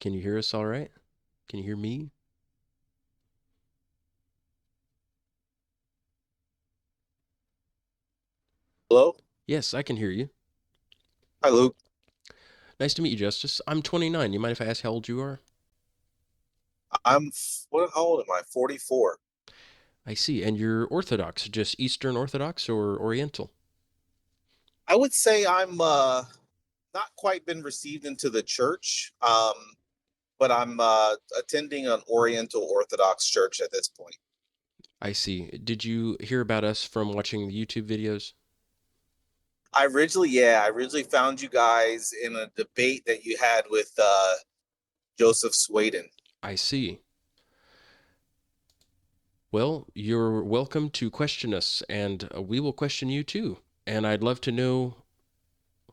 Can you hear us all right? Can you hear me? Hello. Yes, I can hear you. Hi, Luke. Nice to meet you, Justice. I'm 29. You mind if I ask how old you are? How old am I? 44. I see. And you're Orthodox, just Eastern Orthodox or Oriental? I would say I'm not quite been received into the church, but I'm attending an Oriental Orthodox church at this point. I see. Did you hear about us from watching the YouTube videos? I originally found you guys in a debate that you had with Joseph Sweden. I see. Well, you're welcome to question us, and we will question you too. And I'd love to know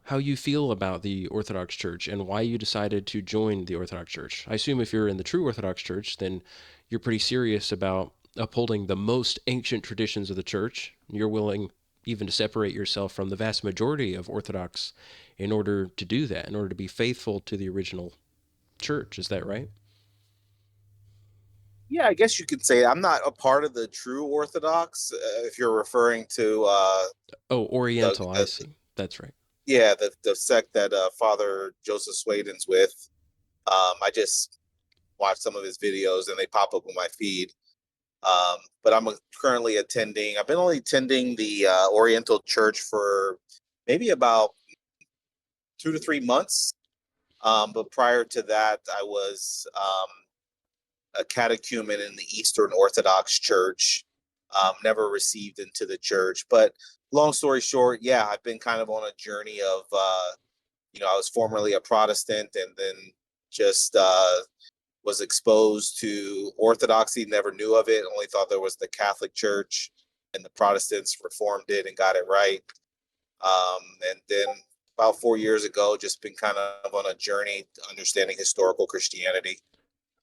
how you feel about the Orthodox Church and why you decided to join the Orthodox Church. I assume if you're in the true Orthodox Church, then you're pretty serious about upholding the most ancient traditions of the Church. You're willing even to separate yourself from the vast majority of Orthodox in order to do that, in order to be faithful to the original Church. Is that right? Yeah, I guess you could say I'm not a part of the true Orthodox. If you're referring to Oh, the, Oriental, I the see. That's right. yeah the sect that Father Joseph Sweden's with. I just watch some of his videos and they pop up on my feed. But I'm currently attending. I've been only attending the Oriental Church for maybe about 2 to 3 months. But prior to that, I was a catechumen in the Eastern Orthodox Church. Never received into the church, but long story short, yeah, I've been kind of on a journey of I was formerly a Protestant, and then just was exposed to Orthodoxy, never knew of it, only thought there was the Catholic Church, and the Protestants reformed it and got it right. And then about 4 years ago, just been kind of on a journey to understanding historical Christianity.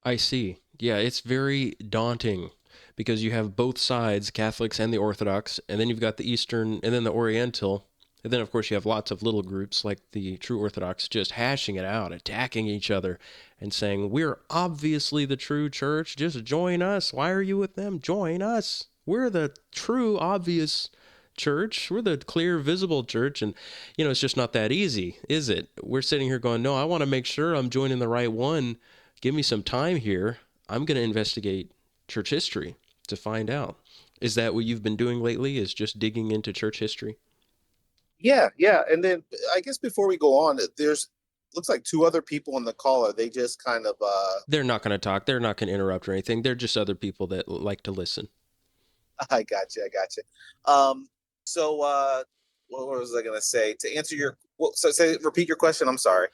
I see. Yeah, it's very daunting because you have both sides, Catholics and the Orthodox, and then you've got the Eastern and then the Oriental. And then, of course, you have lots of little groups like the true Orthodox just hashing it out, attacking each other, and saying, "We're obviously the true church. Just join us. Why are you with them? Join us. We're the true, obvious church. We're the clear, visible church." And, it's just not that easy, is it? We're sitting here going, "No, I want to make sure I'm joining the right one. Give me some time here. I'm going to investigate church history to find out." Is that what you've been doing lately? Is just digging into church history? Yeah, yeah. And then I guess before we go on, there's looks like two other people on the call. Are they just kind of They're not going to talk. They're not going to interrupt or anything. They're just other people that like to listen. I got you, I got you. Um so what was I gonna say? To answer your so say repeat your question, I'm sorry.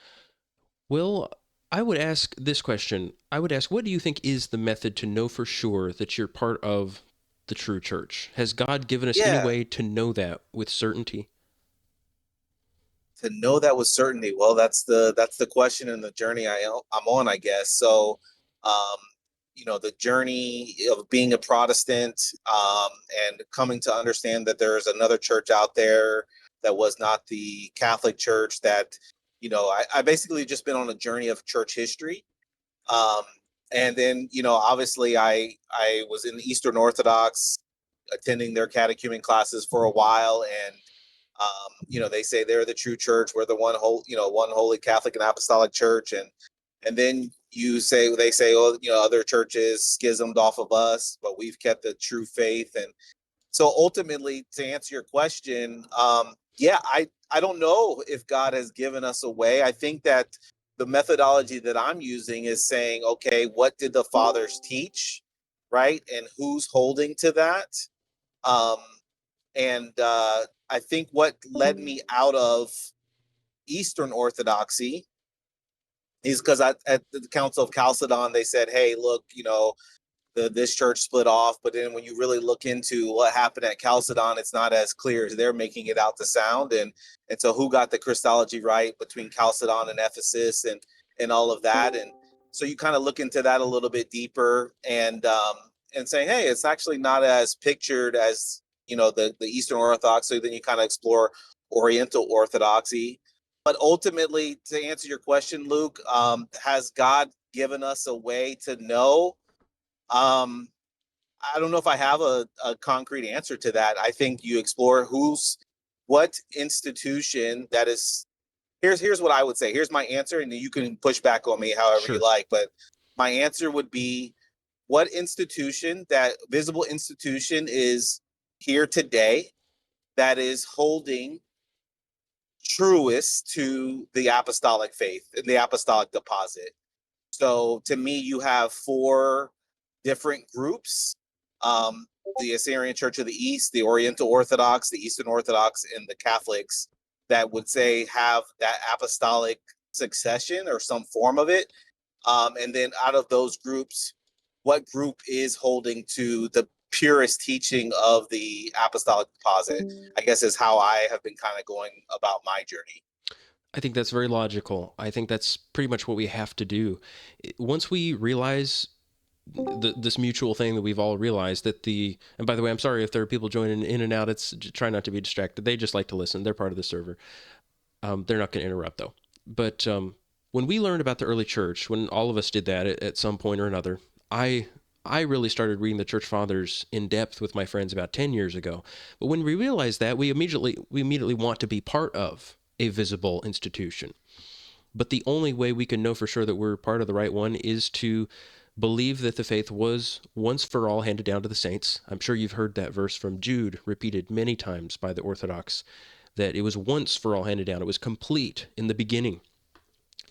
Well, I would ask this question. I would ask, what do you think is the method to know for sure that you're part of the true church? Has God given us any Yeah, way to know that with certainty? to know that with certainty. Well, that's the question and the journey I'm on, I guess. So, um, the journey of being a Protestant, and coming to understand that there's another church out there that was not the Catholic Church. That I basically just been on a journey of church history. Um, and then obviously I was in the Eastern Orthodox, attending their catechumen classes for a while, and they say they're the true church. We're the one holy Catholic and Apostolic Church, and then they say, oh, other churches schismed off of us, but we've kept the true faith. And so ultimately, to answer your question, yeah, I don't know if God has given us a way. I think that the methodology that I'm using is saying, okay, what did the fathers teach, right, and who's holding to that? Um, and I think what led me out of Eastern Orthodoxy is because at the Council of Chalcedon they said, "Hey, look, this church split off." But then when you really look into what happened at Chalcedon, it's not as clear as they're making it out to sound. And so who got the Christology right between Chalcedon and Ephesus, and all of that. And so you kind of look into that a little bit deeper, and saying, hey, it's actually not as pictured as the Eastern Orthodox. So then you kind of explore Oriental Orthodoxy. But ultimately, to answer your question, Luke, has God given us a way to know. Um, I don't know if I have a concrete answer to that. I think you explore what institution that is. Here's what I would say. Here's my answer, and you can push back on me however you Sure. like. But my answer would be, what institution, that visible institution, is here today that is holding truest to the apostolic faith and the apostolic deposit. So to me, you have four different groups: um, the Assyrian Church of the East, the Oriental Orthodox, the Eastern Orthodox, and the Catholics, that would say have that apostolic succession or some form of it. And then out of those groups, what group is holding to the purest teaching of the apostolic deposit? I guess is how I have been kind of going about my journey. I think that's very logical. I think that's pretty much what we have to do. Once we realize this mutual thing that we've all realized, that and by the way, I'm sorry if there are people joining in and out. It's try not to be distracted. They just like to listen. They're part of the server. They're not going to interrupt though. But when we learned about the early church, when all of us did that at some point or another, I I really started reading the church fathers in depth with my friends about 10 years ago. But when we realized that, we immediately want to be part of a visible institution. But the only way we can know for sure that we're part of the right one is to believe that the faith was once for all handed down to the saints. I'm sure you've heard that verse from Jude repeated many times by the Orthodox, that it was once for all handed down. It was complete in the beginning,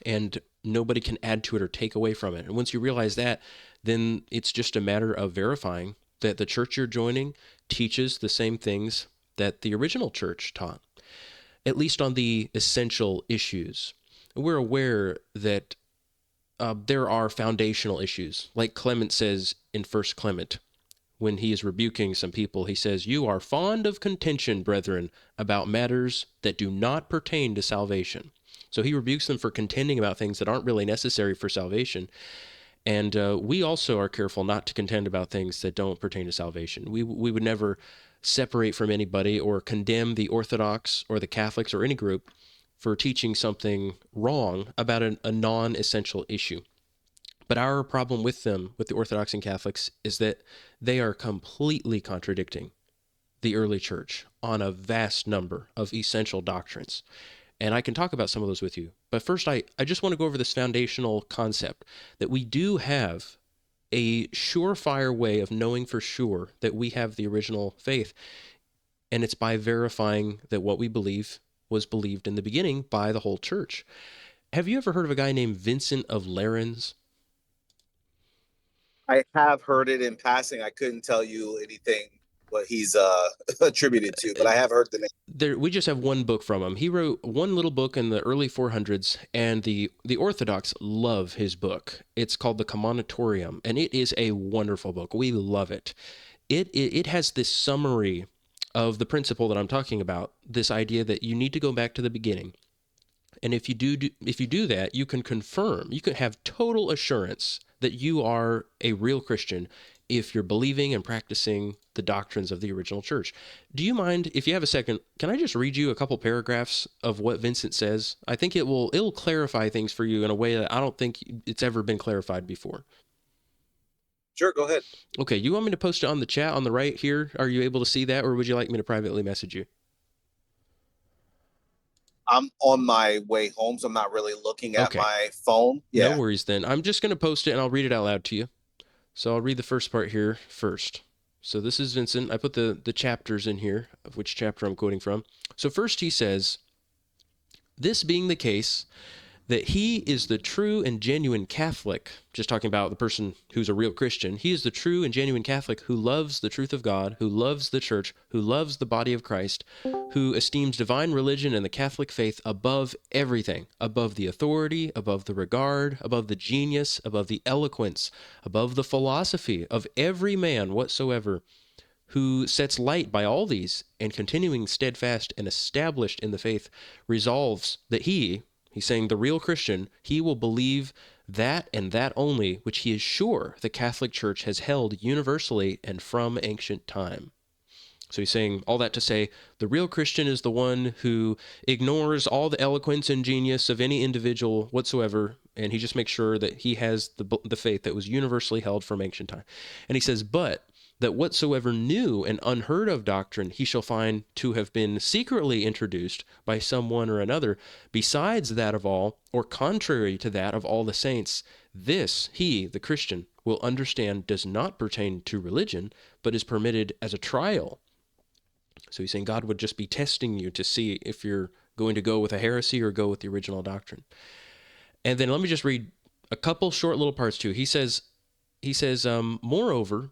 and nobody can add to it or take away from it. And once you realize that, then it's just a matter of verifying that the church you're joining teaches the same things that the original church taught, at least on the essential issues. We're aware that there are foundational issues. Like Clement says in First Clement, when he is rebuking some people, he says, "You are fond of contention, brethren, about matters that do not pertain to salvation." So he rebukes them for contending about things that aren't really necessary for salvation. And we also are careful not to contend about things that don't pertain to salvation. We would never separate from anybody or condemn the Orthodox or the Catholics or any group for teaching something wrong about a non-essential issue. But our problem with them, with the Orthodox and Catholics, is that they are completely contradicting the early church on a vast number of essential doctrines. And I can talk about some of those with you. But first, I just want to go over this foundational concept that we do have a surefire way of knowing for sure that we have the original faith. And it's by verifying that what we believe was believed in the beginning by the whole church. Have you ever heard of a guy named Vincent of Lerins? I have heard it in passing. I couldn't tell you anything what he's attributed to, but I have heard the name. We just have one book from him. He wrote one little book in the early 400s, and the Orthodox love his book. It's called the Commonitorium, and it is a wonderful book. We love it. It has this summary of the principle that I'm talking about, this idea that you need to go back to the beginning. And if you do that, you can confirm, you can have total assurance that you are a real Christian if you're believing and practicing the doctrines of the original church. Do you mind, if you have a second, can I just read you a couple paragraphs of what Vincent says? I think it'll clarify things for you in a way that I don't think it's ever been clarified before. Sure, go ahead. Okay, you want me to post it on the chat on the right here? Are you able to see that, or would you like me to privately message you? I'm on my way home, so I'm not really looking at Okay, my phone. no Yeah. worries then. I'm just going to post it and I'll read it out loud to you. So I'll read the first part here first. So this is Vincent. I put the chapters in here of which chapter I'm quoting from. So first he says, "This being the case, that he is the true and genuine Catholic," just talking about the person who's a real Christian. "He is the true and genuine Catholic who loves the truth of God, who loves the church, who loves the body of Christ, who esteems divine religion and the Catholic faith above everything, above the authority, above the regard, above the genius, above the eloquence, above the philosophy of every man whatsoever, who sets light by all these, and continuing steadfast and established in the faith, resolves that he's saying the real Christian, he will believe that and that only which he is sure the Catholic Church has held universally and from ancient time." So he's saying all that to say the real Christian is the one who ignores all the eloquence and genius of any individual whatsoever, and he just makes sure that he has the faith that was universally held from ancient time. And he says, but that whatsoever new and unheard of doctrine he shall find to have been secretly introduced by some one or another, besides that of all, or contrary to that of all the saints, this he, the Christian, will understand does not pertain to religion, but is permitted as a trial. So he's saying God would just be testing you to see if you're going to go with a heresy or go with the original doctrine. And then let me just read a couple short little parts too. He says, moreover,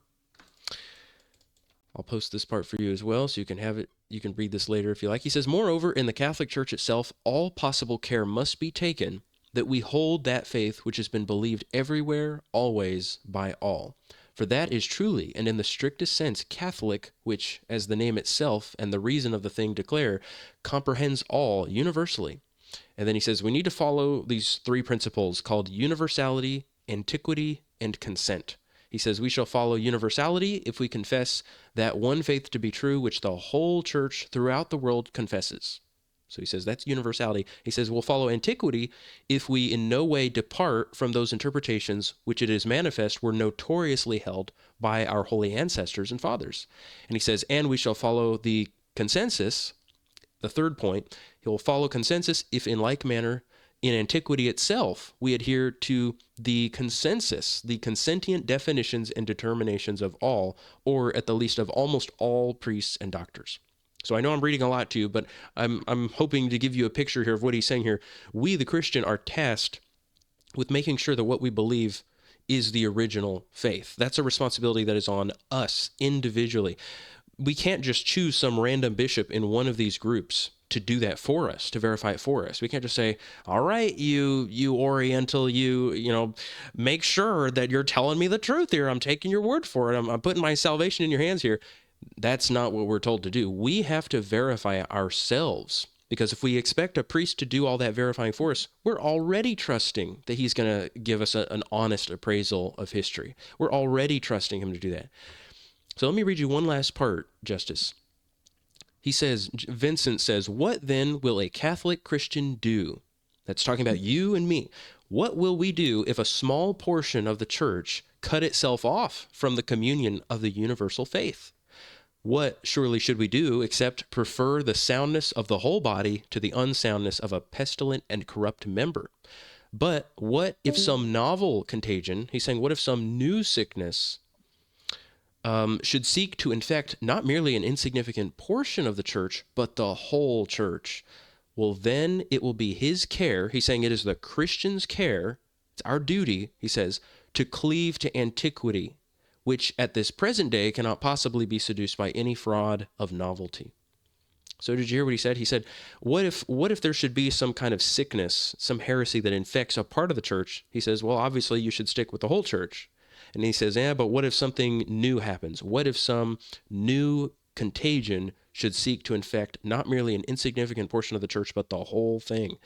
I'll post this part for you as well, so you can have it. You can read this later if you like. He says, moreover, in the Catholic Church itself, all possible care must be taken that we hold that faith which has been believed everywhere, always, by all. For that is truly, and in the strictest sense, Catholic, which, as the name itself and the reason of the thing declare, comprehends all universally. And then he says, we need to follow these three principles called universality, antiquity, and consent. He says, we shall follow universality if we confess that one faith to be true, which the whole church throughout the world confesses. So he says that's universality. He says we'll follow antiquity if we in no way depart from those interpretations which it is manifest were notoriously held by our holy ancestors and fathers. And he says, and we shall follow the consensus, the third point, he will follow consensus if in like manner in antiquity itself we adhere to the consensus, the consentient definitions and determinations of all, or at the least of almost all priests and doctors. So I know I'm reading a lot to you, but I'm hoping to give you a picture here of what he's saying here. We, the Christian, are tasked with making sure that what we believe is the original faith. That's a responsibility that is on us individually. We can't just choose some random bishop in one of these groups to do that for us, to verify it for us. We can't just say, all right, you Oriental, you make sure that you're telling me the truth here. I'm taking your word for it. I'm putting my salvation in your hands here. That's not what we're told to do. We have to verify ourselves, because if we expect a priest to do all that verifying for us, we're already trusting that he's going to give us an honest appraisal of history. We're already trusting him to do that. So let me read you one last part, Justus. He says, Vincent says, what then will a Catholic Christian do? That's talking about you and me. What will we do if a small portion of the church cut itself off from the communion of the universal faith? What surely should we do except prefer the soundness of the whole body to the unsoundness of a pestilent and corrupt member? But what if some novel contagion, he's saying, what if some new sickness should seek to infect not merely an insignificant portion of the church, but the whole church? Well, then it will be his care. He's saying it is the Christian's care. It's our duty, he says, to cleave to antiquity, which at this present day cannot possibly be seduced by any fraud of novelty. So did you hear what he said? He said, what if there should be some kind of sickness, some heresy that infects a part of the church? He says, well, obviously you should stick with the whole church. And he says, but what if something new happens? What if some new contagion should seek to infect not merely an insignificant portion of the church, but the whole thing?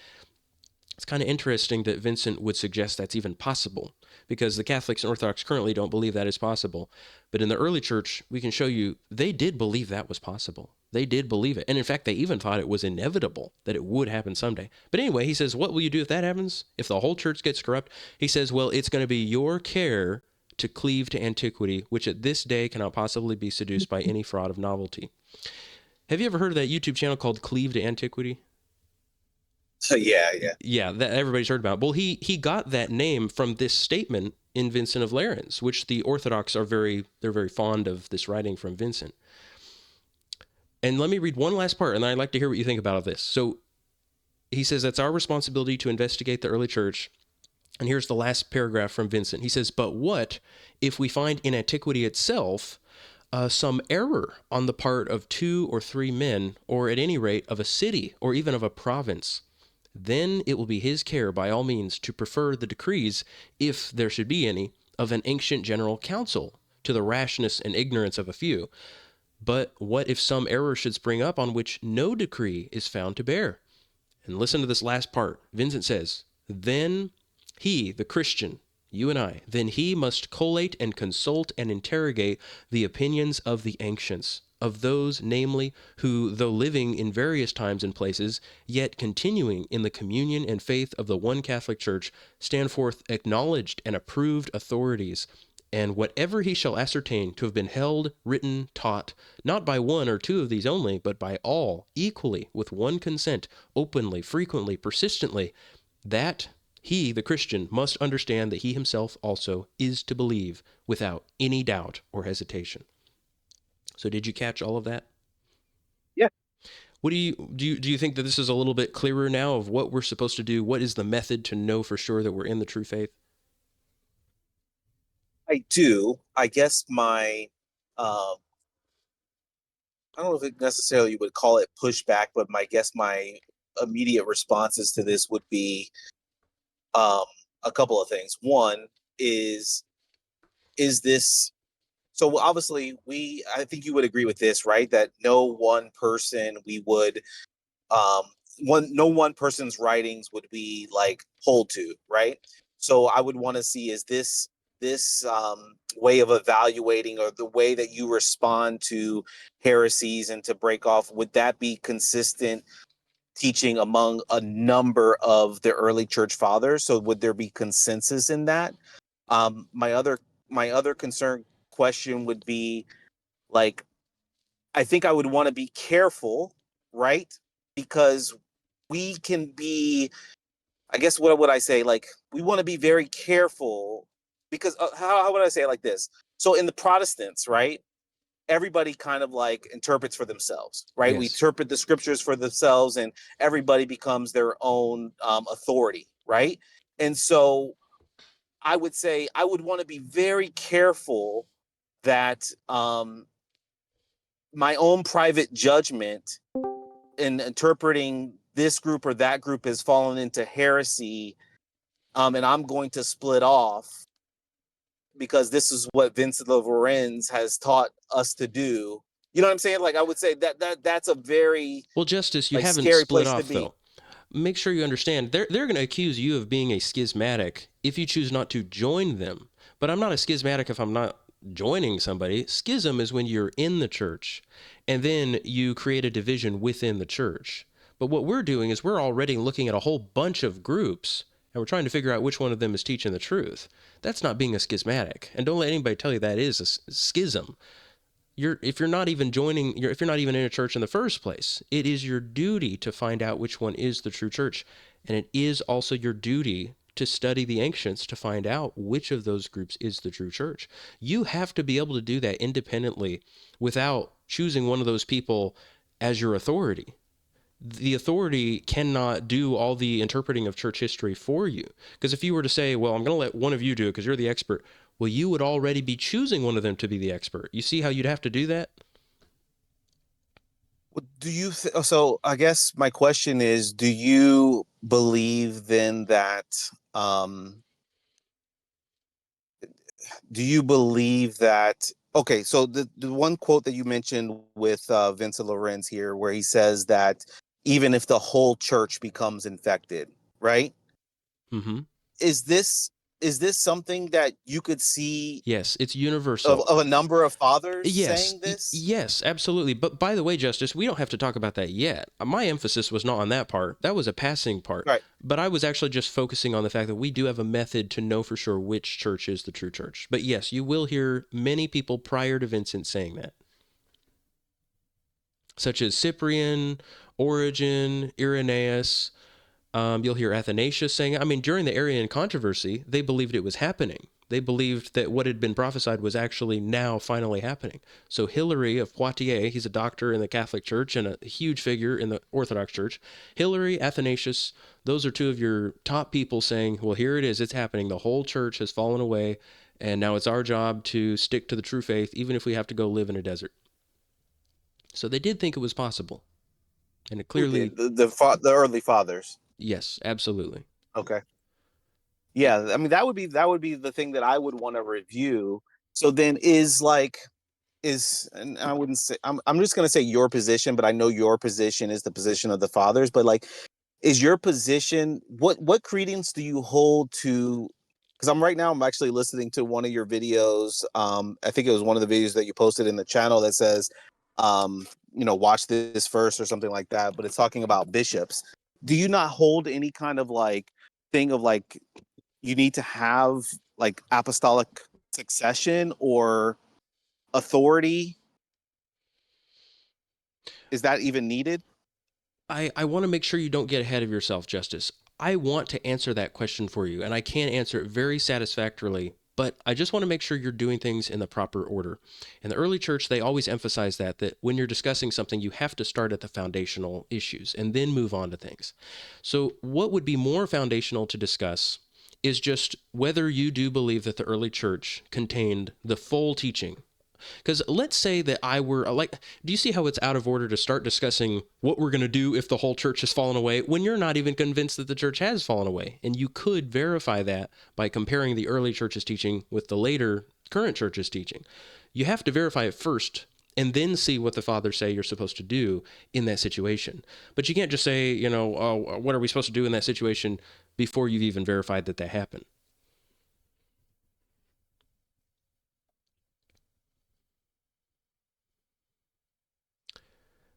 It's kind of interesting that Vincent would suggest that's even possible, because the Catholics and Orthodox currently don't believe that is possible. But in the early church, we can show you they did believe that was possible. They did believe it. And in fact, they even thought it was inevitable that it would happen someday. But anyway, he says, what will you do if that happens? If the whole church gets corrupt? He says, well, it's going to be your care to cleave to antiquity, which at this day cannot possibly be seduced by any fraud of novelty. Have you ever heard of that YouTube channel called Cleave to Antiquity? Yeah, that everybody's heard about. Well, he got that name from this statement in Vincent of Lerins, which the Orthodox are very fond of this writing from Vincent. And let me read one last part, and I'd like to hear what you think about this. So he says that's our responsibility to investigate the early church. And here's the last paragraph from Vincent. He says, but what if we find in antiquity itself some error on the part of 2 or 3 men, or at any rate of a city, or even of a province? Then it will be his care by all means to prefer the decrees, if there should be any, of an ancient general council to the rashness and ignorance of a few. But what if some error should spring up on which no decree is found to bear? And listen to this last part. Vincent says, then he, the Christian, you and I, then he must collate and consult and interrogate the opinions of the ancients, of those, namely, who, though living in various times and places, yet continuing in the communion and faith of the one Catholic Church, stand forth acknowledged and approved authorities, and whatever he shall ascertain to have been held, written, taught, not by one or two of these only, but by all, equally, with one consent, openly, frequently, persistently, that he, the Christian, must understand that he himself also is to believe without any doubt or hesitation. So did you catch all of that? Yeah, What do you think that this is a little bit clearer now of what we're supposed to do? What is the method to know for sure that we're in the true faith? I do. I guess I don't know if it necessarily you would call it pushback, but my immediate responses to this would be um, a couple of things. One is is this so obviously I think you would agree with this, right? That no one person we would um no one person's writings would we like hold to, right? So I would want to see, is this way of evaluating, or the way that you respond to heresies and to break off, would that be consistent teaching among a number of the early church fathers? So would there be consensus in that? My other concern question would be, like, I think I would want to be careful, right? Because we can be, I guess, what would I say? Like, we want to be very careful because how would I say it like this? So in the Protestants, right? Everybody kind of like interprets for themselves, right? We Yes. interpret the scriptures for themselves, and everybody becomes their own authority, right? And so I would say I would want to be very careful that my own private judgment in interpreting this group or that group has fallen into heresy, and I'm going to split off because this is what Vincent Lorenz has taught us to do. You know what I'm saying? Like, I would say that's a very Well, Justice, you like haven't scary split place to off be. though. Make sure you understand they're going to accuse you of being a schismatic if you choose not to join them. But I'm not a schismatic if I'm not joining somebody. Schism is when you're in the church and then you create a division within the church. But what we're doing is we're already looking at a whole bunch of groups and we're trying to figure out which one of them is teaching the truth. That's not being a schismatic. And don't let anybody tell you that is a schism. If you're not even if you're not even in a church in the first place, it is your duty to find out which one is the true church, and it is also your duty to study the ancients to find out which of those groups is the true church. You have to be able to do that independently without choosing one of those people as your authority. The authority cannot do all the interpreting of church history for you. Because if you were to say, well, I'm going to let one of you do it because you're the expert, well, you would already be choosing one of them to be the expert. You see how you'd have to do that? Do you so I guess my question is, do you believe then that um do you believe that okay, so the one quote that you mentioned with Vincent Lorenz here, where he says that even if the whole church becomes infected, right? Mm-hmm. Is this something that you could see Yes, it's universal. of a number of fathers Yes, saying this? yes, absolutely. But by the way, Justice, we don't have to talk about that yet. My emphasis was not on that part. That was a passing part. Right. But I was actually just focusing on the fact that we do have a method to know for sure which church is the true church. But yes, you will hear many people prior to Vincent saying that, such as Cyprian, Origen, Irenaeus. You'll hear Athanasius saying, I mean, during the Arian controversy, they believed it was happening. They believed that what had been prophesied was actually now finally happening. So Hilary of Poitiers, he's a doctor in the Catholic Church and a huge figure in the Orthodox Church. Hilary, Athanasius, those are two of your top people saying, well, here it is, it's happening. The whole church has fallen away, and now it's our job to stick to the true faith, even if we have to go live in a desert. So they did think it was possible. And it Who clearly, did? The early fathers. yes, absolutely. Okay. Yeah, I mean that would be the thing that I would want to review. So then is like is and I wouldn't say I'm just gonna say your position, but I know your position is the position of the fathers. But like, is your position, what credence do you hold to? Because I'm actually listening to one of your videos. I think it was one of the videos that you posted in the channel that says watch this first or something like that, but it's talking about bishops. Do you not hold any kind of like thing of like you need to have like apostolic succession or authority? Is that even needed? I want to make sure you don't get ahead of yourself, Justice. I want to answer that question for you, and I can answer it very satisfactorily, but I just want to make sure you're doing things in the proper order. In the early church, they always emphasize that when you're discussing something, you have to start at the foundational issues and then move on to things. So, what would be more foundational to discuss is just whether you do believe that the early church contained the full teaching. Because let's say that I were like, do you see how it's out of order to start discussing what we're going to do if the whole church has fallen away when you're not even convinced that the church has fallen away? And you could verify that by comparing the early church's teaching with the later current church's teaching. You have to verify it first and then see what the fathers say you're supposed to do in that situation. But you can't just say, oh, what are we supposed to do in that situation before you've even verified that happened.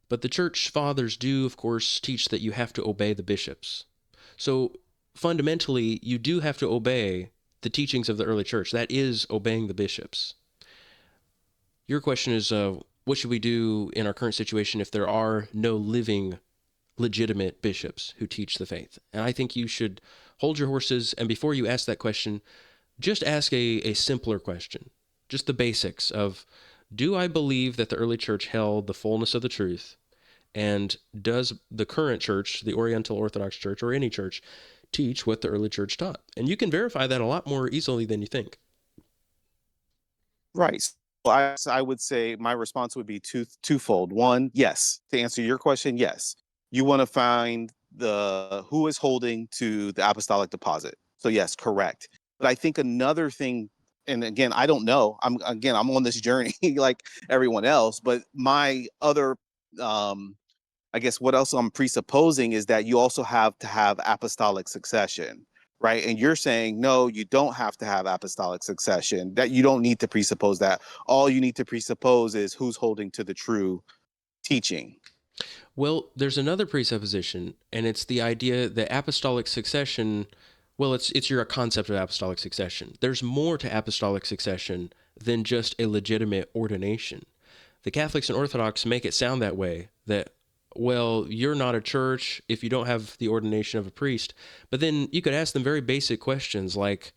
But the church fathers do, of course, teach that you have to obey the bishops. So fundamentally, you do have to obey the teachings of the early church. That is obeying the bishops. Your question is, what should we do in our current situation if there are no living, legitimate bishops who teach the faith? And I think you should hold your horses, and before you ask that question, just ask a simpler question, just the basics of, do I believe that the early church held the fullness of the truth? And does the current church, the Oriental Orthodox Church, or any church, teach what the early church taught? And you can verify that a lot more easily than you think. Right. So I would say my response would be twofold. One, yes. To answer your question, yes. You want to find the who is holding to the apostolic deposit. So yes, correct. But I think another thing, and again, I don't know. I'm on this journey like everyone else, but my other I guess what else I'm presupposing is that you also have to have apostolic succession, right? And you're saying, no, you don't have to have apostolic succession, that you don't need to presuppose that. All you need to presuppose is who's holding to the true teaching. Well, there's another presupposition, and it's the idea that apostolic succession, well, it's your concept of apostolic succession. There's more to apostolic succession than just a legitimate ordination. The Catholics and Orthodox make it sound that way, that, well, you're not a church if you don't have the ordination of a priest. But then you could ask them very basic questions like,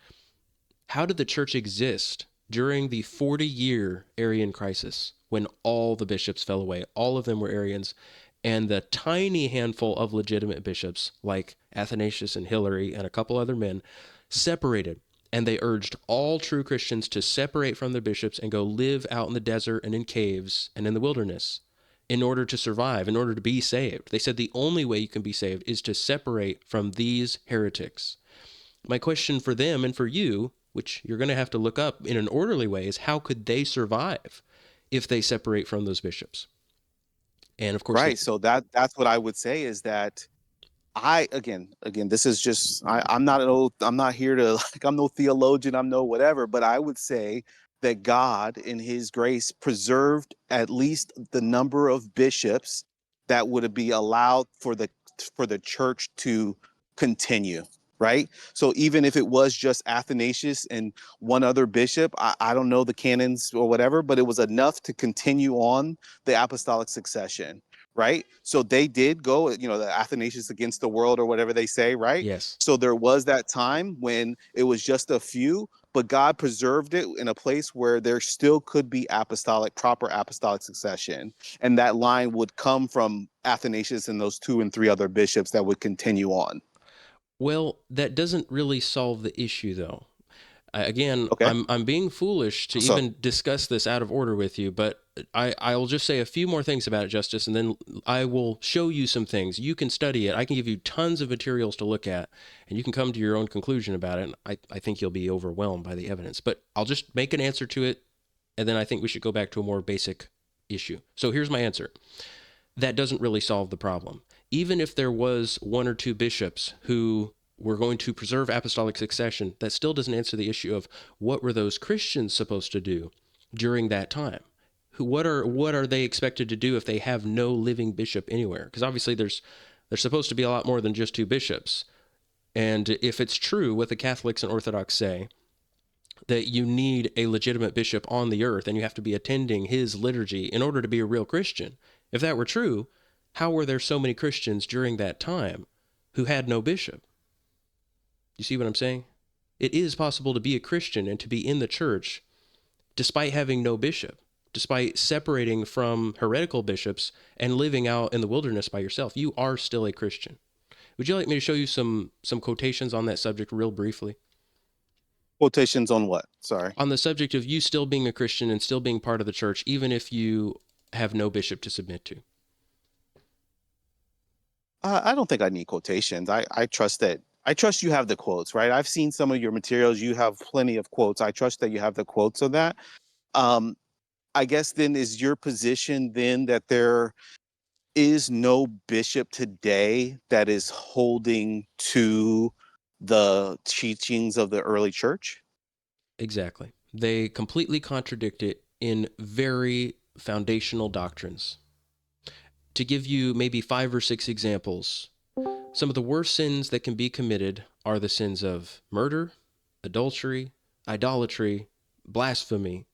how did the church exist during the 40-year Arian crisis when all the bishops fell away? All of them were Arians, and the tiny handful of legitimate bishops, like Athanasius and Hilary and a couple other men, separated. And they urged all true Christians to separate from their bishops and go live out in the desert and in caves and in the wilderness in order to survive, in order to be saved. They said the only way you can be saved is to separate from these heretics. My question for them and for you, which you're going to have to look up in an orderly way, is how could they survive if they separate from those bishops? And of course, Right. So that's what I would say is that again, this is just I'm not here to like I'm no theologian, I'm no whatever, but I would say that God in his grace preserved at least the number of bishops that would be allowed for the church to continue. Right. So even if it was just Athanasius and one other bishop, I don't know the canons or whatever, but it was enough to continue on the apostolic succession. Right. So they did go, the Athanasius against the world or whatever they say. Right. yes. So there was that time when it was just a few, but God preserved it in a place where there still could be proper apostolic succession. And that line would come from Athanasius and those 2 and 3 other bishops that would continue on. Well, that doesn't really solve the issue, though. Again, Okay. I'm being foolish to So, even discuss this out of order with you, but I'll just say a few more things about it, Justice, and then I will show you some things. You can study it. I can give you tons of materials to look at, and you can come to your own conclusion about it. And I think you'll be overwhelmed by the evidence, but I'll just make an answer to it, and then I think we should go back to a more basic issue. So here's my answer. That doesn't really solve the problem. Even if there was 1 or 2 bishops who were going to preserve apostolic succession, that still doesn't answer the issue of what were those Christians supposed to do during that time? What are they expected to do if they have no living bishop anywhere? Because obviously there's supposed to be a lot more than just two bishops. And if it's true what the Catholics and Orthodox say, that you need a legitimate bishop on the earth and you have to be attending his liturgy in order to be a real Christian, if that were true, how were there so many Christians during that time who had no bishop? You see what I'm saying? It is possible to be a Christian and to be in the church despite having no bishop, despite separating from heretical bishops and living out in the wilderness by yourself. You are still a Christian. Would you like me to show you some quotations on that subject real briefly? Quotations on what? Sorry. On the subject of you still being a Christian and still being part of the church, even if you have no bishop to submit to. I don't think I need quotations. I trust that. I trust you have the quotes, right? I've seen some of your materials. You have plenty of quotes. I trust that you have the quotes of that. Um, I guess then is your position then that there is no bishop today that is holding to the teachings of the early church? Exactly. They completely contradict it in very foundational doctrines. To give you maybe 5 or 6 examples, some of the worst sins that can be committed are the sins of murder, adultery, idolatry, blasphemy,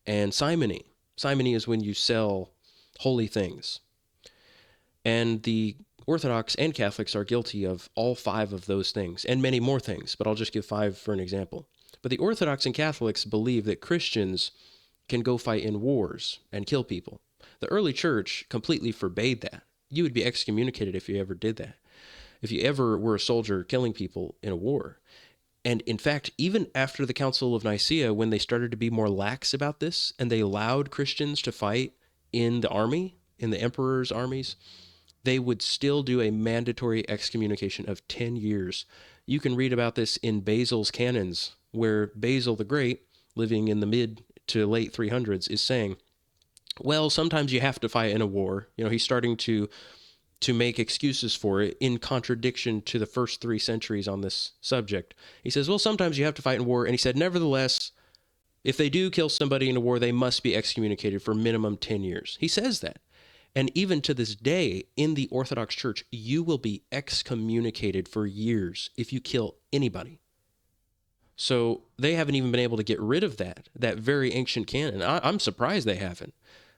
and simony. Simony is when you sell holy things. And the Orthodox and Catholics are guilty of all 5 of those things, and many more things, but I'll just give 5 for an example. But the Orthodox and Catholics believe that Christians can go fight in wars and kill people. The early church completely forbade that. You would be excommunicated if you ever did that, if you ever were a soldier killing people in a war. And in fact, even after the Council of Nicaea, when they started to be more lax about this, and they allowed Christians to fight in the army, in the emperor's armies, they would still do a mandatory excommunication of 10 years. You can read about this in Basil's canons, where Basil the Great, living in the mid to late 300s, is saying, well, sometimes you have to fight in a war. He's starting to make excuses for it in contradiction to the first 3 centuries on this subject. He says, well, sometimes you have to fight in war. And he said, nevertheless, if they do kill somebody in a war, they must be excommunicated for minimum 10 years. He says that. And even to this day, in the Orthodox Church, you will be excommunicated for years if you kill anybody. So they haven't even been able to get rid of that very ancient canon. I'm surprised they haven't.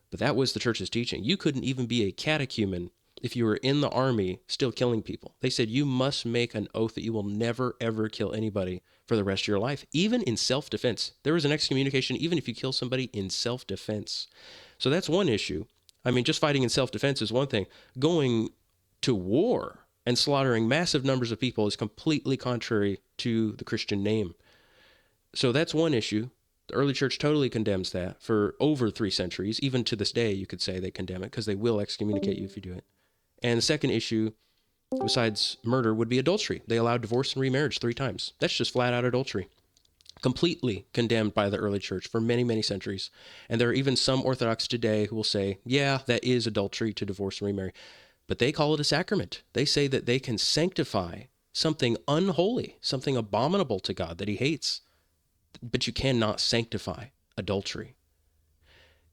But that was the church's teaching. You couldn't even be a catechumen if you were in the army still killing people. They said you must make an oath that you will never, ever kill anybody for the rest of your life, even in self-defense. There was an excommunication even if you kill somebody in self-defense. So that's one issue. I mean, just fighting in self-defense is one thing. Going to war and slaughtering massive numbers of people is completely contrary to the Christian name. So that's one issue. The early church totally condemns that for over 3 centuries. Even to this day, you could say they condemn it because they will excommunicate you if you do it. And the second issue, besides murder, would be adultery. They allowed divorce and remarriage 3 times. That's just flat out adultery. Completely condemned by the early church for many, many centuries. And there are even some Orthodox today who will say, yeah, that is adultery to divorce and remarry. But they call it a sacrament. They say that they can sanctify something unholy, something abominable to God that he hates. But you cannot sanctify adultery.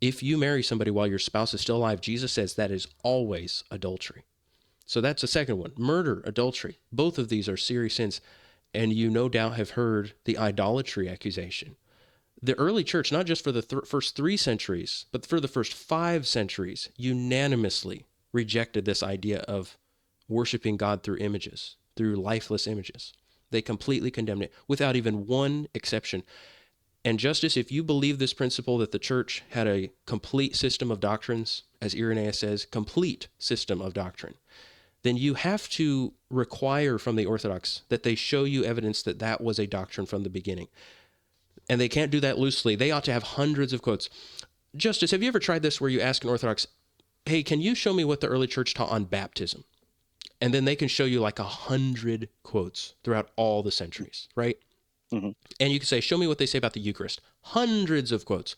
If you marry somebody while your spouse is still alive, Jesus says that is always adultery. So that's the second one. Murder, adultery. Both of these are serious sins. And you no doubt have heard the idolatry accusation. The early church, not just for the first 3 centuries, but for the first 5 centuries, unanimously rejected this idea of worshiping God through images, through lifeless images. They completely condemned it without even one exception. And Justus, if you believe this principle that the church had a complete system of doctrines, as Irenaeus says, complete system of doctrine, then you have to require from the Orthodox that they show you evidence that that was a doctrine from the beginning. And they can't do that loosely. They ought to have hundreds of quotes. Justus, have you ever tried this where you ask an Orthodox, hey, can you show me what the early church taught on baptism? And then they can show you like 100 quotes throughout all the centuries, right? Mm-hmm. And you can say, show me what they say about the Eucharist. Hundreds of quotes.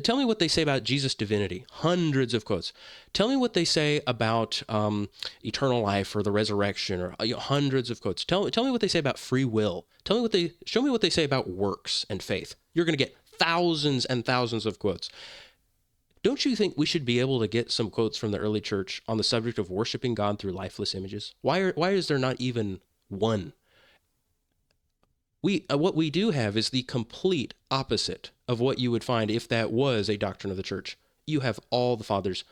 Tell me what they say about Jesus' divinity. Hundreds of quotes. Tell me what they say about eternal life or the resurrection, or hundreds of quotes. Tell me what they say about free will. Show me what they say about works and faith. You're going to get thousands and thousands of quotes. Don't you think we should be able to get some quotes from the early church on the subject of worshiping God through lifeless images? Why is there not even one? What we do have is the complete opposite of what you would find if that was a doctrine of the church. You have all the fathers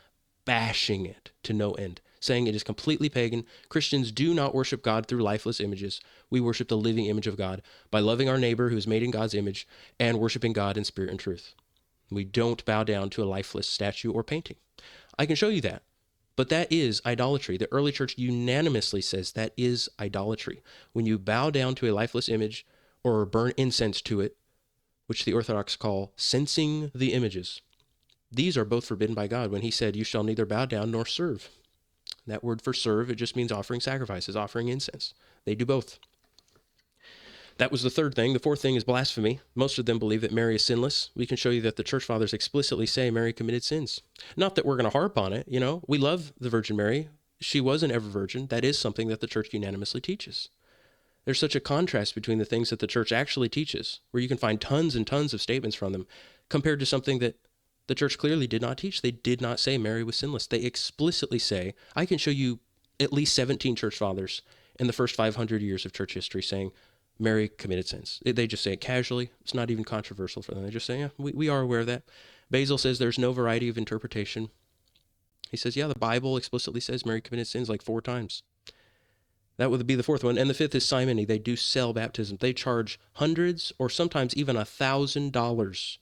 bashing it to no end, saying it is completely pagan. Christians do not worship God through lifeless images. We worship the living image of God by loving our neighbor who is made in God's image and worshiping God in spirit and truth. We don't bow down to a lifeless statue or painting. I can show you that. But that is idolatry. The early church unanimously says that is idolatry. When you bow down to a lifeless image or burn incense to it, which the Orthodox call censing the images, these are both forbidden by God when he said, you shall neither bow down nor serve. That word for serve, it just means offering sacrifices, offering incense. They do both. That was the third thing. The fourth thing is blasphemy. Most of them believe that Mary is sinless. We can show you that the church fathers explicitly say Mary committed sins. Not that we're going to harp on it. You know, we love the Virgin Mary. She was an ever virgin. That is something that the church unanimously teaches. There's such a contrast between the things that the church actually teaches, where you can find tons and tons of statements from them, compared to something that the church clearly did not teach. They did not say Mary was sinless. They explicitly say, I can show you at least 17 church fathers in the first 500 years of church history saying Mary committed sins. They just say it casually. It's not even controversial for them. They just say, yeah, we are aware of that. Basil says there's no variety of interpretation. He says, yeah, the Bible explicitly says Mary committed sins like 4 times. That would be the fourth one. And the fifth is simony. They do sell baptism. They charge hundreds or sometimes even $1,000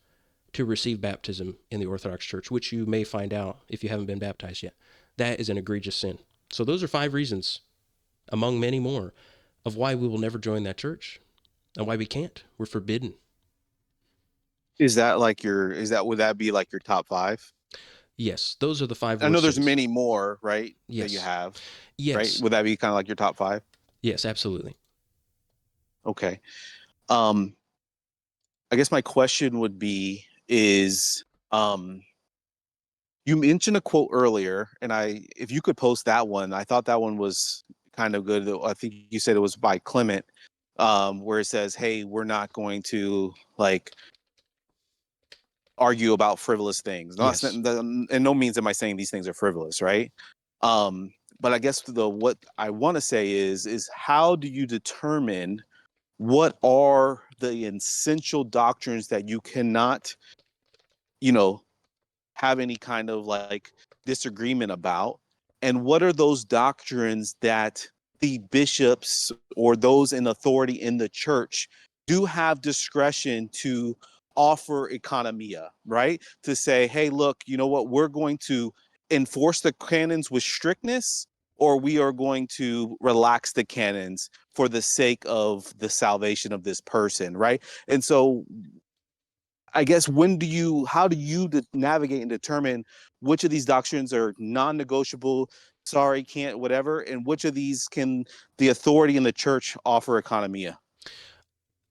to receive baptism in the Orthodox Church, which you may find out if you haven't been baptized yet. That is an egregious sin. So those are 5 reasons, among many more, of why we will never join that church and why we can't. We're forbidden. Is that like would that be like your top 5? Yes, those are the 5 I know worst there's sins. many more, right? Yes. That you have. Yes. Right? Would that be kind of like your top 5? Yes, absolutely. Okay. I guess my question would be is you mentioned a quote earlier, and if you could post that one, I thought that one was kind of good. I think you said it was by Clement, where it says, hey, we're not going to like argue about frivolous things. Yes. In no means am I saying these things are frivolous, right? But I guess what I want to say is how do you determine what are the essential doctrines that you cannot, have any kind of like disagreement about? And what are those doctrines that the bishops or those in authority in the church do have discretion to offer economia, right? To say, hey, look, you know what, we're going to enforce the canons with strictness, or we are going to relax the canons for the sake of the salvation of this person, right? And so I guess how do you navigate and determine which of these doctrines are non-negotiable, sorry, can't, whatever, and which of these can the authority in the church offer economia?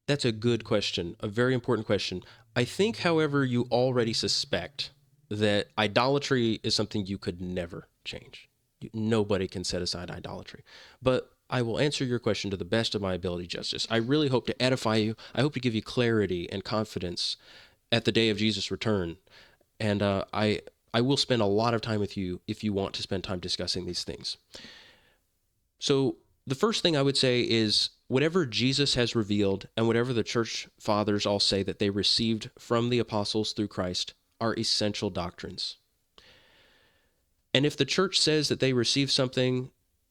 That's a good question, a very important question. I think, however, you already suspect that idolatry is something you could never change. Nobody can set aside idolatry. But I will answer your question to the best of my ability, Justice. I really hope to edify you. I hope to give you clarity and confidence at the day of Jesus' return. And I will spend a lot of time with you if you want to spend time discussing these things. So the first thing I would say is whatever Jesus has revealed and whatever the church fathers all say that they received from the apostles through Christ are essential doctrines. And if the church says that they received something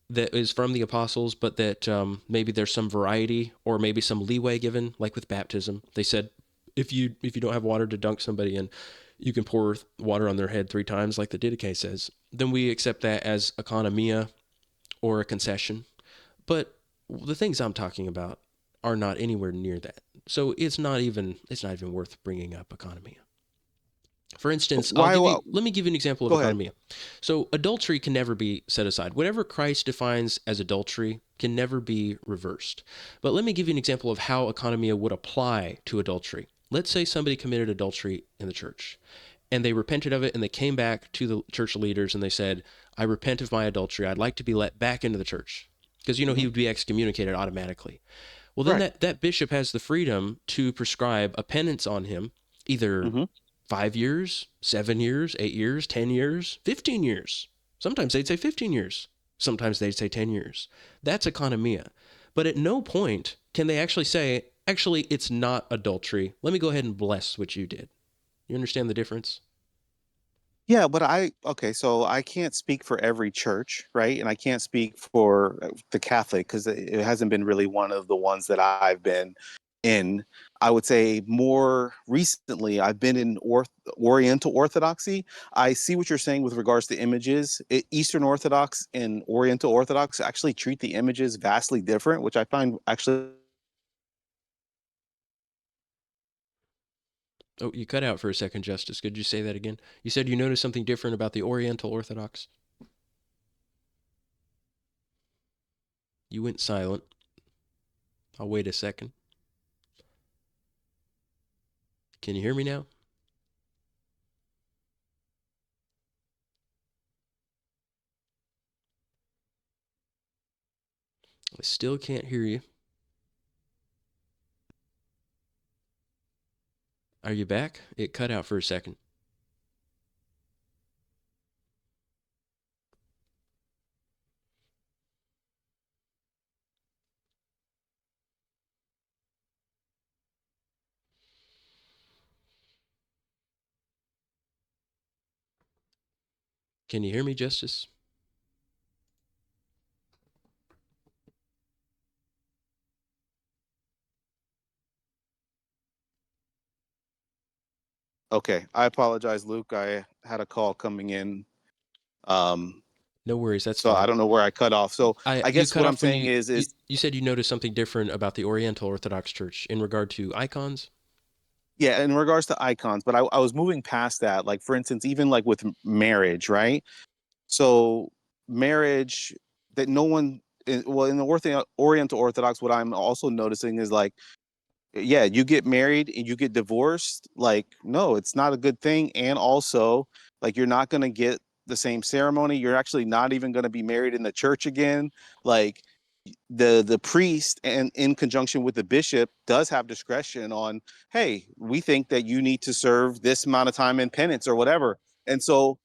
that is from the apostles, but that maybe there's some variety or maybe some leeway given, like with baptism, they said, if you don't have water to dunk somebody in, you can pour water on their head 3 times, like the Didache says, then we accept that as economia or a concession. But the things I'm talking about are not anywhere near that. So it's not even worth bringing up economia. For instance, let me give you an example of economia. So adultery can never be set aside. Whatever Christ defines as adultery can never be reversed. But let me give you an example of how economia would apply to adultery. Let's say somebody committed adultery in the church, and they repented of it, and they came back to the church leaders, and they said, I repent of my adultery. I'd like to be let back into the church. Because, he would be excommunicated automatically. Well, then that bishop has the freedom to prescribe a penance on him, either 5 years, 7 years, 8 years, 10 years, 15 years. Sometimes they'd say 15 years. Sometimes they'd say 10 years. That's economia. But at no point can they actually say, actually, it's not adultery. Let me go ahead and bless what you did. You understand the difference? Yeah, but okay, so I can't speak for every church, right? And I can't speak for the Catholic because it hasn't been really one of the ones that I've been in. I would say more recently, I've been in Oriental Orthodoxy. I see what you're saying with regards to images. Eastern Orthodox and Oriental Orthodox actually treat the images vastly different, which I find actually. Oh, you cut out for a second, Justice. Could you say that again? You said you noticed something different about the Oriental Orthodox. You went silent. I'll wait a second. Can you hear me now? I still can't hear you. Are you back? It cut out for a second. Can you hear me, Justice? Okay, I apologize, Luke. I had a call coming in. Um, No worries, that's so I fine. don't know where I cut off. So I You guess cut what I'm off when saying you is you said you noticed something different about the Oriental Orthodox Church in regard to icons. yeah, in regards to icons, but I was moving past that. Like for instance, even like with marriage, right? So marriage that no one, well, in the Oriental Orthodox, what I'm also noticing is like, yeah, you get married and you get divorced. Like, no, it's not a good thing. And also, like, you're not going to get the same ceremony. You're actually not even going to be married in the church again. Like, the priest and in conjunction with the bishop does have discretion on, hey, we think that you need to serve this amount of time in penance or whatever. And so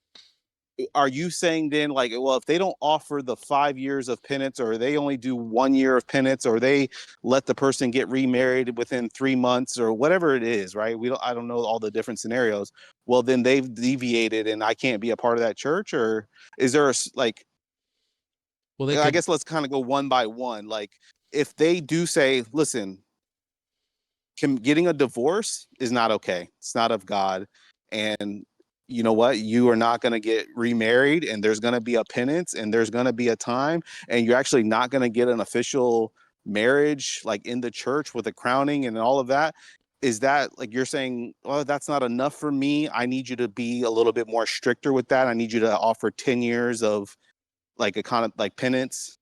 are you saying then, like, well, if they don't offer the 5 years of penance, or they only do 1 year of penance, or they let the person get remarried within 3 months, or whatever it is, right? I don't know all the different scenarios. Well, then they've deviated and I can't be a part of that church? Or is there like, Well, they I could. guess let's kind of go one by one. Like, if they do say, listen, getting a divorce is not okay. It's not of God. And you know what? You are not going to get remarried, and there's going to be a penance, and there's going to be a time, and you're actually not going to get an official marriage like in the church with a crowning and all of that. Is that like you're saying, well, that's not enough for me? I need you to be a little bit more stricter with that. I need you to offer 10 years of like a kind of like penance.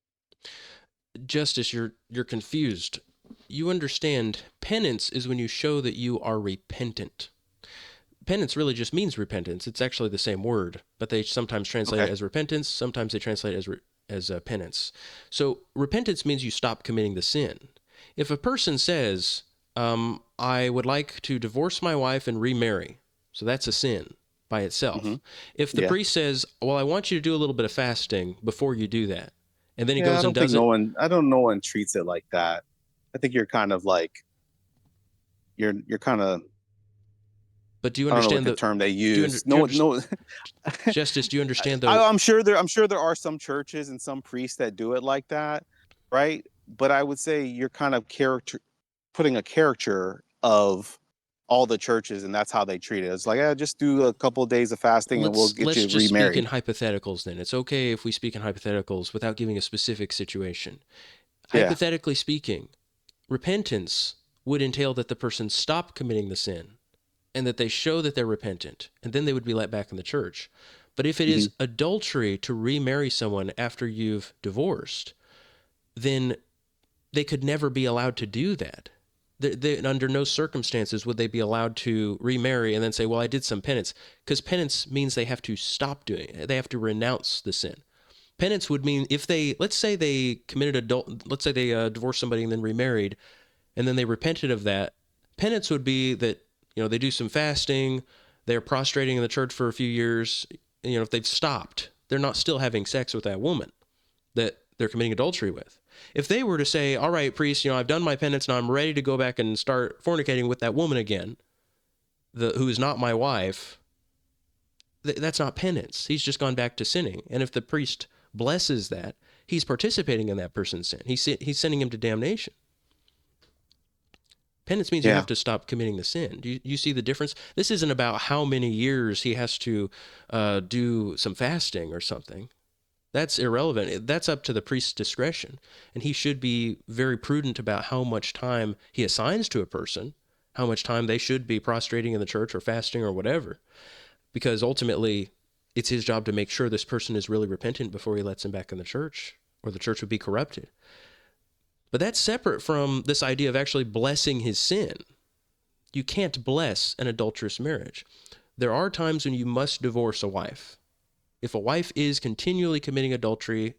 Justice, you're confused. You understand penance is when you show that you are repentant. Penance really just means repentance. It's actually the same word, but they sometimes translate it Okay. as repentance. Sometimes they translate it as penance. So repentance means you stop committing the sin. If a person says, "I would like to divorce my wife and remarry," so that's a sin by Hmm. itself. If the Yeah. priest says, "Well, I want you to do a little bit of fasting before you do that," and then he Yeah, goes and does it, I don't no one treats it like that. I think you're kind of like you're kind of, but do you I don't know what understand the the term they do you, use. do No you one, no. Justice? Do you understand the I'm sure there are some churches and some priests that do it like that, right? But I would say you're kind of putting a caricature of all the churches, and that's how they treat it. It's like, yeah, just do a couple of days of fasting and we'll get let's you just speak in remarried. hypotheticals then. It's okay if we speak in hypotheticals without giving a specific situation. Yeah. Hypothetically speaking, repentance would entail that the person stop committing the sin and that they show that they're repentant, and then they would be let back in the church. But if it Hmm. is adultery to remarry someone after you've divorced, then they could never be allowed to do that. Under no circumstances would they be allowed to remarry and then say, well, I did some penance. Because penance means they have to stop doing it. They have to renounce the sin. Penance would mean if they, let's say they committed let's say they divorced somebody and then remarried, and then they repented of that. Penance would be that, they do some fasting, they're prostrating in the church for a few years, if they've stopped, they're not still having sex with that woman that they're committing adultery with. If they were to say, all right, priest, I've done my penance, now I'm ready to go back and start fornicating with that woman again, who is not my wife, that's not penance. He's just gone back to sinning. And if the priest blesses that, he's participating in that person's sin. He's sending him to damnation. Penance means you have to stop committing the sin. Do you see the difference? This isn't about how many years he has to do some fasting or something. That's irrelevant. That's up to the priest's discretion. And he should be very prudent about how much time he assigns to a person, how much time they should be prostrating in the church or fasting or whatever. Because ultimately, it's his job to make sure this person is really repentant before he lets him back in the church, or the church would be corrupted. But that's separate from this idea of actually blessing his sin. You can't bless an adulterous marriage. There are times when you must divorce a wife. If a wife is continually committing adultery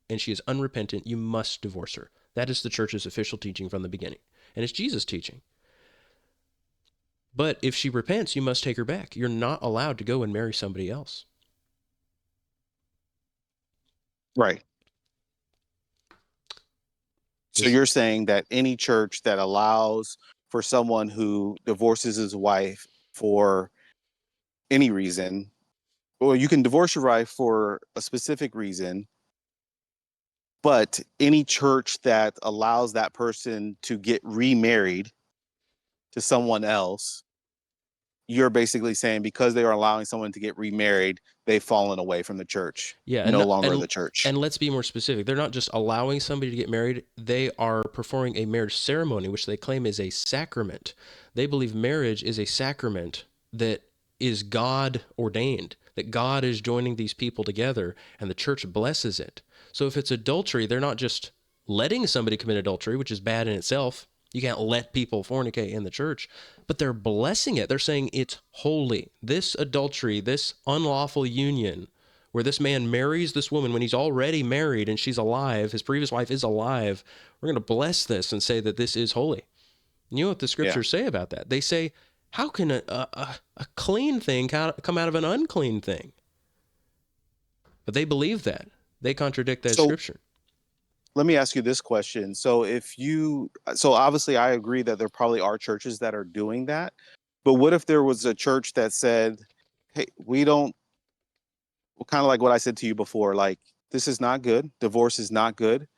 and she is unrepentant, you must divorce her. That is the church's official teaching from the beginning. And it's Jesus' teaching. But if she repents, you must take her back. You're not allowed to go and marry somebody else. Right. So you're saying that any church that allows for someone who divorces his wife for any reason, or you can divorce your wife for a specific reason, but any church that allows that person to get remarried to someone else, you're basically saying because they are allowing someone to get remarried, they've fallen away from the church. Yeah, no longer the church. And let's be more specific. They're not just allowing somebody to get married. They are performing a marriage ceremony, which they claim is a sacrament. They believe marriage is a sacrament that is God ordained, that God is joining these people together, and the church blesses it. So if it's adultery, they're not just letting somebody commit adultery, which is bad in itself. You can't let people fornicate in the church, but they're blessing it. They're saying it's holy. This adultery, this unlawful union, where this man marries this woman when he's already married and she's alive, his previous wife is alive, we're going to bless this and say that this is holy. You know what the scriptures say about that? They say, how can a clean thing come out of an unclean thing? But they believe that. They contradict that scripture. Let me ask you this question. So obviously I agree that there probably are churches that are doing that, but what if there was a church that said, hey, we don't, kind of like what I said to you before, like, this is not good. Divorce is not good.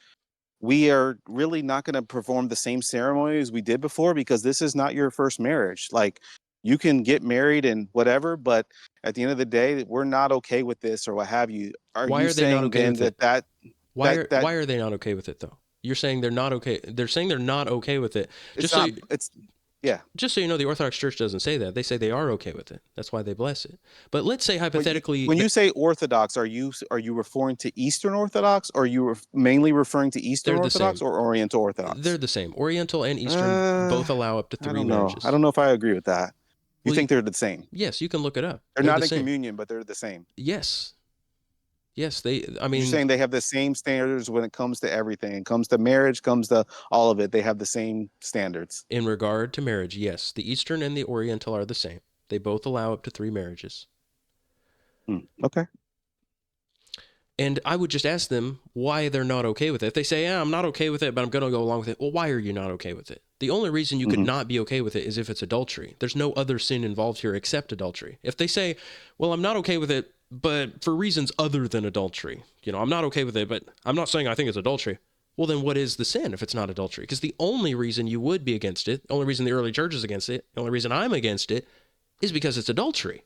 We are really not going to perform the same ceremony as we did before because this is not your first marriage. Like, you can get married and whatever, but at the end of the day, we're not okay with this or what have you. Why are they not okay with it? Why Why are they not okay with it though? You're saying they're not okay. They're saying they're not okay with it. Just so you know, the Orthodox Church doesn't say that. They say they are okay with it. That's why they bless it. But let's say hypothetically, when you say Orthodox, are you referring to Eastern Orthodox, or are you mainly referring to Eastern Orthodox or Oriental Orthodox? They're the same. Oriental and Eastern both allow up to 3 marriages. I don't know if I agree with that. You think they're the same? Yes, you can look it up. They're not in communion, but they're the same. Yes. Yes, you're saying they have the same standards when it comes to everything. It comes to marriage, comes to all of it. They have the same standards. In regard to marriage, yes. The Eastern and the Oriental are the same. They both allow up to 3 marriages. Okay. And I would just ask them why they're not okay with it. If they say, I'm not okay with it, but I'm going to go along with it. Well, why are you not okay with it? The only reason you could not be okay with it is if it's adultery. There's no other sin involved here except adultery. If they say, well, I'm not okay with it, but for reasons other than adultery, I'm not okay with it, but I'm not saying I think it's adultery. Well, then what is the sin if it's not adultery? Because the only reason you would be against it, the only reason the early church is against it, the only reason I'm against it is because it's adultery.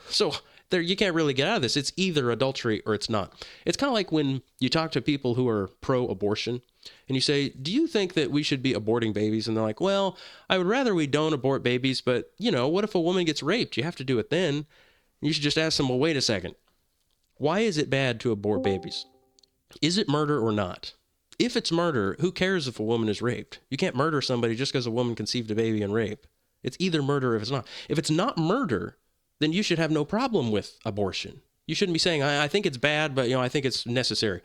So you can't really get out of this. It's either adultery or it's not. It's kind of like when you talk to people who are pro-abortion and you say, do you think that we should be aborting babies? And they're like, well, I would rather we don't abort babies, but what if a woman gets raped? You have to do it then. You should just ask them, well, wait a second. Why is it bad to abort babies? Is it murder or not? If it's murder, who cares if a woman is raped? You can't murder somebody just because a woman conceived a baby and rape. It's either murder or if it's not. If it's not murder, then you should have no problem with abortion. You shouldn't be saying, I think it's bad, but I think it's necessary.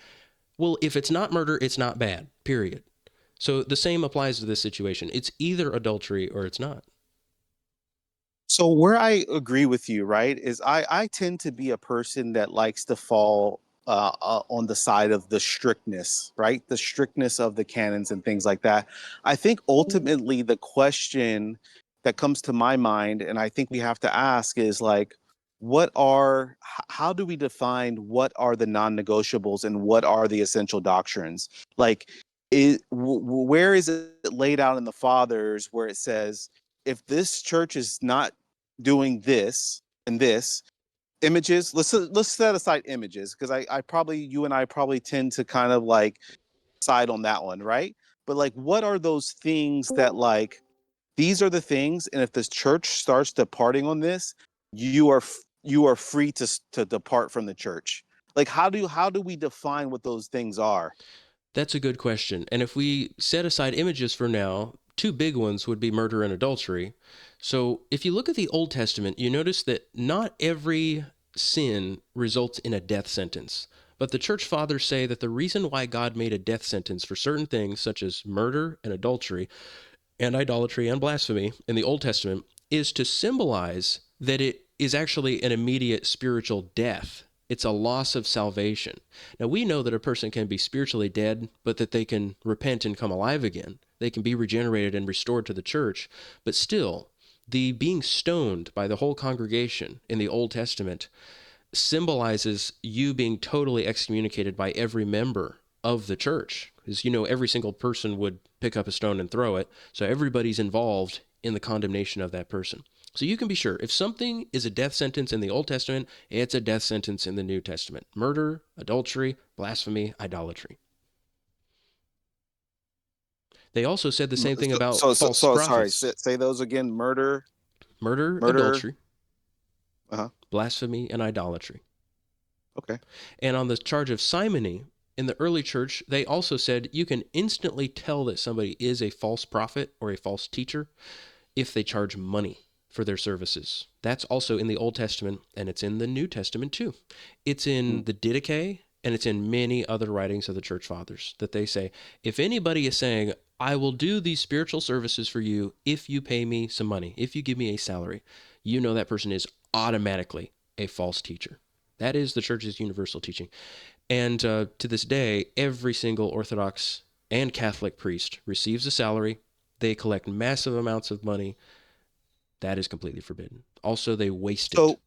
Well, if it's not murder, it's not bad, period. So the same applies to this situation. It's either adultery or it's not. So where I agree with you, right, is I tend to be a person that likes to fall on the side of the strictness, right? The strictness of the canons and things like that. I think ultimately the question that comes to my mind, and I think we have to ask, is like, how do we define what are the non-negotiables and what are the essential doctrines? Like, where is it laid out in the fathers where it says, if this church is not doing this and this images, let's set aside images, because I probably, you and I probably tend to kind of like side on that one, right? But like, what are those things that like, these are the things, and if this church starts departing on this, you are free to depart from the church. Like, how do we define what those things are? That's a good question. And if we set aside images for now, two big ones would be murder and adultery. So if you look at the Old Testament, you notice that not every sin results in a death sentence. But the church fathers say that the reason why God made a death sentence for certain things, such as murder and adultery, and idolatry and blasphemy in the Old Testament, is to symbolize that it is actually an immediate spiritual death. It's a loss of salvation. Now, we know that a person can be spiritually dead, but that they can repent and come alive again. They can be regenerated and restored to the church. But still, the being stoned by the whole congregation in the Old Testament symbolizes you being totally excommunicated by every member of the church. Because, every single person would pick up a stone and throw it. So everybody's involved in the condemnation of that person. So you can be sure if something is a death sentence in the Old Testament, it's a death sentence in the New Testament. Murder, adultery, blasphemy, idolatry. They also said the same thing about false Sorry, prophets. say those again. Murder, Murder, murder. adultery, Uh-huh. blasphemy, and idolatry. Okay. And on the charge of simony, in the early church, they also said you can instantly tell that somebody is a false prophet or a false teacher if they charge money for their services. That's also in the Old Testament, and it's in the New Testament too. It's in the Didache, and it's in many other writings of the church fathers that they say, if anybody is saying, I will do these spiritual services for you if you pay me some money, if you give me a salary, that person is automatically a false teacher. That is the church's universal teaching. And to this day, every single Orthodox and Catholic priest receives a salary. They collect massive amounts of money. That is completely forbidden. Also, they waste it. So,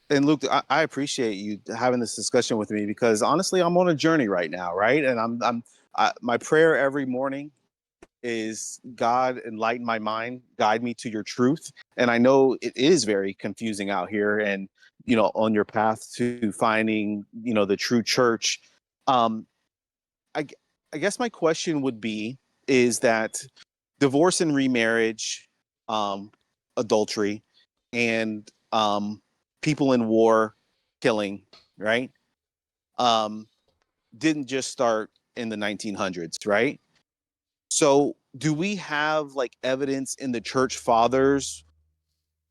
and Luke, I appreciate you having this discussion with me, because honestly, I'm on a journey right now, right? And my prayer every morning is, God, enlighten my mind, guide me to your truth. And I know it is very confusing out here, and on your path to finding the true church. Um, I I guess my question would be, is that divorce and remarriage, um, adultery, and people in war killing, right? Um, didn't just start in the 1900s, right? So, do we have like evidence in the church fathers?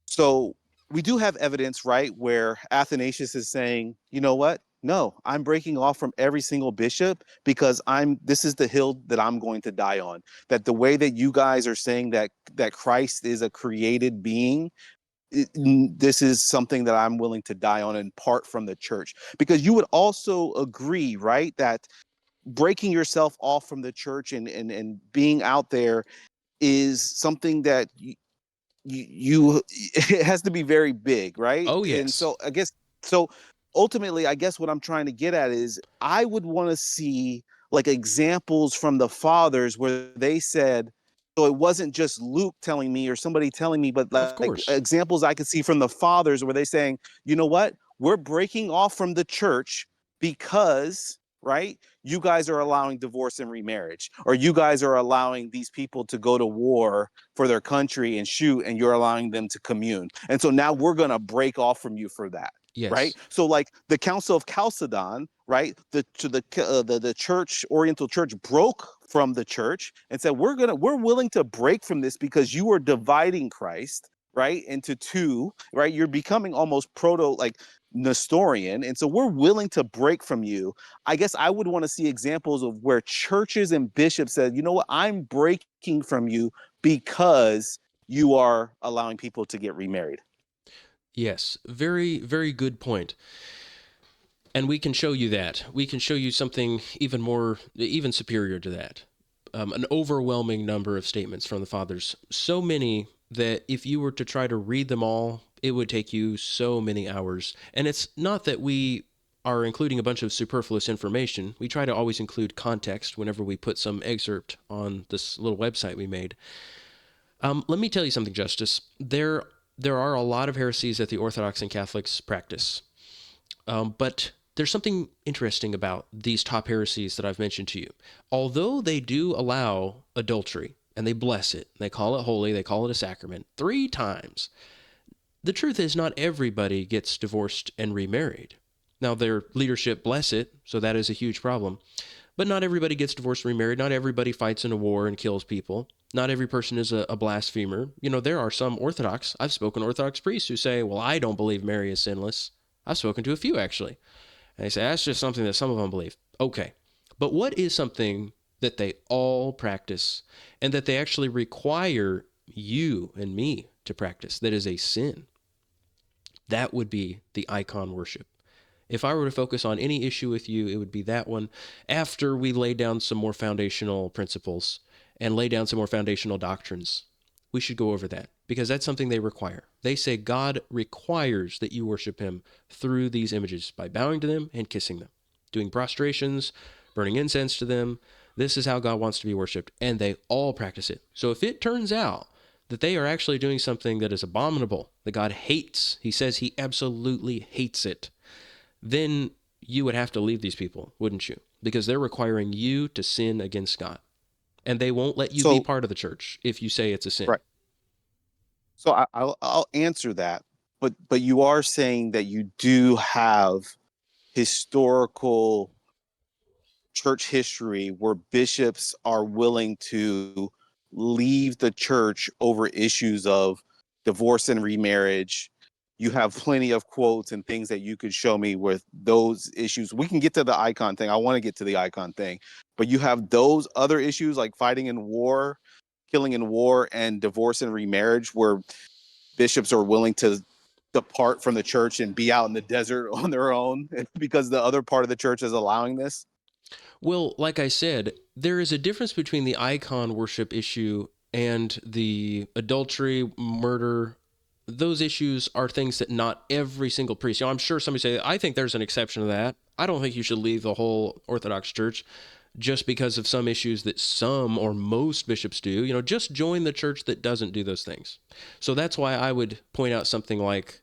So, we do have evidence, right, where Athanasius is saying, you know what? No, I'm breaking off from every single bishop, because this is the hill that I'm going to die on. That the way that you guys are saying that Christ is a created being, this is something that I'm willing to die on and part from the church. Because you would also agree, right, that breaking yourself off from the church and being out there is something that it has to be very big, right? Oh, And yes. so I guess, so ultimately, I guess what I'm trying to get at is, I would want to see like examples from the fathers where they said, so it wasn't just Luke telling me or somebody telling me, but Of like course. examples I could see from the fathers where they saying, you know what, we're breaking off from the church because, right, you guys are allowing divorce and remarriage, or you guys are allowing these people to go to war for their country and shoot, and you're allowing them to commune. And so now we're going to break off from you for that. Right. Yes. So like the Council of Chalcedon, right? The church, Oriental church, broke from the church and said, we're willing to break from this because you are dividing Christ, right, into two, right? You're becoming almost proto like Nestorian. And so we're willing to break from you. I guess I would want to see examples of where churches and bishops said, you know what, I'm breaking from you because you are allowing people to get remarried. Yes, very, very good point. And we can show you that. We can show you something even more, even superior to that. An overwhelming number of statements from the fathers. So many that if you were to try to read them all, it would take you so many hours. And it's not that we are including a bunch of superfluous information. We try to always include context whenever we put some excerpt on this little website we made. Let me tell you something, Justus. There are a lot of heresies that the Orthodox and Catholics practice. But there's something interesting about these top heresies that I've mentioned to you. Although they do allow adultery, and they bless it, they call it holy, they call it a sacrament 3 times, the truth is not everybody gets divorced and remarried. Now, their leadership bless it, so that is a huge problem. But not everybody gets divorced and remarried. Not everybody fights in a war and kills people. Not every person is a blasphemer. You know, there are some Orthodox, I've spoken to Orthodox priests who say, well, I don't believe Mary is sinless. I've spoken to a few, actually. And they say, that's just something that some of them believe. Okay. But what is something that they all practice and that they actually require you and me to practice that is a sin? That would be the icon worship. If I were to focus on any issue with you, it would be that one after we lay down some more foundational principles and lay down some more foundational doctrines. We should go over that because that's something they require. They say God requires that you worship him through these images by bowing to them and kissing them, doing prostrations, burning incense to them. This is how God wants to be worshiped, and they all practice it. So if it turns out that they are actually doing something that is abominable, that God hates, he says he absolutely hates it, then you would have to leave these people, wouldn't you? Because they're requiring you to sin against God. And they won't let you be part of the church if you say it's a sin. Right. So I'll answer that, but you are saying that you do have historical church history where bishops are willing to leave the church over issues of divorce and remarriage. You have plenty of quotes and things that you could show me with those issues. We can get to the icon thing. I want to get to the icon thing, but you have those other issues like fighting in war, killing in war, and divorce and remarriage where bishops are willing to depart from the church and be out in the desert on their own because the other part of the church is allowing this. Well, like I said, there is a difference between the icon worship issue and the adultery, murder. Those issues are things that not every single priest, I'm sure somebody say, I think there's an exception to that. I don't think you should leave the whole Orthodox Church just because of some issues that some or most bishops do. Just join the church that doesn't do those things. So that's why I would point out something like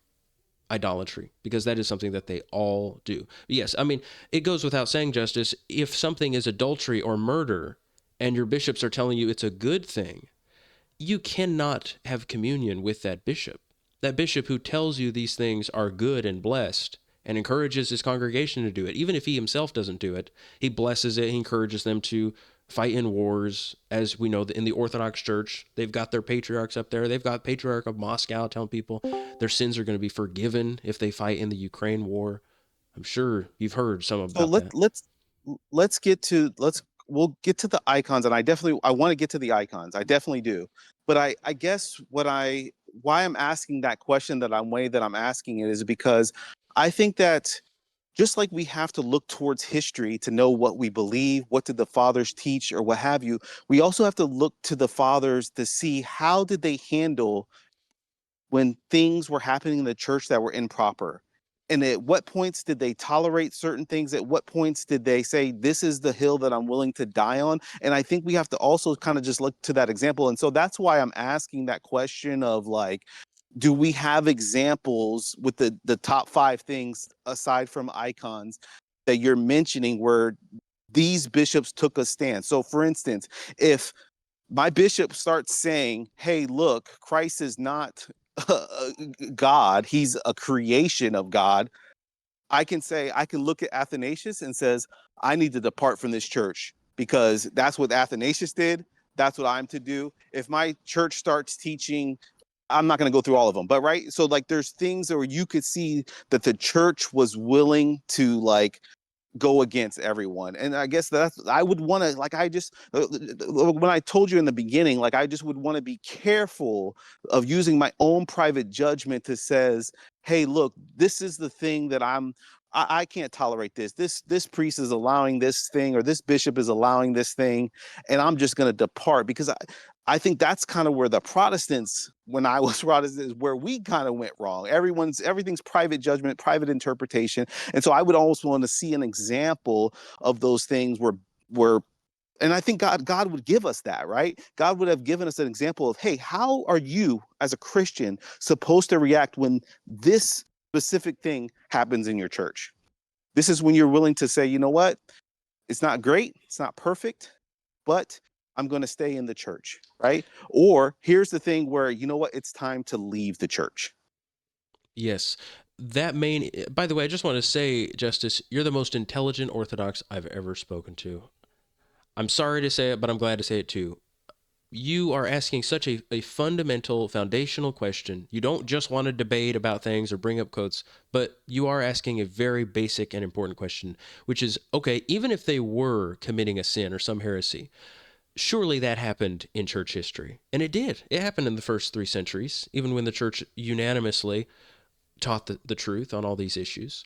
idolatry, because that is something that they all do. Yes, I mean, it goes without saying, Justus, if something is adultery or murder and your bishops are telling you it's a good thing, you cannot have communion with that bishop. That bishop who tells you these things are good and blessed and encourages his congregation to do it. Even if he himself doesn't do it, he blesses it, he encourages them to fight in wars. As we know, in the Orthodox Church, they've got their patriarchs up there. They've got Patriarch of Moscow telling people their sins are going to be forgiven if they fight in the Ukraine war. I'm sure you've heard some about that. We'll get to the icons, and I want to get to the icons. I definitely do. But I guess why I'm asking that question that I'm asking it is because I think that just like we have to look towards history to know what we believe, what did the fathers teach or what have you, we also have to look to the fathers to see how did they handle when things were happening in the church that were improper. And at what points did they tolerate certain things? At what points did they say, this is the hill that I'm willing to die on? And I think we have to also kind of just look to that example. And so that's why I'm asking that question of like, do we have examples with the top 5 things aside from icons that you're mentioning where these bishops took a stand? So for instance, if my bishop starts saying, hey, look, Christ is not God, he's a creation of God, I can look at Athanasius and says, I need to depart from this church because that's what Athanasius did. That's what I'm to do. If my church starts teaching, I'm not going to go through all of them, but right. So like, there's things where you could see that the church was willing to like go against everyone. And I guess I would want to, like, I just, when I told you in the beginning, like, I just would want to be careful of using my own private judgment to says, hey, look, this is the thing that I can't tolerate this. This priest is allowing this thing, or this bishop is allowing this thing, and I'm just going to depart. Because I think that's kind of where the Protestants, when I was Protestant, is where we kind of went wrong. Everything's private judgment, private interpretation. And so I would almost want to see an example of those things where and I think God would give us that, right? God would have given us an example of, hey, how are you as a Christian supposed to react when this specific thing happens in your church? This is when you're willing to say, you know what? It's not great, it's not perfect, but I'm going to stay in the church, right? Or here's the thing where, you know what? It's time to leave the church. Yes. By the way, I just want to say, Justice, you're the most intelligent Orthodox I've ever spoken to. I'm sorry to say it, but I'm glad to say it too. You are asking such a fundamental, foundational question. You don't just want to debate about things or bring up quotes, but you are asking a very basic and important question, which is, okay, even if they were committing a sin or some heresy, surely that happened in church history. And it did. It happened in the first 3 centuries, even when the church unanimously taught the truth on all these issues.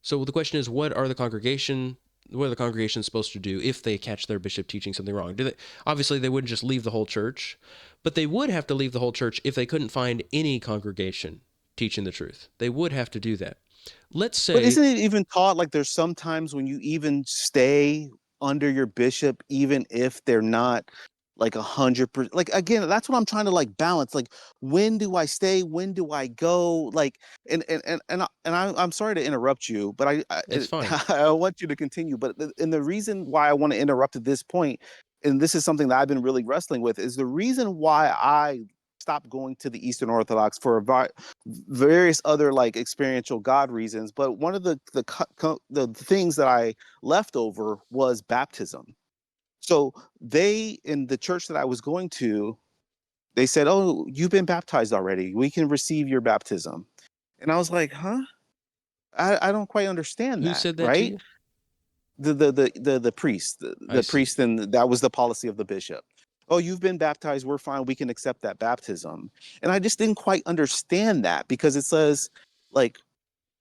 So the question is, what are the congregations supposed to do if they catch their bishop teaching something wrong? Obviously, they wouldn't just leave the whole church, but they would have to leave the whole church if they couldn't find any congregation teaching the truth. They would have to do that. Let's say, but isn't it even taught, like, there's sometimes when you even stay under your bishop, even if they're not like 100%, like, again, that's what I'm trying to, like, balance. Like, when do I stay? When do I go? Like, I'm sorry to interrupt you, but it's fine. I want you to continue. But and the reason why I want to interrupt at this point, and this is something that I've been really wrestling with, is the reason why I stopped going to the Eastern Orthodox for various other, like, experiential God reasons. But one of the things that I left over was baptism. So they, in the church that I was going to, they said, "Oh, you've been baptized already. We can receive your baptism." And I was like, "Huh? I don't quite understand Who that, said that to right?" you? The priest, I the see. priest, and that was the policy of the bishop. "Oh, you've been baptized. We're fine. We can accept that baptism." And I just didn't quite understand that, because it says, like,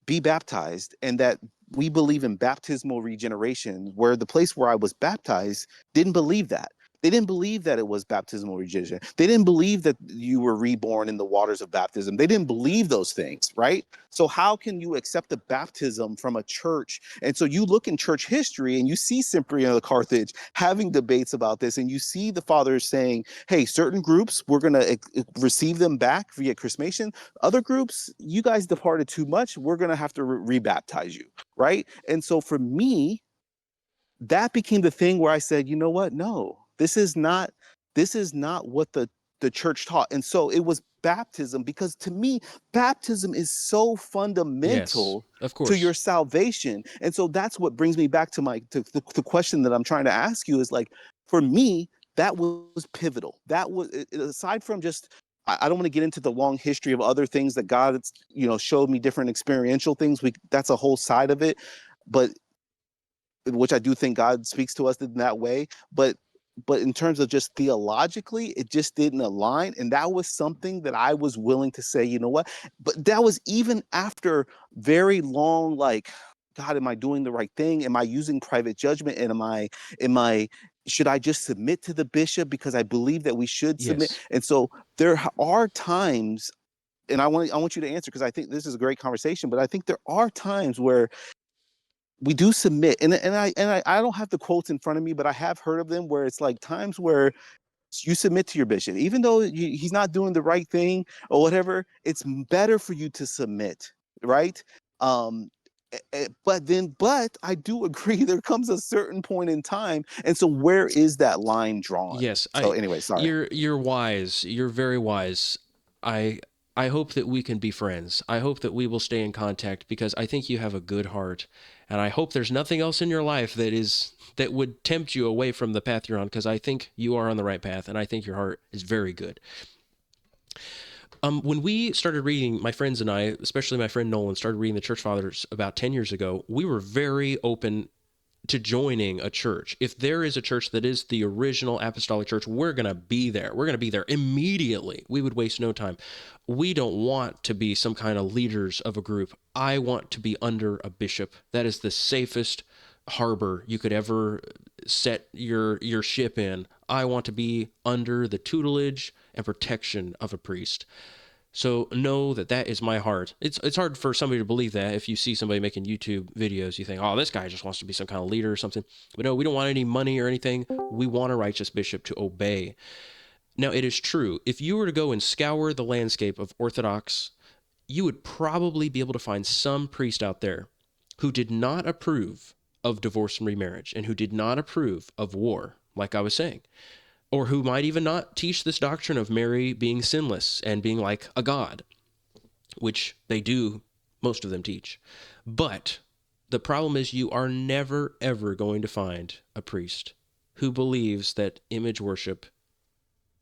be baptized, and that we believe in baptismal regeneration, where the place where I was baptized didn't believe that. They didn't believe that it was baptismal regeneration. They didn't believe that you were reborn in the waters of baptism. They didn't believe those things, right? So how can you accept the baptism from a church? And so you look in church history and you see Cyprian of Carthage having debates about this, and you see the fathers saying, hey, certain groups, we're going to receive them back via chrismation. Other groups, you guys departed too much. We're going to have to rebaptize you, right? And so for me, that became the thing where I said, you know what? No, this is not what the church taught. And so it was baptism, because to me, baptism is so Yes, fundamental of to course. your salvation. And so that's what brings me back to the question that I'm trying to ask you is, like, for me, that was pivotal. That was, aside from just, I don't want to get into the long history of other things that God, showed me, different experiential things. That's a whole side of it. But which I do think God speaks to us in that way. But in terms of just theologically, it just didn't align. And that was something that I was willing to say, you know what? But that was even after very long, like, God, am I doing the right thing? Am I using private judgment? And am I should I just submit to the bishop because I believe that we should submit? Yes. And so there are times, and I want you to answer, because I think this is a great conversation, but I think there are times where we do submit, and I don't have the quotes in front of me, but I have heard of them, where it's like times where you submit to your bishop, even though he's not doing the right thing or whatever. It's better for you to submit, right? Um, but I do agree there comes a certain point in time, and so where is that line drawn? Yes, So anyway, sorry. you're wise. You're very wise. I I hope that we can be friends. I hope that we will stay in contact because I think you have a good heart, and I hope there's nothing else in your life that would tempt you away from the path you're on, because I think you are on the right path and I think your heart is very good. When we started reading, my friends and I, especially my friend Nolan, started reading the Church Fathers about 10 years ago, we were very open to joining a church. If there is a church that is the original apostolic church, we're going to be there. We're going to be there immediately. We would waste no time. We don't want to be some kind of leaders of a group. I want to be under a bishop. That is the safest harbor you could ever set your ship in. I want to be under the tutelage and protection of a priest. So know that that is my heart. It's hard for somebody to believe that. If you see somebody making YouTube videos, you think, oh, this guy just wants to be some kind of leader or something. But no, we don't want any money or anything. We want a righteous bishop to obey. Now, it is true. If you were to go and scour the landscape of Orthodox, you would probably be able to find some priest out there who did not approve of divorce and remarriage and who did not approve of war, like I was saying, or who might even not teach this doctrine of Mary being sinless and being like a god, which they do, most of them teach. But the problem is you are never, ever going to find a priest who believes that image worship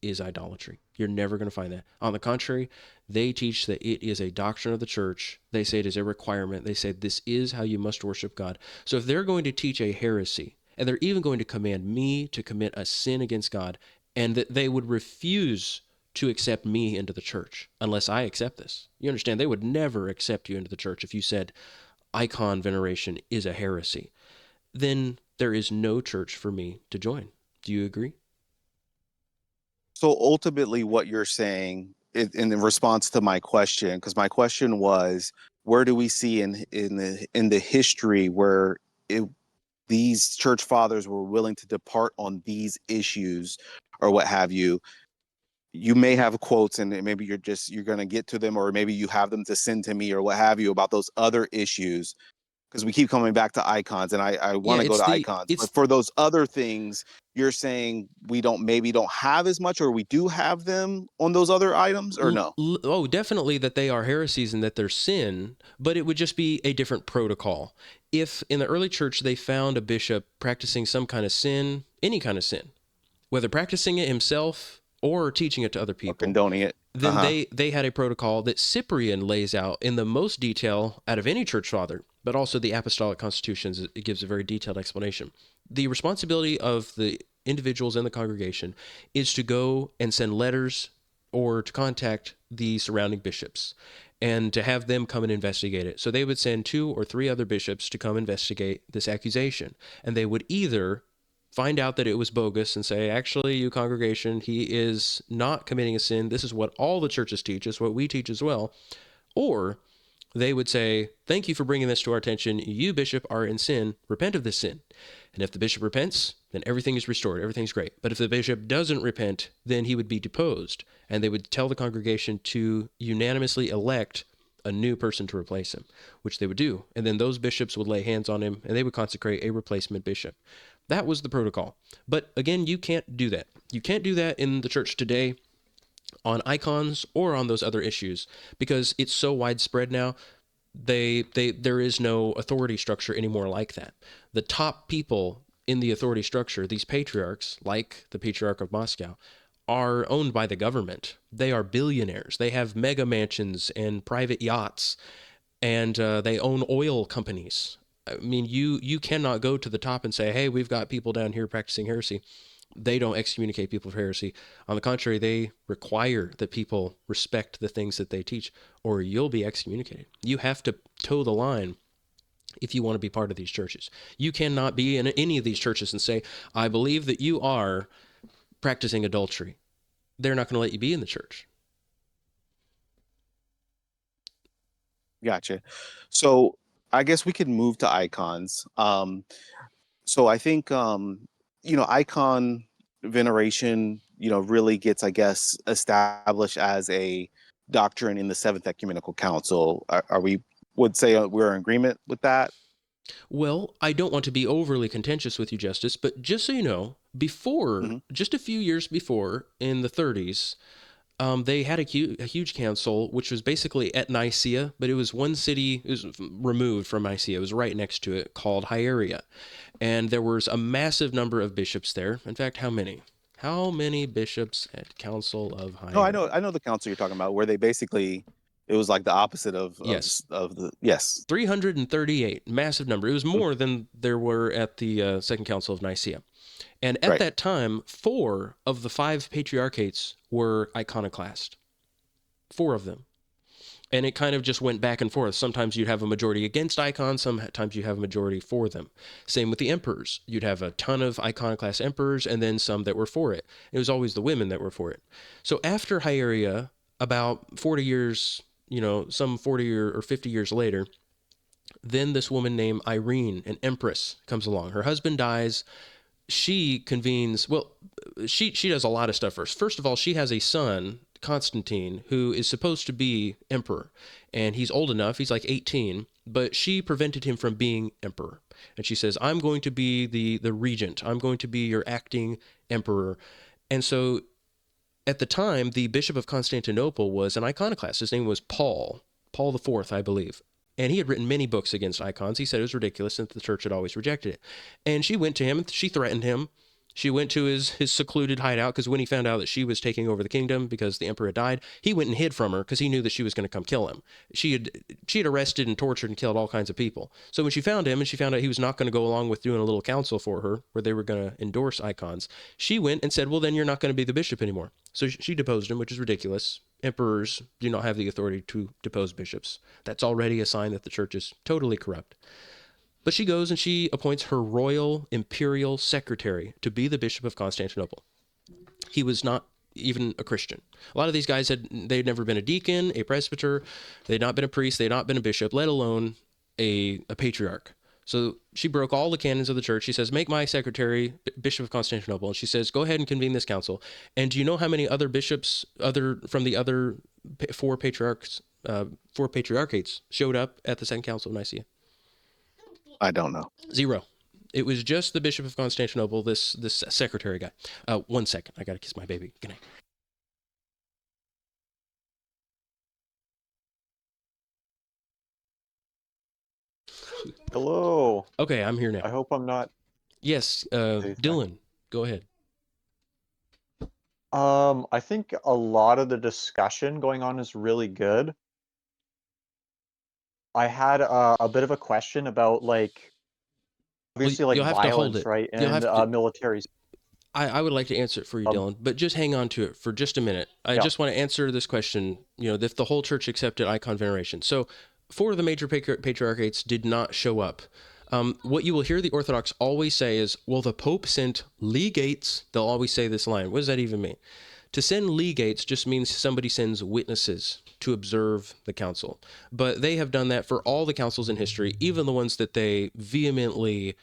is idolatry. You're never going to find that. On the contrary, they teach that it is a doctrine of the church. They say it is a requirement. They say this is how you must worship God. So if they're going to teach a heresy, and they're even going to command me to commit a sin against God, and that they would refuse to accept me into the church unless I accept this. You understand? They would never accept you into the church if you said icon veneration is a heresy. Then there is no church for me to join. Do you agree? So ultimately, what you're saying in response to my question, because my question was, where do we see in the history where these church fathers were willing to depart on these issues or what have you? You may have quotes, and maybe you're going to get to them, or maybe you have them to send to me or what have you about those other issues, because we keep coming back to icons, and I Yeah, want to go to icons. it's But for those other things, you're saying we don't have as much, or we do have them on those other items, or no? Oh, definitely that they are heresies and that they're sin, but it would just be a different protocol. If in the early church they found a bishop practicing some kind of sin, any kind of sin, whether practicing it himself or teaching it to other Or people, condoning it? then they had a protocol that Cyprian lays out in the most detail out of any church father, but also the apostolic constitutions. It gives a very detailed explanation. The responsibility of the individuals in the congregation is to go and send letters or to contact the surrounding bishops and to have them come and investigate it. So they would send 2 or 3 other bishops to come investigate this accusation, and they would either find out that it was bogus and say, actually, you congregation, he is not committing a sin. This is what all the churches teach, is what we teach as well. Or they would say, thank you for bringing this to our attention. You, bishop, are in sin. Repent of this sin. And if the bishop repents, then everything is restored. Everything's great. But if the bishop doesn't repent, then he would be deposed. And they would tell the congregation to unanimously elect a new person to replace him, which they would do. And then those bishops would lay hands on him and they would consecrate a replacement bishop. That was the protocol. But again, you can't do that. You can't do that in the church today on icons or on those other issues because it's so widespread now. There is no authority structure anymore like that. The top people in the authority structure, these patriarchs, like the Patriarch of Moscow, are owned by the government. They are billionaires. They have mega mansions and private yachts, and they own oil companies. I mean, you cannot go to the top and say, hey, we've got people down here practicing heresy. They don't excommunicate people for heresy. On the contrary, they require that people respect the things that they teach, or you'll be excommunicated. You have to toe the line if you want to be part of these churches. You cannot be in any of these churches and say, I believe that you are practicing adultery. They're not going to let you be in the church. Gotcha. So I guess we could move to icons. So I think icon veneration, really gets, I guess, established as a doctrine in the Seventh Ecumenical Council. Are we would say we're in agreement with that? Well, I don't want to be overly contentious with you, Justice, but just so you know, before, just a few years before, in the 30s, they had a huge council, which was basically at Nicaea, but it was one city, it was removed from Nicaea, it was right next to it, called Hieria. And there was a massive number of bishops there. In fact, how many? How many bishops at Council of High? No, I know the council you're talking about, where they basically it was like the opposite Yes. of the yes. 338, massive number. It was more than there were at the Second Council of Nicaea. And at Right. that time, 4 of the 5 patriarchates were iconoclast. 4 of them. And it kind of just went back and forth. Sometimes you'd have a majority against icons, sometimes you have a majority for them. Same with the emperors. You'd have a ton of iconoclast emperors and then some that were for it. It was always the women that were for it. So after Hieraea, about 40 years, some 40 or 50 years later, then this woman named Irene, an empress, comes along. Her husband dies. She convenes, she does a lot of stuff first. First of all, she has a son, Constantine, who is supposed to be emperor, and he's old enough, he's like 18, but she prevented him from being emperor. And she says, I'm going to be the regent, I'm going to be your acting emperor. And so at the time, the Bishop of Constantinople was an iconoclast. His name was Paul IV, I believe. And he had written many books against icons. He said it was ridiculous and the church had always rejected it. And she went to him, she threatened him. She went to his secluded hideout, because when he found out that she was taking over the kingdom because the emperor had died, he went and hid from her because he knew that she was going to come kill him. She had arrested and tortured and killed all kinds of people. So when she found him and she found out he was not going to go along with doing a little council for her where they were going to endorse icons, she went and said, well, then you're not going to be the bishop anymore. So she deposed him, which is ridiculous. Emperors do not have the authority to depose bishops. That's already a sign that the church is totally corrupt. But she goes and she appoints her royal imperial secretary to be the Bishop of Constantinople. He was not even a Christian. A lot of these guys they'd never been a deacon, a presbyter, they'd not been a priest, they'd not been a bishop, let alone a patriarch. So she broke all the canons of the church. She says, make my secretary Bishop of Constantinople. And she says, go ahead and convene this council. And do you know how many other bishops from the other 4 patriarchates showed up at the Second Council of Nicaea? I don't know. 0. It was just the Bishop of Constantinople, this secretary guy. 1 second. I got to kiss my baby. Good night. Hello. Okay, I'm here now. I hope I'm not. Yes, Okay, Dylan, go ahead. I think a lot of the discussion going on is really good. I had a bit of a question about obviously You'll have to hold violence, it. right? You'll And have to. militaries. I would like to answer it for you, Um, Dylan, but just hang on to it for just a minute. I Yeah. just want to answer this question, if the whole church accepted icon veneration. So 4 of the major patriarchates did not show up. What you will hear the Orthodox always say is, well, the Pope sent legates. They'll always say this line. What does that even mean? To send legates just means somebody sends witnesses to observe the council. But they have done that for all the councils in history, even the ones that they vehemently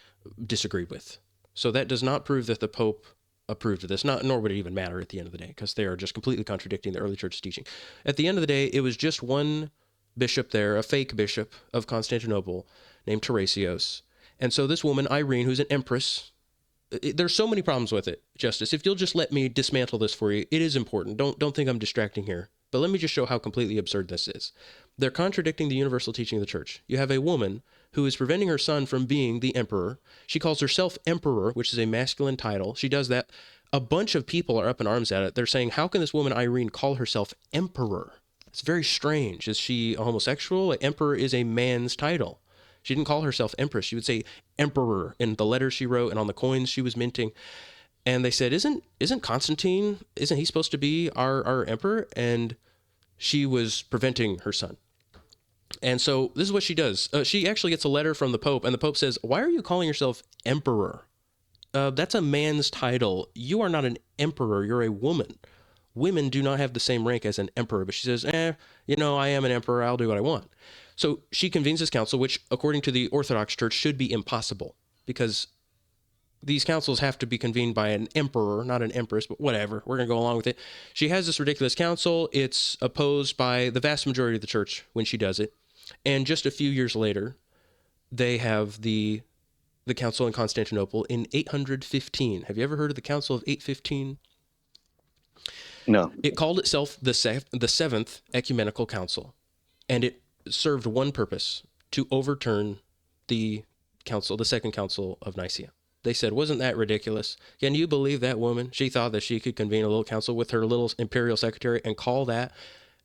disagreed with. So that does not prove that the Pope approved of this, nor would it even matter at the end of the day, because they are just completely contradicting the early church's teaching. At the end of the day, it was just one bishop there, a fake bishop of Constantinople named Teresios. And so this woman, Irene, who's an empress, there's so many problems with it, Justice. If you'll just let me dismantle this for you, it is important. Don't think I'm distracting here. But let me just show how completely absurd this is. They're contradicting the universal teaching of the church. You have a woman who is preventing her son from being the emperor. She calls herself emperor, which is a masculine title. She does that. A bunch of people are up in arms at it. They're saying, how can this woman, Irene, call herself emperor? It's very strange. Is she a homosexual? Emperor is a man's title. She didn't call herself empress. She would say emperor in the letters she wrote and on the coins she was minting. And they said, isn't Constantine, isn't he supposed to be our emperor? And she was preventing her son. And so this is what she does. She actually gets a letter from the Pope, and the Pope says, why are you calling yourself emperor? That's a man's title. You are not an emperor. You're a woman. Women do not have the same rank as an emperor. But she says, I am an emperor. I'll do what I want. So she convenes this council, which, according to the Orthodox Church, should be impossible, because these councils have to be convened by an emperor, not an empress, but whatever. We're going to go along with it. She has this ridiculous council. It's opposed by the vast majority of the church when she does it. And just a few years later, they have the council in Constantinople in 815. Have you ever heard of the Council of 815? No. It called itself the Seventh Ecumenical Council, and it served one purpose: to overturn the Second Council of Nicaea. They said, wasn't that ridiculous? Can you believe that woman? She thought that she could convene a little council with her little imperial secretary and call that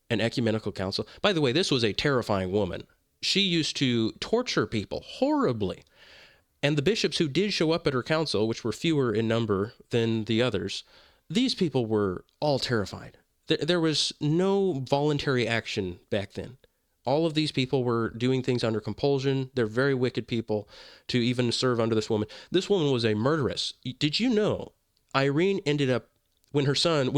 an ecumenical council. By the way, this was a terrifying woman. She used to torture people horribly. And the bishops who did show up at her council, which were fewer in number than the others, these people were all terrified. There was no voluntary action back then. All of these people were doing things under compulsion. They're very wicked people to even serve under this woman. This woman was a murderess. Did you know Irene ended up, when her son,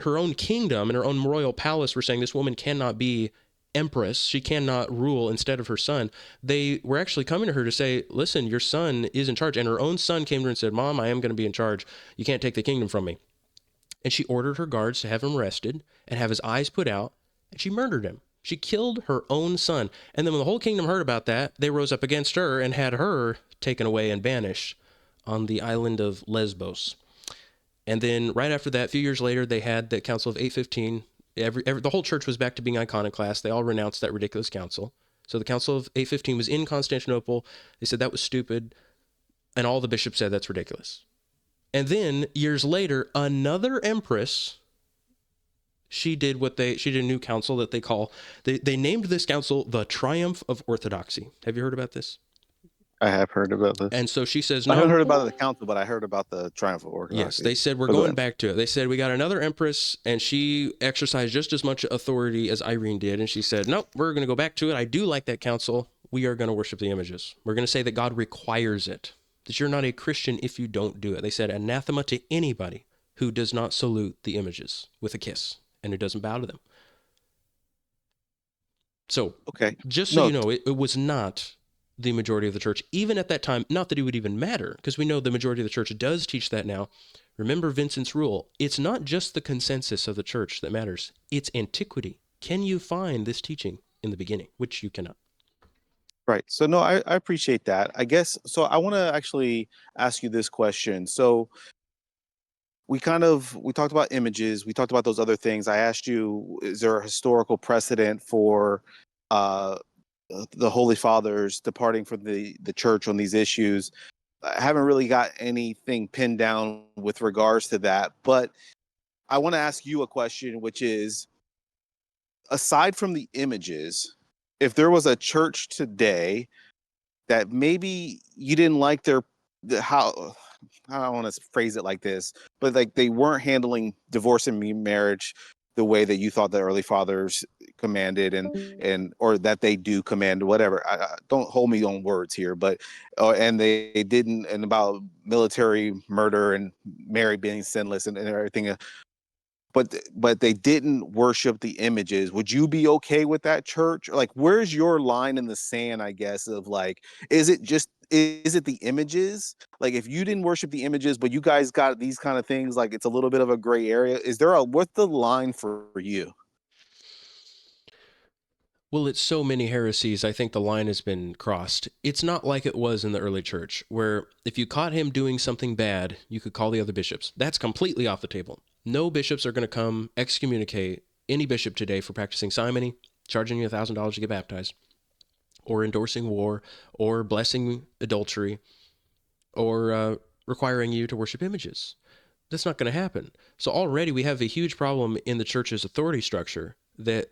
her own kingdom and her own royal palace were saying this woman cannot be empress, she cannot rule instead of her son, they were actually coming to her to say, listen, your son is in charge. And her own son came to her and said, Mom, I am going to be in charge. You can't take the kingdom from me. And she ordered her guards to have him arrested and have his eyes put out, and she murdered him. She killed her own son. And then when the whole kingdom heard about that, they rose up against her and had her taken away and banished on the island of Lesbos. And then right after that, a few years later, they had the Council of 815. The whole church was back to being iconoclast. They all renounced that ridiculous council. So the Council of 815 was in Constantinople. They said that was stupid. And all the bishops said that's ridiculous. And then years later, another empress, she did a new council that they named this council the Triumph of Orthodoxy. Have you heard about this? I have heard about this. And so she says, I haven't no. heard about the council, but I heard about the Triumph of Orthodoxy. Yes, they said, we're going back to it. They said, we got another empress, and she exercised just as much authority as Irene did. And she said, nope, we're going to go back to it. I do like that council. We are going to worship the images. We're going to say that God requires it, that you're not a Christian if you don't do it. They said, anathema to anybody who does not salute the images with a kiss and who doesn't bow to them. So, okay, just so you know, it was not the majority of the church, even at that time. Not that it would even matter, because we know the majority of the church does teach that now. Remember Vincent's rule. It's not just the consensus of the church that matters. It's antiquity. Can you find this teaching in the beginning? Which you cannot. Right. So, no, I appreciate that. I guess, so I want to actually ask you this question. So we talked about images. We talked about those other things. I asked you, is there a historical precedent for the Holy Fathers departing from the church on these issues? I haven't really got anything pinned down with regards to that, but I want to ask you a question, which is, aside from the images, if there was a church today that maybe you didn't like how I don't want to phrase it like this, but like they weren't handling divorce and marriage the way that you thought the early fathers commanded, and or that they do command, whatever. I don't hold me on words here, but and they didn't, and about military murder and Mary being sinless and everything. But they didn't worship the images. Would you be okay with that church? Like, where's your line in the sand, I guess, of like, is it the images? Like, if you didn't worship the images, but you guys got these kind of things, like it's a little bit of a gray area. What's the line for you? Well, it's so many heresies, I think the line has been crossed. It's not like it was in the early church, where if you caught him doing something bad, you could call the other bishops. That's completely off the table. No bishops are going to come excommunicate any bishop today for practicing simony, charging you $1,000 to get baptized, or endorsing war, or blessing adultery, or requiring you to worship images. That's not going to happen. So already we have a huge problem in the church's authority structure that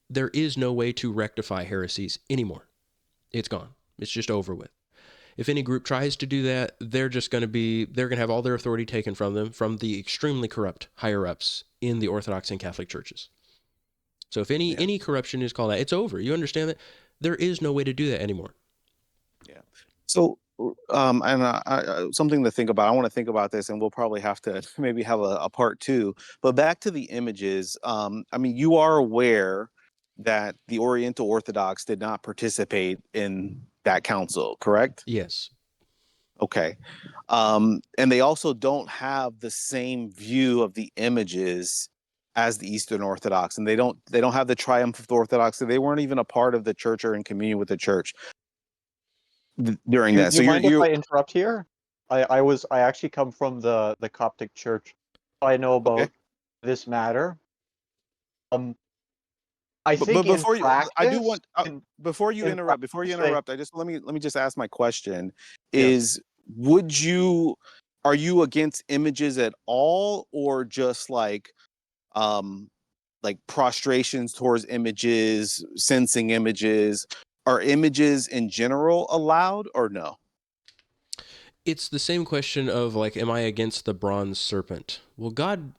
there is no way to rectify heresies anymore. It's gone. It's just over with. If any group tries to do that, they're going to have all their authority taken from them, from the extremely corrupt higher-ups in the Orthodox and Catholic churches. So if any corruption is called out, it's over. You understand that? There is no way to do that anymore. Yeah. So, something to think about. I want to think about this, and we'll probably have to maybe have a part two. But back to the images. I mean, you are aware that the Oriental Orthodox did not participate in that council, correct? Yes. Okay. And they also don't have the same view of the images as the Eastern Orthodox, and they don't have the Triumph of the Orthodoxy. They weren't even a part of the church or in communion with the church during that. So you mind if I interrupt here? I actually come from the Coptic Church. I know about this matter. I think before before you interrupt, let me just ask my question. Is are you against images at all, or just like prostrations towards images, sensing images? Are images in general allowed or no? It's the same question of like, am I against the bronze serpent? Well, God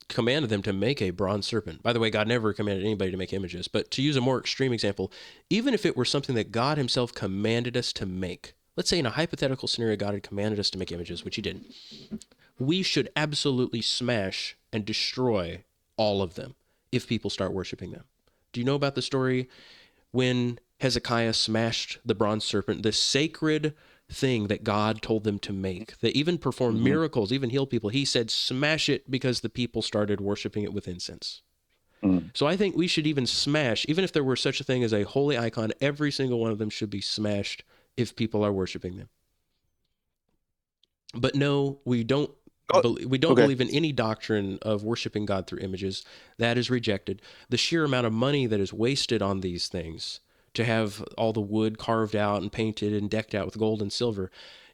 commanded them to make a bronze serpent. By the way, God never commanded anybody to make images, but to use a more extreme example, even if it were something that God himself commanded us to make, let's say in a hypothetical scenario, God had commanded us to make images, which he didn't, we should absolutely smash and destroy all of them if people start worshiping them. Do you know about the story when Hezekiah smashed the bronze serpent, the sacred thing that God told them to make, that even performed miracles, even healed people? He said, smash it, because the people started worshiping it with incense. So I think we should even smash, even if there were such a thing as a holy icon, every single one of them should be smashed if people are worshiping them. But no, we don't. We don't believe in any doctrine of worshiping God through images. That is rejected. The sheer amount of money that is wasted on these things to have all the wood carved out and painted and decked out with gold and silver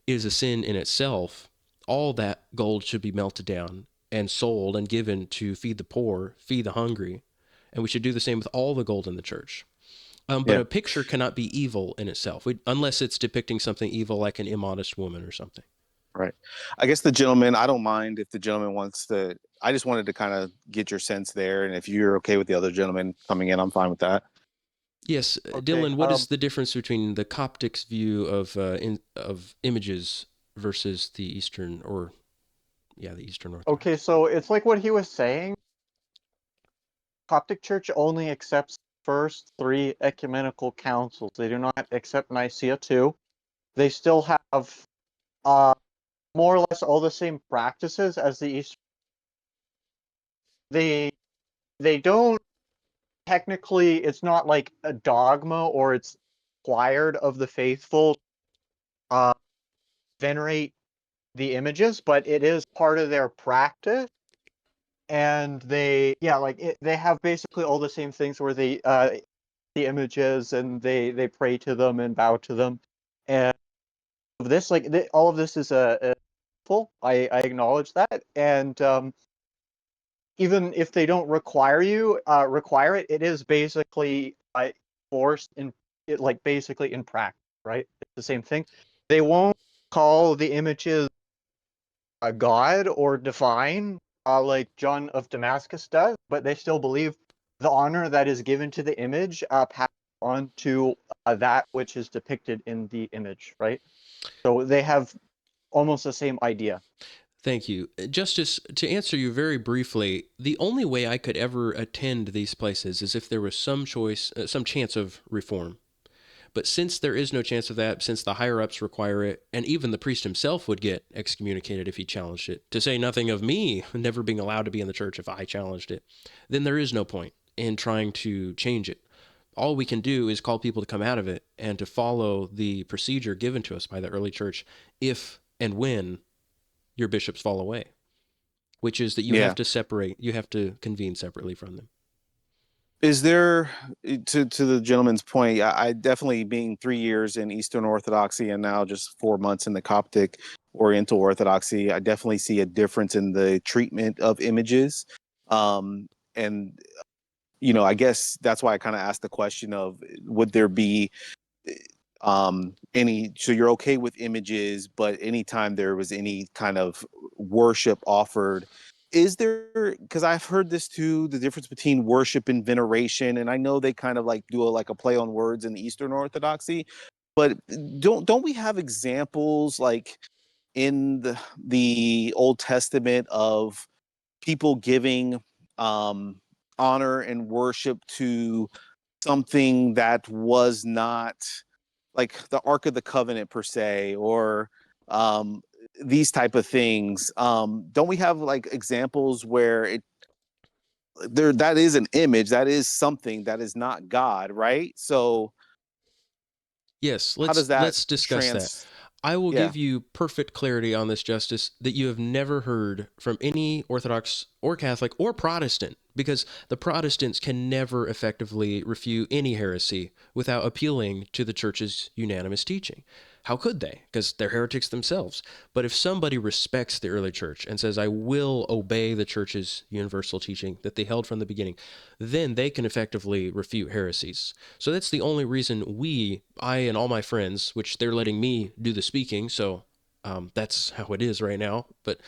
is a sin in itself. All that gold should be melted down and sold and given to feed the poor, feed the hungry. And we should do the same with all the gold in the church. But a picture cannot be evil in itself, unless it's depicting something evil like an immodest woman or something. Right. I guess the gentleman, I don't mind if the gentleman wants to. I just wanted to kind of get your sense there. And if you're okay with the other gentleman coming in, I'm fine with that. Yes. Okay, Dylan, what is the difference between the Coptic's view of images versus the Eastern Orthodox? Okay, so it's like what he was saying. Coptic Church only accepts first 3 ecumenical councils. They do not accept Nicaea II. They still have more or less all the same practices as the East. They don't technically. It's not like a dogma or it's required of the faithful venerate the images, but it is part of their practice. And they have basically all the same things where they the images and they pray to them and bow to them. And this all of this is a full. I acknowledge that. And even if they don't require it, it is basically forced in it, like basically in practice, right? It's the same thing. They won't call the images a god or divine, like John of Damascus does, but they still believe the honor that is given to the image passes on to that which is depicted in the image, right? So they have almost the same idea. Thank you. Justice, to answer you very briefly, the only way I could ever attend these places is if there was some chance of reform. But since there is no chance of that, since the higher-ups require it, and even the priest himself would get excommunicated if he challenged it, to say nothing of me never being allowed to be in the church if I challenged it, then there is no point in trying to change it. All we can do is call people to come out of it and to follow the procedure given to us by the early church if and when your bishops fall away, which is that you have to convene separately from them. Is there, to the gentleman's point, I definitely, being 3 years in Eastern Orthodoxy and now just 4 months in the Coptic Oriental Orthodoxy, I definitely see a difference in the treatment of images. And, I guess that's why I kind of asked the question of, would there be so you're okay with images, but anytime there was any kind of worship offered, is there, because I've heard this too, the difference between worship and veneration, and I know they kind of like do a play on words in the Eastern Orthodoxy, but don't we have examples like in the Old Testament of people giving honor and worship to something that was not like the Ark of the Covenant per se, or these type of things? Don't we have like examples where that is an image, that is something that is not God, right? So yes, how does that let's discuss that. I will give you perfect clarity on this, Justice, that you have never heard from any Orthodox or Catholic or Protestant, because the Protestants can never effectively refute any heresy without appealing to the Church's unanimous teaching. How could they? Because they're heretics themselves. But if somebody respects the early church and says, I will obey the church's universal teaching that they held from the beginning, then they can effectively refute heresies. So that's the only reason I and all my friends, which they're letting me do the speaking, so that's how it is right now. But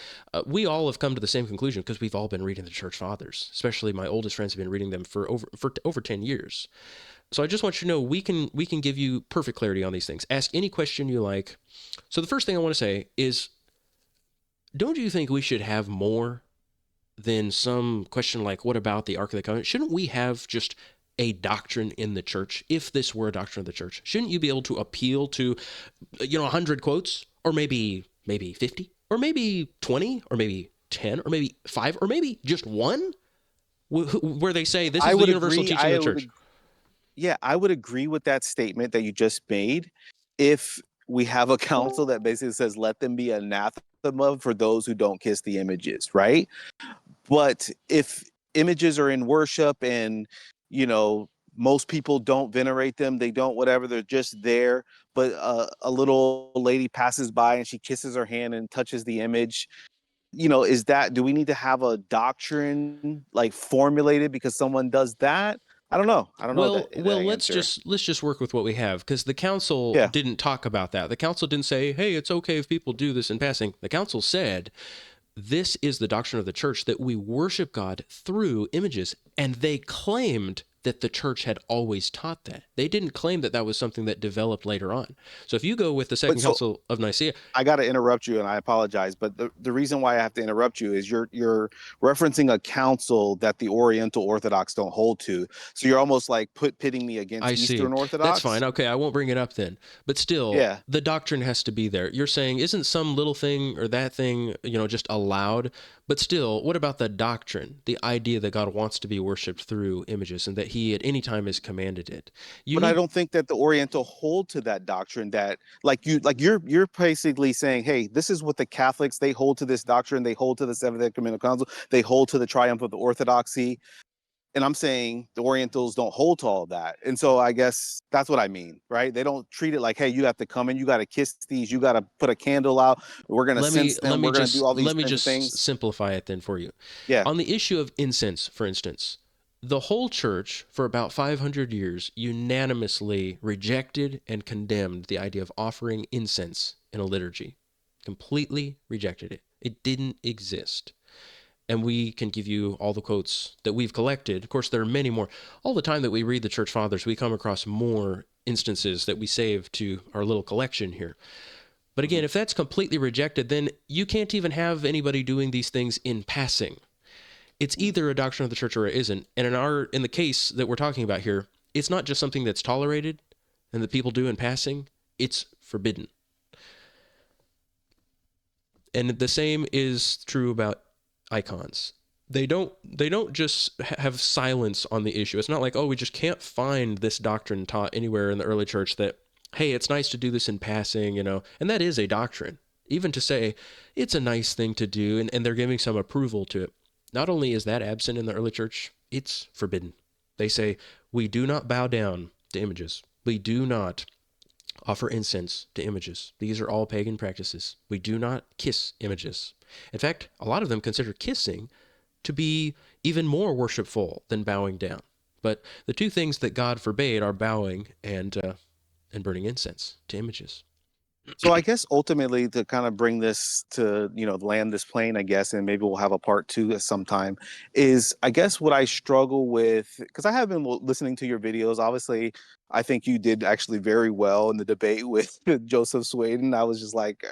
we all have come to the same conclusion because we've all been reading the church fathers. Especially my oldest friends have been reading them for over 10 years. So I just want you to know we can give you perfect clarity on these things. Ask any question you like. So the first thing I want to say is, don't you think we should have more than some question like, what about the Ark of the Covenant? Shouldn't we have just a doctrine in the church? If this were a doctrine of the church, shouldn't you be able to appeal to, 100 quotes, or maybe 50, or maybe 20, or maybe 10, or maybe 5, or maybe just one, where they say this is the universal teaching of the church? Yeah, I would agree with that statement that you just made if we have a council that basically says, let them be anathema for those who don't kiss the images, right? But if images are in worship and, most people don't venerate them, they don't whatever, they're just there, but a little lady passes by and she kisses her hand and touches the image, do we need to have a doctrine like formulated because someone does that? I don't know. I don't know that let's answer. just work with what we have, because the council Yeah. didn't talk about that. The council didn't say, hey, it's okay if people do this in passing. The council said, this is the doctrine of the church, that we worship God through images. And they claimed that the church had always taught that. They didn't claim that that was something that developed later on. So if you go with the Second Council of Nicaea, I got to interrupt you, and I apologize, but the reason why I have to interrupt you is you're referencing a council that the Oriental Orthodox don't hold to. So you're almost like pitting me against I see. Eastern Orthodox. That's fine. Okay, I won't bring it up then. But still, Yeah. the doctrine has to be there. You're saying, isn't some little thing or that thing, just allowed? But still, what about the doctrine? The idea that God wants to be worshipped through images and that he at any time has commanded it. I don't think that the Oriental hold to that doctrine, that you're basically saying, hey, this is what the Catholics, they hold to this doctrine, they hold to the Seventh Ecumenical Council, they hold to the triumph of the Orthodoxy. And I'm saying the Orientals don't hold to all of that. And so I guess that's what I mean, right? They don't treat it like, hey, you have to come in, you got to kiss these, you got to put a candle out, we're going to sense them, we're going to do all these kinds of things. Simplify it then for you. Yeah. On the issue of incense, for instance, the whole church for about 500 years unanimously rejected and condemned the idea of offering incense in a liturgy. Completely rejected it. It didn't exist. And we can give you all the quotes that we've collected. Of course, there are many more. All the time that we read the church fathers, we come across more instances that we save to our little collection here. But again, if that's completely rejected, then you can't even have anybody doing these things in passing. It's either a doctrine of the church or it isn't. And in the case that we're talking about here, it's not just something that's tolerated and that people do in passing, it's forbidden. And the same is true about icons. They don't just have silence on the issue. It's not like, oh, we just can't find this doctrine taught anywhere in the early church that, hey, it's nice to do this in passing, and that is a doctrine. Even to say it's a nice thing to do, and they're giving some approval to it. Not only is that absent in the early church, it's forbidden. They say, we do not bow down to images. We do not offer incense to images. These are all pagan practices. We do not kiss images. In fact, a lot of them consider kissing to be even more worshipful than bowing down. But the two things that God forbade are bowing and burning incense to images. So I guess ultimately, to kind of bring this to, land this plane, I guess, and maybe we'll have a part 2 at some time, is I guess what I struggle with, because I have been listening to your videos. Obviously, I think you did actually very well in the debate with Joseph Sweden. I was just like,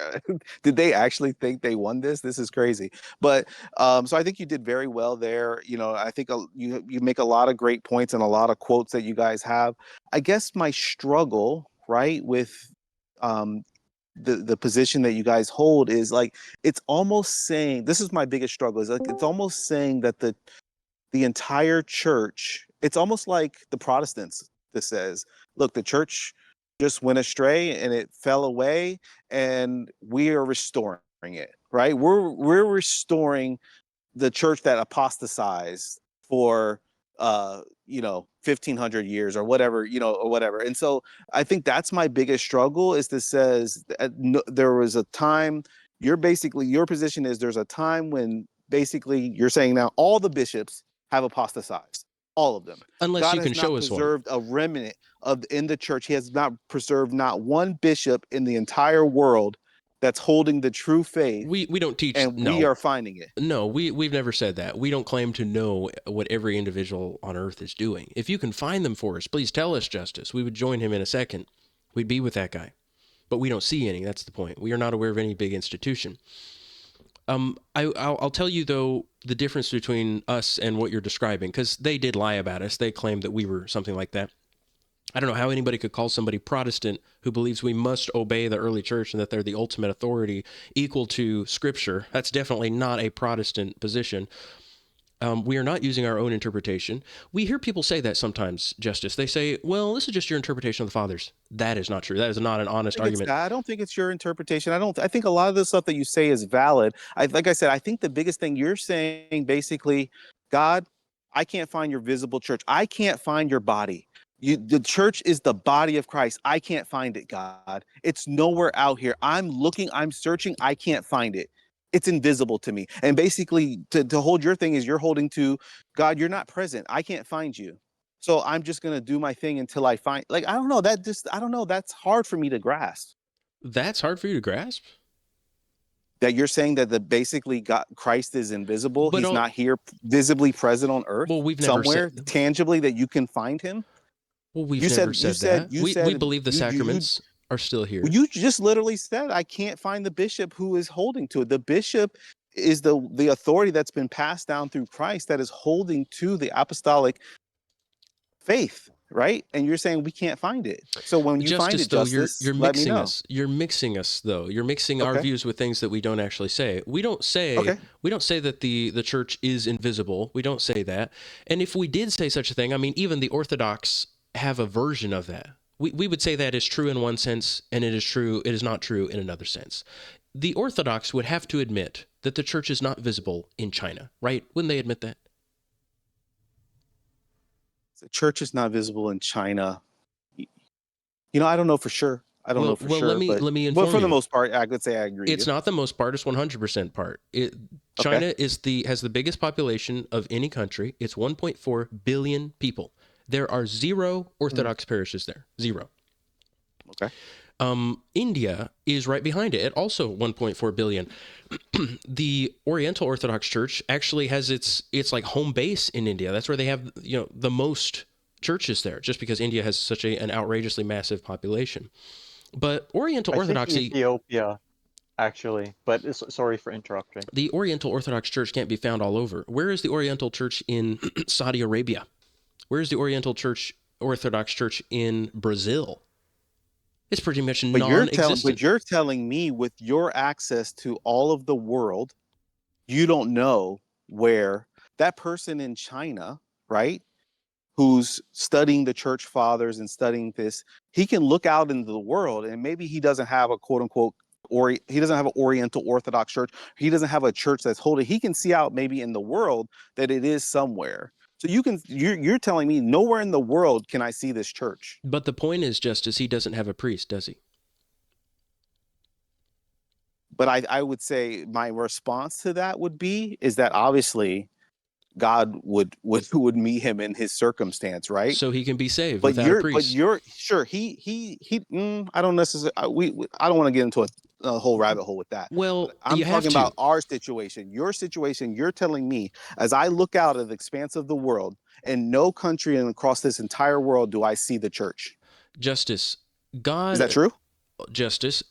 did they actually think they won this? This is crazy. But so I think you did very well there. I think you make a lot of great points and a lot of quotes that you guys have. I guess my struggle, right, with the position that you guys hold is like, it's almost saying, this is my biggest struggle, is like, it's almost saying that the entire church, it's almost like the Protestants that says, look, the church just went astray and it fell away and we are restoring it, right? We're restoring the church that apostatized for 1500 years or whatever, or whatever. And so I think that's my biggest struggle, is that says there was a time. Your position is there's a time when basically you're saying now all the bishops have apostatized, all of them. Unless God you can has not show us one. preserved a remnant in the church. He has not preserved not one bishop in the entire world that's holding the true faith, We don't teach. and No, we are finding it. no, we've never said that. We don't claim to know what every individual on earth is doing. If you can find them for us, please tell us, Justus. We would join him in a second. We'd be with that guy. But we don't see any. That's the point. We are not aware of any big institution. I'll tell you, though, the difference between us and what you're describing, because they did lie about us. They claimed that we were something like that. I don't know how anybody could call somebody Protestant who believes we must obey the early church and that they're the ultimate authority equal to Scripture. That's definitely not a Protestant position. We are not using our own interpretation. We hear people say that sometimes, Justus. They say, well, this is just your interpretation of the fathers. That is not true. That is not an honest argument. I don't think it's your interpretation. I think a lot of the stuff that you say is valid. Like I said, I think the biggest thing you're saying, basically, God, I can't find your visible church. I can't find your body. The church is the body of Christ. I can't find it, God. It's nowhere out here. I'm looking, I'm searching. I can't find it. It's invisible to me. And basically, to hold your thing is you're holding to, God, you're not present. I can't find you. So I'm just going to do my thing until I find, I don't know, I don't know. That's hard for me to grasp. That's hard for you to grasp? That you're saying that basically God, Christ is invisible. But he's not here visibly present on earth. Well, we've never somewhere said tangibly that you can find him. Well, we've never said that. We believe the sacraments are still here. You just literally said, I can't find the bishop who is holding to it. The bishop is the authority that's been passed down through Christ that is holding to the apostolic faith, right? And you're saying we can't find it. So when you find it, Justus, you're let me mixing know. us. You're mixing us, though. You're mixing our views with things that we don't actually say. We don't say that the church is invisible. We don't say that. And if we did say such a thing, I mean, even the Orthodox have a version of that. We would say that is true in one sense, and it is not true in another sense. The Orthodox would have to admit that the church is not visible in China, right? Wouldn't they admit that? The church is not visible in China. I don't know for sure. I don't know for sure. Let me inform you. For the most part, I could say I agree. It's not the most part. It's 100% part. China has the biggest population of any country. It's 1.4 billion people. There are 0 Orthodox parishes there. 0. Okay. India is right behind it at also 1.4 billion. The Oriental Orthodox Church actually has its like home base in India. That's where they have the most churches there, just because India has such an outrageously massive population. But Oriental Orthodoxy, Ethiopia, actually. But sorry for interrupting. The Oriental Orthodox Church can't be found all over. Where is the Oriental Church in Saudi Arabia? Where is the Oriental Orthodox Church in Brazil? It's pretty much non-existent. But you're telling me, with your access to all of the world, you don't know where that person in China, right, who's studying the church fathers and studying this, he can look out into the world, and maybe he doesn't have a quote unquote, or he doesn't have an Oriental Orthodox church. He doesn't have a church that's holding. He can see out maybe in the world that it is somewhere. So you're telling me nowhere in the world can I see this church. But the point is, Justus, he doesn't have a priest, does he? But I would say my response to that is that obviously God would meet him in his circumstance, right? So he can be saved without a priest. But you're sure I don't necessarily. I don't want to get into a whole rabbit hole with that. Well, I'm talking about our situation. Your situation. You're telling me, as I look out at the expanse of the world, in no country and across this entire world do I see the church. Justus, God. Is that true? Justus,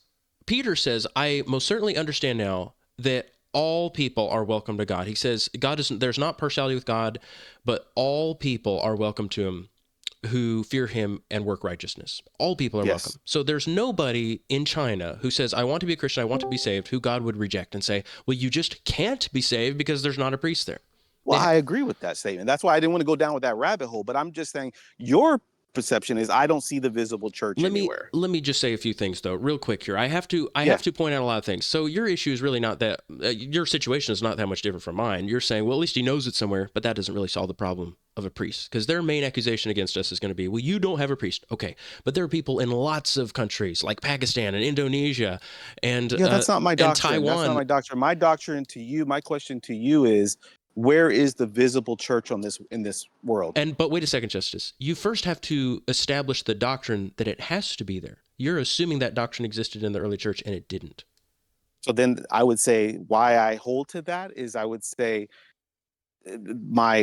Peter says, I most certainly understand now that all people are welcome to God. He says, there's not partiality with God, but all people are welcome to him who fear him and work righteousness. All people are welcome. So there's nobody in China who says, I want to be a Christian, I want to be saved, who God would reject and say, well, you just can't be saved because there's not a priest there. Well, I agree with that statement. That's why I didn't want to go down with that rabbit hole, but I'm just saying your perception is I don't see the visible church anywhere. Let me just say a few things though, real quick here. I have to point out a lot of things. So your issue is really not that your situation is not that much different from mine. You're saying, well, at least he knows it somewhere, but that doesn't really solve the problem of a priest, because their main accusation against us is going to be, well, you don't have a priest. Okay, but there are people in lots of countries like Pakistan and Indonesia and that's not my doctrine. and Taiwan. That's not my doctrine. My doctrine to you, my question to you is, where is the visible church in this world? But wait a second, Justice. You first have to establish the doctrine that it has to be there. You're assuming that doctrine existed in the early church, and it didn't. So then I would say why I hold to that is I would say my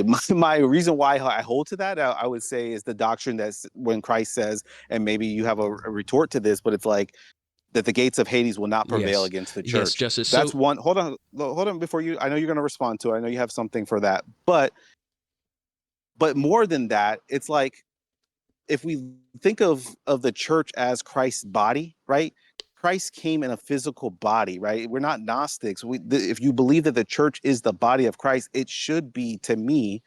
reason why I hold to that, I would say, is the doctrine that's when Christ says, and maybe you have a retort to this, but it's like that the gates of Hades will not prevail against the church. Yes, Justice. That's one. Hold on before you. I know you're going to respond to it. I know you have something for that, but more than that, it's like if we think of the church as Christ's body, right? Christ came in a physical body, right? We're not Gnostics. If you believe that the church is the body of Christ, it should be, to me.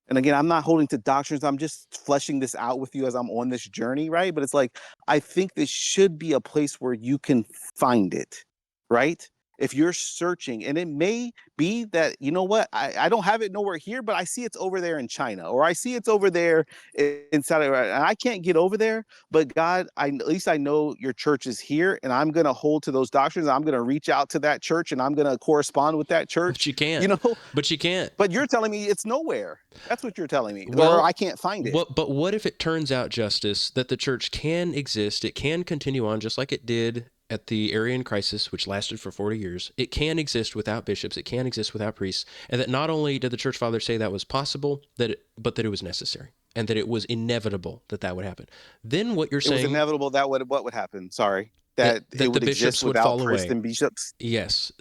And again, I'm not holding to doctrines. I'm just fleshing this out with you as I'm on this journey, right? But it's like, I think this should be a place where you can find it, right? If you're searching, and it may be that, you know what, I don't have it nowhere here, but I see it's over there in China, or I see it's over there in Saudi Arabia, and I can't get over there, but God, at least I know your church is here, and I'm going to hold to those doctrines. I'm going to reach out to that church, and I'm going to correspond with that church. But you can't. But you can't. But you're telling me it's nowhere. That's what you're telling me. Well, or I can't find it. But what if it turns out, Justice, that the church can exist, it can continue on just like it did at the Arian crisis, which lasted for 40 years. It can exist without bishops. It can exist without priests. And that not only did the church fathers say that was possible, but that it was necessary, and that it was inevitable that would happen. Then what you're saying... It was inevitable what would happen? Sorry. That it would the bishops would fall away. And bishops? Yes.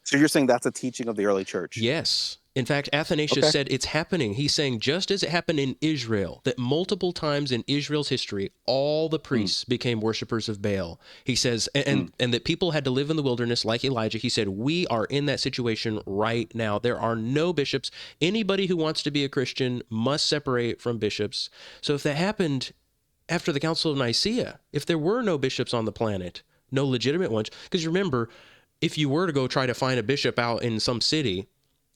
So you're saying that's a teaching of the early church? Yes. In fact, Athanasius said it's happening. He's saying just as it happened in Israel, that multiple times in Israel's history, all the priests became worshipers of Baal. He says, and that people had to live in the wilderness like Elijah. He said, we are in that situation right now. There are no bishops. Anybody who wants to be a Christian must separate from bishops. So if that happened after the Council of Nicaea, if there were no bishops on the planet, no legitimate ones, because remember, if you were to go try to find a bishop out in some city,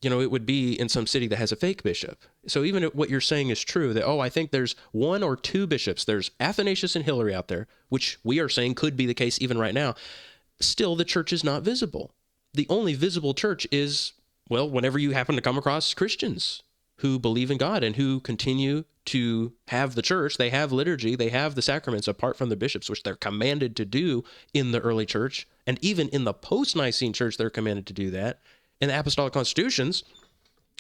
it would be in some city that has a fake bishop. So even if what you're saying is true, that, I think there's one or two bishops, there's Athanasius and Hilary out there, which we are saying could be the case even right now, still the church is not visible. The only visible church is, whenever you happen to come across Christians who believe in God and who continue to have the church, they have liturgy, they have the sacraments apart from the bishops, which they're commanded to do in the early church. And even in the post-Nicene church, they're commanded to do that. In the apostolic constitutions,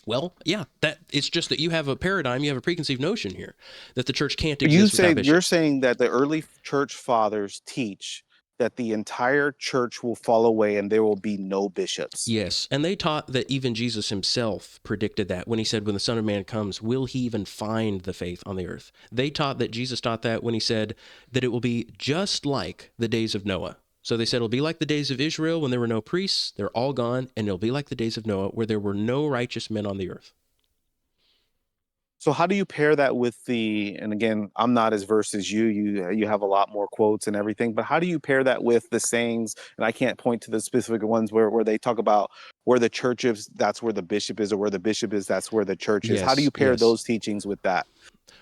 that it's just that you have a paradigm, you have a preconceived notion here that the church can't exist without bishops. You're saying that the early church fathers teach that the entire church will fall away and there will be no bishops. Yes, and they taught that even Jesus himself predicted that when he said, when the Son of Man comes, will he even find the faith on the earth? They taught that Jesus taught that when he said that it will be just like the days of Noah. So they said it'll be like the days of Israel when there were no priests, they're all gone, and it'll be like the days of Noah where there were no righteous men on the earth. So how do you pair that with and again, I'm not as versed as you have a lot more quotes and everything, but how do you pair that with the sayings, and I can't point to the specific ones where they talk about where the church is, that's where the bishop is, or where the bishop is, that's where the church is. How do you pair those teachings with that?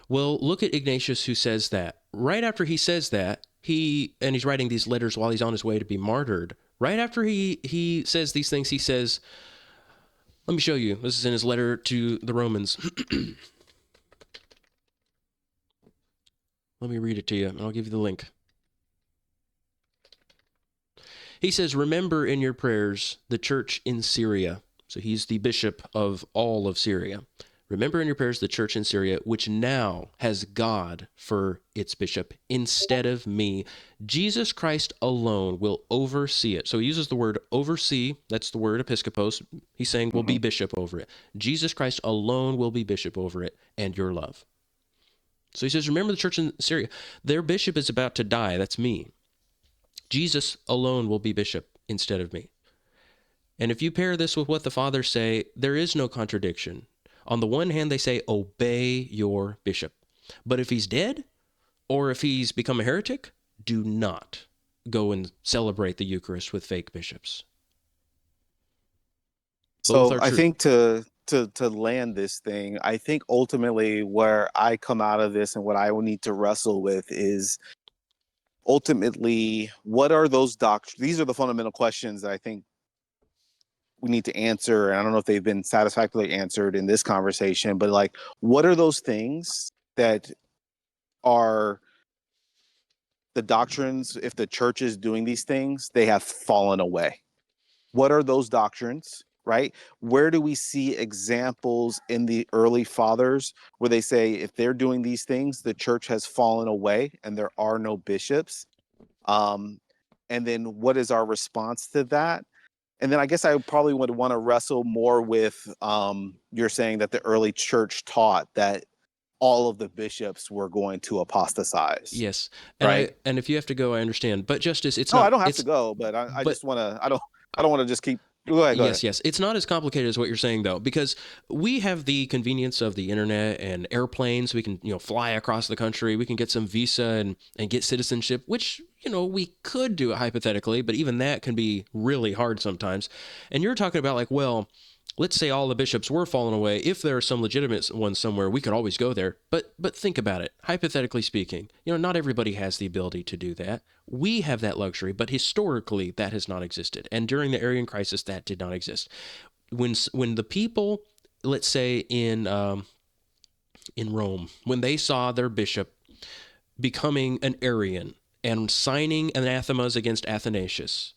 Well, look at Ignatius, who says that. Right after he says that, he's writing these letters while he's on his way to be martyred. Right after he says these things, he says, let me show you. This is in his letter to the Romans. Let me read it to you, and I'll give you the link. He says, remember in your prayers the church in Syria. So he's the bishop of all of Syria. Remember in your prayers the church in Syria, which now has God for its bishop instead of me. Jesus Christ alone will oversee it. So he uses the word oversee. That's the word episkopos. He's saying will be bishop over it. Jesus Christ alone will be bishop over it, and your love. So he says, remember the church in Syria. Their bishop is about to die. That's me. Jesus alone will be bishop instead of me. And if you pair this with what the fathers say, there is no contradiction. On the one hand, they say, obey your bishop. But if he's dead, or if he's become a heretic, do not go and celebrate the Eucharist with fake bishops. Both So are I true. think to land this thing, I think ultimately where I come out of this and what I will need to wrestle with is ultimately what are those doctrines? These are the fundamental questions that I think we need to answer. And I don't know if they've been satisfactorily answered in this conversation, but like, what are those things that are the doctrines? If the church is doing these things, they have fallen away. What are those doctrines, right? Where do we see examples in the early fathers where they say if they're doing these things, the church has fallen away and there are no bishops? And then what is our response to that? And then I guess I probably would want to wrestle more with you're saying that the early church taught that all of the bishops were going to apostatize, Yes, right? and if you have to go, I understand. But Justice, it's No, I not. don't have to It's go, but I but just want to. I don't want to just keep. Go ahead. Go ahead. Yes, yes. It's not as complicated as what you're saying, though, because we have the convenience of the internet and airplanes. We can, fly across the country. We can get some visa and get citizenship, which, we could do it hypothetically, but even that can be really hard sometimes. And you're talking about like, well, let's say all the bishops were falling away. If there are some legitimate ones somewhere, we could always go there. But think about it. Hypothetically speaking, not everybody has the ability to do that. We have that luxury, but historically that has not existed. And during the Arian crisis, that did not exist. When the people, let's say in Rome, when they saw their bishop becoming an Arian and signing anathemas against Athanasius,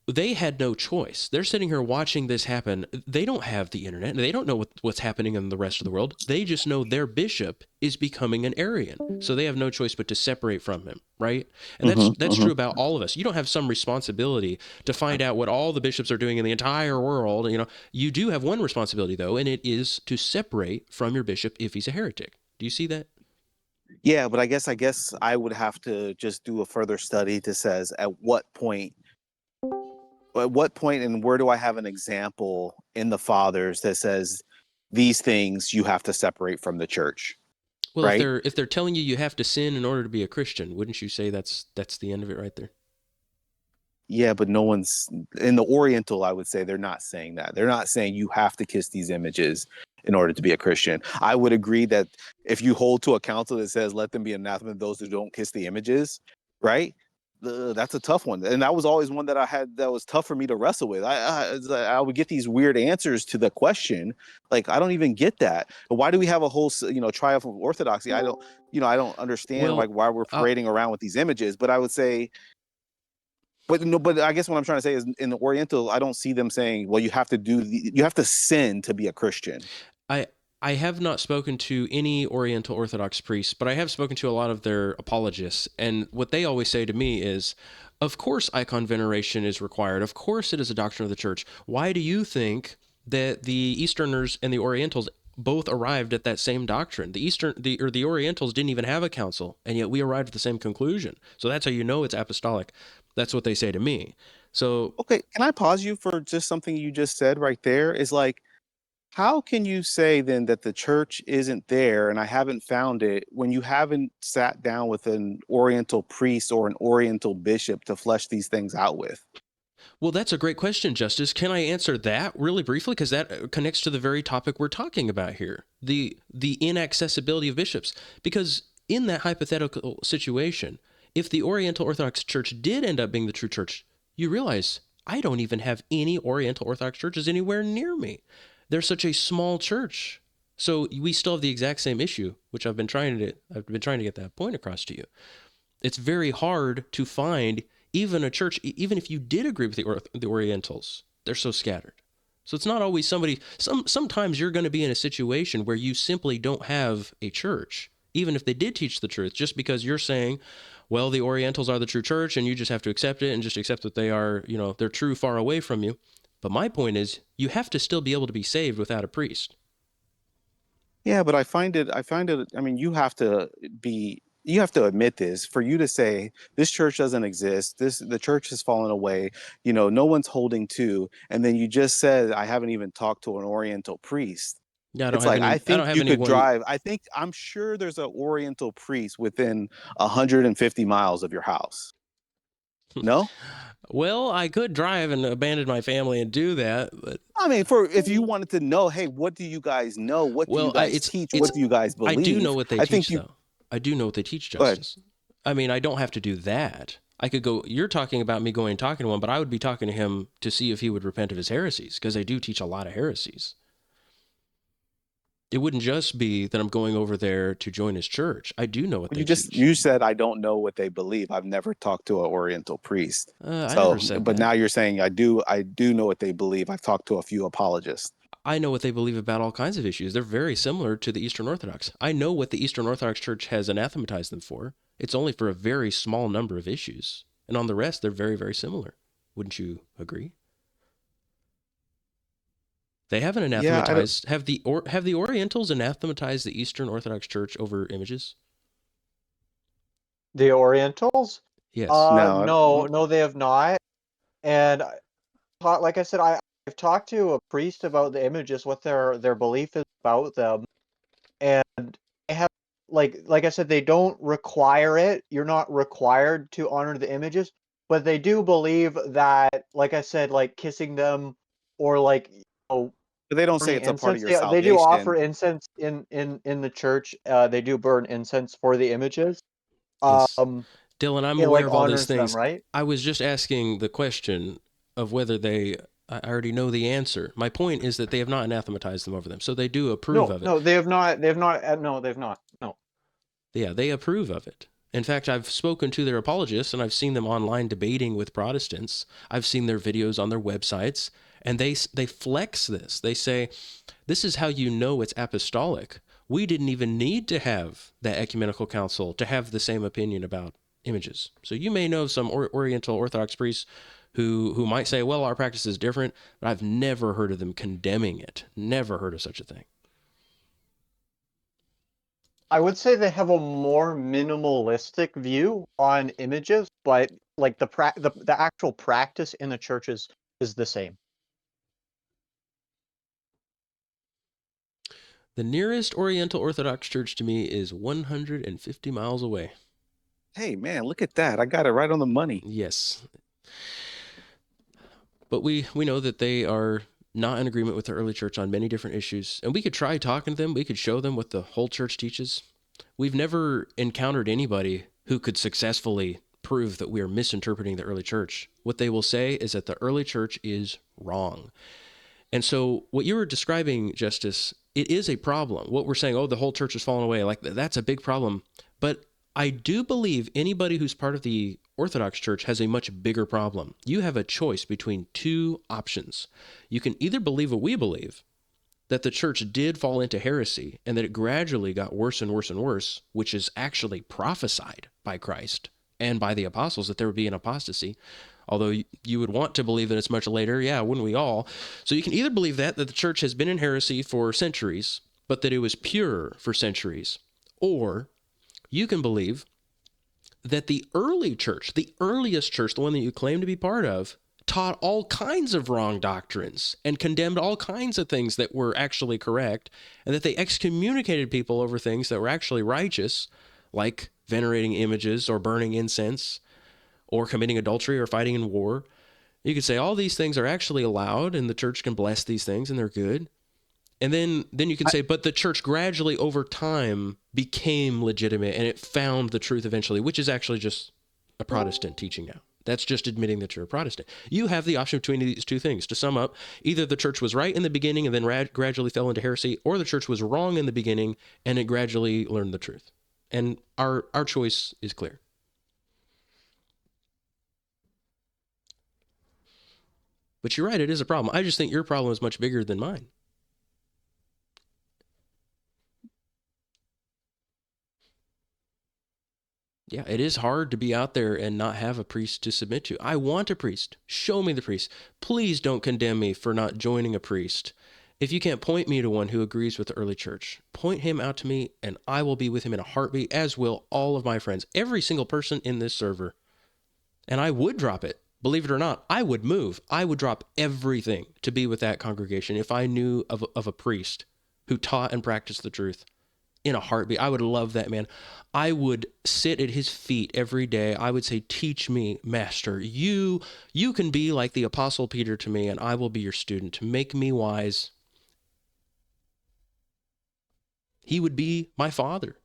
they had no choice. They're sitting here watching this happen. They don't have the internet. They don't know what's happening in the rest of the world. They just know their bishop is becoming an Arian. So they have no choice but to separate from him, right? And that's true about all of us. You don't have some responsibility to find out what all the bishops are doing in the entire world. You do have one responsibility, though, and it is to separate from your bishop if he's a heretic. Do you see that? Yeah, but I guess I would have to just do a further study to says at what point and where do I have an example in the fathers that says these things you have to separate from the church, Well, right? if they're telling you have to sin in order to be a Christian, wouldn't you say that's the end of it right there? Yeah, but no one's in the Oriental. I would say they're not saying that. They're not saying you have to kiss these images in order to be a Christian. I would agree that if you hold to a council that says let them be anathema those who don't kiss the images, right? That's a tough one, and that was always one that I had that was tough for me to wrestle with. I would get these weird answers to the question, like I don't even get that. Why do we have a whole triumph of orthodoxy? I don't understand like Well, why we're parading around with these images. But I would say but no, but I guess what I'm trying to say is in the Oriental, I don't see them saying, well, you have to sin to be a Christian. I I have not spoken to any Oriental Orthodox priests, but I have spoken to a lot of their apologists, and what they always say to me is, of course icon veneration is required. Of course it is a doctrine of the church. Why do you think that the Easterners and the Orientals both arrived at that same doctrine? The Orientals didn't even have a council, and yet we arrived at the same conclusion. So that's how you know it's apostolic. That's what they say to me. So Okay, can I pause you for just something you just said right there? Is like, how can you say then that the church isn't there and I haven't found it when you haven't sat down with an Oriental priest or an Oriental bishop to flesh these things out with? well, that's a great question, Justice. Can I answer that really briefly? Because that connects to the very topic we're talking about here, the inaccessibility of bishops. Because in that hypothetical situation, if the Oriental Orthodox Church did end up being the true church, you realize I don't even have any Oriental Orthodox churches anywhere near me. They're such a small church. So we still have the exact same issue, which I've been trying to get that point across to you. It's very hard to find even a church, even if you did agree with the Orientals, they're so scattered. So it's not always sometimes you're going to be in a situation where you simply don't have a church, even if they did teach the truth, just because you're saying, well, the Orientals are the true church and you just have to accept it and just accept that they are, they're true far away from you. But my point is, you have to still be able to be saved without a priest. Yeah, but I mean, you have to admit this for you to say this church doesn't exist. The church has fallen away. No one's holding to. And then you just said, I haven't even talked to an Oriental priest. Yeah, It's like I I don't think have you could anyone. drive. I'm sure there's an Oriental priest within 150 miles of your house. No? Well, I could drive and abandon my family and do that, but I mean, for if you wanted to know, hey, what do you guys know? What do you well, guys teach? it's What do you guys I do know believe? what they I think teach you though. I do know what they teach, go ahead. Justice. I mean, I don't have to do that. I could go. You're talking about me going and talking to one, but I would be talking to him to see if he would repent of his heresies, because they do teach a lot of heresies. It wouldn't just be that I'm going over there to join his church. I do know what they teach. You said I don't know what they believe. I've never talked to an Oriental priest. I So, never said but that. now you're saying I do know what they believe. I've talked to a few apologists. I know what they believe about all kinds of issues. They're very similar to the Eastern Orthodox. I know what the Eastern Orthodox Church has anathematized them for. It's only for a very small number of issues. And on the rest, they're very, very similar. Wouldn't you agree? They haven't Yeah, I don't. anathematized. Have the Orientals anathematized the Eastern Orthodox Church over images? The Orientals? Yes. No, No, they have not. And like I said, I've talked to a priest about the images, what their belief is about them, and they have like I said, they don't require it. You're not required to honor the images, but they do believe that, like I said, like kissing them or like but they don't say burning it's a part of incense. your They do offer salvation. incense in the church. They do burn incense for the images. Yes. Um, Dylan, I'm it aware like of all these honors them, things. right? I was just asking the question of whether they. I already know the answer. My point is that they have not anathematized them over them, so they do approve No, of it. no, they have not. They have not. No, they've not. No. Yeah, they approve of it. In fact, I've spoken to their apologists and I've seen them online debating with Protestants. I've seen their videos on their websites, and they flex this. They say, "This is how you know it's apostolic. We didn't even need to have that ecumenical council to have the same opinion about images." So you may know some Oriental Orthodox priests who might say, "Well, our practice is different," but I've never heard of them condemning it. Never heard of such a thing. I would say they have a more minimalistic view on images, but like the actual practice in the churches is the same. The nearest Oriental Orthodox church to me is 150 miles away. Hey, man, look at that! I got it right on the money. Yes. But we know that they are not in agreement with the early church on many different issues. And we could try talking to them. We could show them what the whole church teaches. We've never encountered anybody who could successfully prove that we are misinterpreting the early church. What they will say is that the early church is wrong. And so what you were describing, Justice, it is a problem. What we're saying, oh, the whole church has fallen away, like that's a big problem. But I do believe anybody who's part of the Orthodox Church has a much bigger problem. You have a choice between two options. You can either believe what we believe, that the church did fall into heresy and that it gradually got worse and worse and worse, which is actually prophesied by Christ and by the apostles that there would be an apostasy. Although you would want to believe that it's much later, yeah, wouldn't we all? So you can either believe that the church has been in heresy for centuries, but that it was pure for centuries, or you can believe that the early church, the earliest church, the one that you claim to be part of, taught all kinds of wrong doctrines and condemned all kinds of things that were actually correct, and that they excommunicated people over things that were actually righteous, like venerating images or burning incense or committing adultery or fighting in war. You could say all these things are actually allowed and the church can bless these things and they're good. And then you can say, but the church gradually over time became legitimate and it found the truth eventually, which is actually just a Protestant teaching now. That's just admitting that you're a Protestant. You have the option between these two things. To sum up, either the church was right in the beginning and then gradually fell into heresy, or the church was wrong in the beginning and it gradually learned the truth. And our choice is clear. But you're right, it is a problem. I just think your problem is much bigger than mine. Yeah, it is hard to be out there and not have a priest to submit to. I want a priest. Show me the priest. Please don't condemn me for not joining a priest. If you can't point me to one who agrees with the early church, point him out to me and I will be with him in a heartbeat, as will all of my friends, every single person in this server. And I would drop it. Believe it or not, I would move. I would drop everything to be with that congregation if I knew of a priest who taught and practiced the truth in a heartbeat. I would love that man. I would sit at his feet every day. I would say, teach me, master. You can be like the apostle Peter to me, and I will be your student. Make me wise. He would be my father.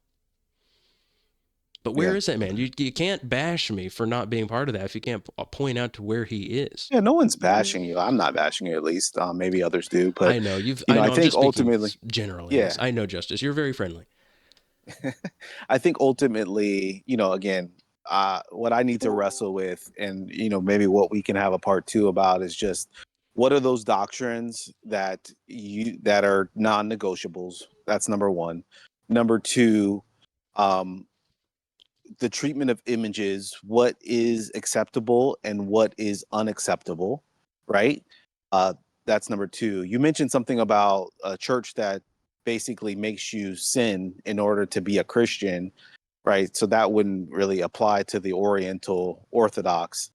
But where is that man? You can't bash me for not being part of that if you can't point out to where he is. Yeah, no one's bashing you. I'm not bashing you, at least. Maybe others do, but I know I I'm think just speaking ultimately, generally. yeah, I know, Justus. You're very friendly. I think ultimately, again, what I need to wrestle with, and maybe what we can have a part 2 about, is just what are those doctrines that are non-negotiables. That's number one. Number two, the treatment of images, what is acceptable and what is unacceptable, right? That's number two. You mentioned something about a church that basically makes you sin in order to be a Christian, right? So that wouldn't really apply to the Oriental Orthodox.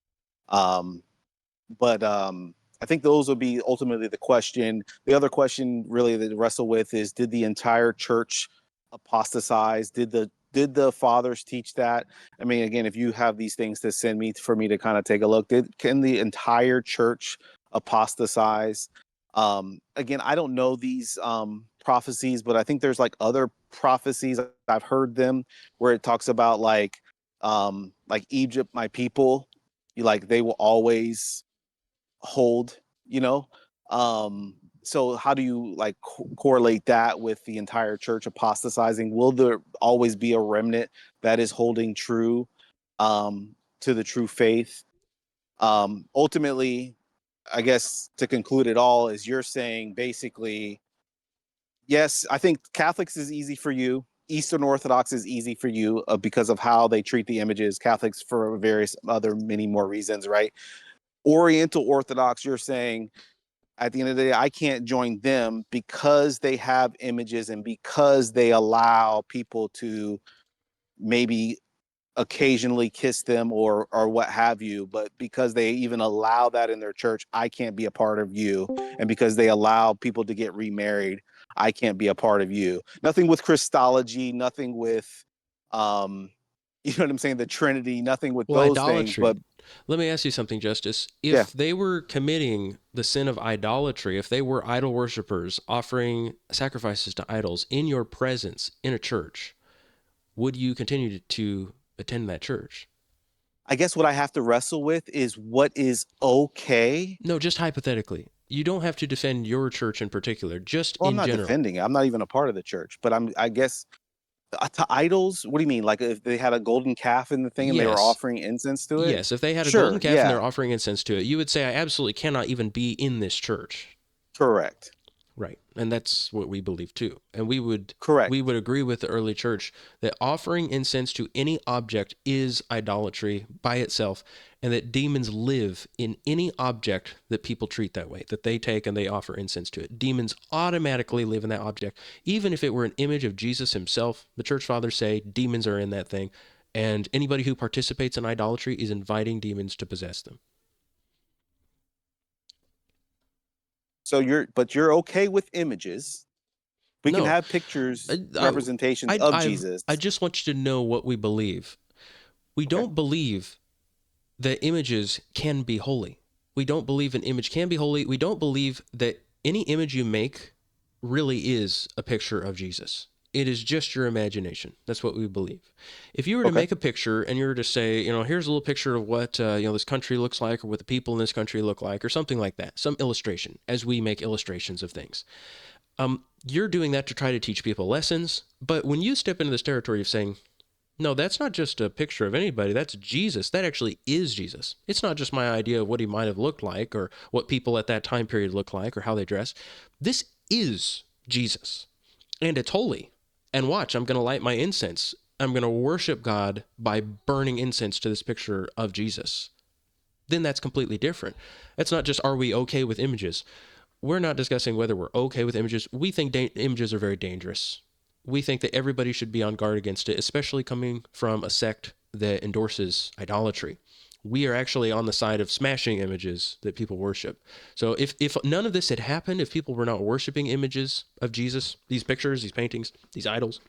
But I think those would be ultimately the question. The other question really to wrestle with is, did the entire church apostatize? Did the fathers teach that? I mean, again, if you have these things to send me for me to kind of take a look, can the entire church apostatize? Again, I don't know these prophecies, but I think there's like other prophecies, I've heard them, where it talks about like Egypt, my people, like they will always hold, so how do you like correlate that with the entire church apostatizing? Will there always be a remnant that is holding true to the true faith? Ultimately, I guess to conclude it all, is you're saying basically, yes, I think Catholics is easy for you. Eastern Orthodox is easy for you because of how they treat the images. Catholics for various other many more reasons, right? Oriental Orthodox, you're saying at the end of the day, I can't join them because they have images and because they allow people to maybe occasionally kiss them or what have you, but because they even allow that in their church, I can't be a part of you. And because they allow people to get remarried, I can't be a part of you. Nothing with Christology, nothing with you know what I'm saying, the Trinity, nothing with Well, those things. idolatry. But Let me ask you something, Justice. yeah, If they were committing the sin of idolatry, if they were idol worshippers offering sacrifices to idols in your presence in a church, would you continue to attend that church? I guess what I have to wrestle with is what is okay. No, just hypothetically. You don't have to defend your church in particular, just Well, I'm in not general. defending it. I'm not even a part of the church, but I guess to idols. What do you mean? Like if they had a golden calf in the thing and they were Yes. offering incense to it? Yes, if they had a golden Sure. calf and Yeah. they're offering incense to it, you would say, I absolutely cannot even be in this church. Correct. Right. And that's what we believe too. And we would Correct. agree with the early church that offering incense to any object is idolatry by itself, and that demons live in any object that people treat that way, that they take and they offer incense to it. Demons automatically live in that object. Even if it were an image of Jesus himself, the church fathers say demons are in that thing, and anybody who participates in idolatry is inviting demons to possess them. So you're okay with images. We can No, have pictures, I, representations of Jesus. I just want you to know what we believe. We Okay. don't believe that images can be holy. We don't believe an image can be holy. We don't believe that any image you make really is a picture of Jesus. It is just your imagination. That's what we believe. If you were to Okay. make a picture and you were to say, here's a little picture of what this country looks like, or what the people in this country look like, or something like that, some illustration, as we make illustrations of things. You're doing that to try to teach people lessons. But when you step into this territory of saying, no, that's not just a picture of anybody. That's Jesus. That actually is Jesus. It's not just my idea of what he might have looked like or what people at that time period look like or how they dress. This is Jesus. And it's holy. And watch, I'm going to light my incense. I'm going to worship God by burning incense to this picture of Jesus. Then that's completely different. That's not just, are we okay with images? We're not discussing whether we're okay with images. We think images are very dangerous. We think that everybody should be on guard against it, especially coming from a sect that endorses idolatry. We are actually on the side of smashing images that people worship. So if none of this had happened, if people were not worshiping images of Jesus, these pictures, these paintings, these idols,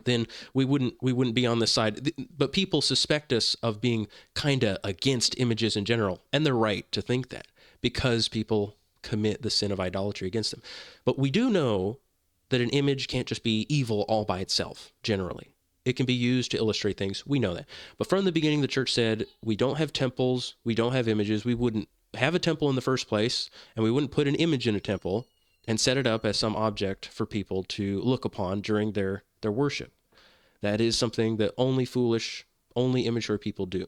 then we wouldn't be on this side. But people suspect us of being kind of against images in general, and they're right to think that, because people commit the sin of idolatry against them. But we do know that an image can't just be evil all by itself, generally. It can be used to illustrate things. We know that. But from the beginning, the church said, we don't have temples, we don't have images, we wouldn't have a temple in the first place, and we wouldn't put an image in a temple and set it up as some object for people to look upon during their worship. That is something that only foolish, only immature people do.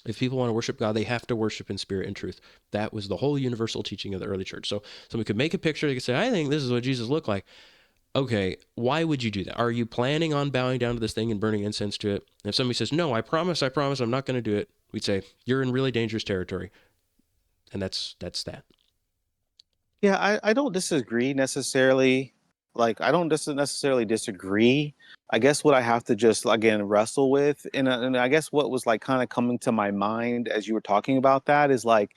If people want to worship God, they have to worship in spirit and truth. That was the whole universal teaching of the early church. So somebody could make a picture, they could say, I think this is what Jesus looked like. Okay, why would you do that? Are you planning on bowing down to this thing and burning incense to it? And if somebody says, no, I promise, I'm not going to do it, we'd say, you're in really dangerous territory. And that's that. Yeah, I don't disagree necessarily. Like, I don't necessarily disagree. I guess what I have to just, again, wrestle with, and I guess what was like kind of coming to my mind as you were talking about that is like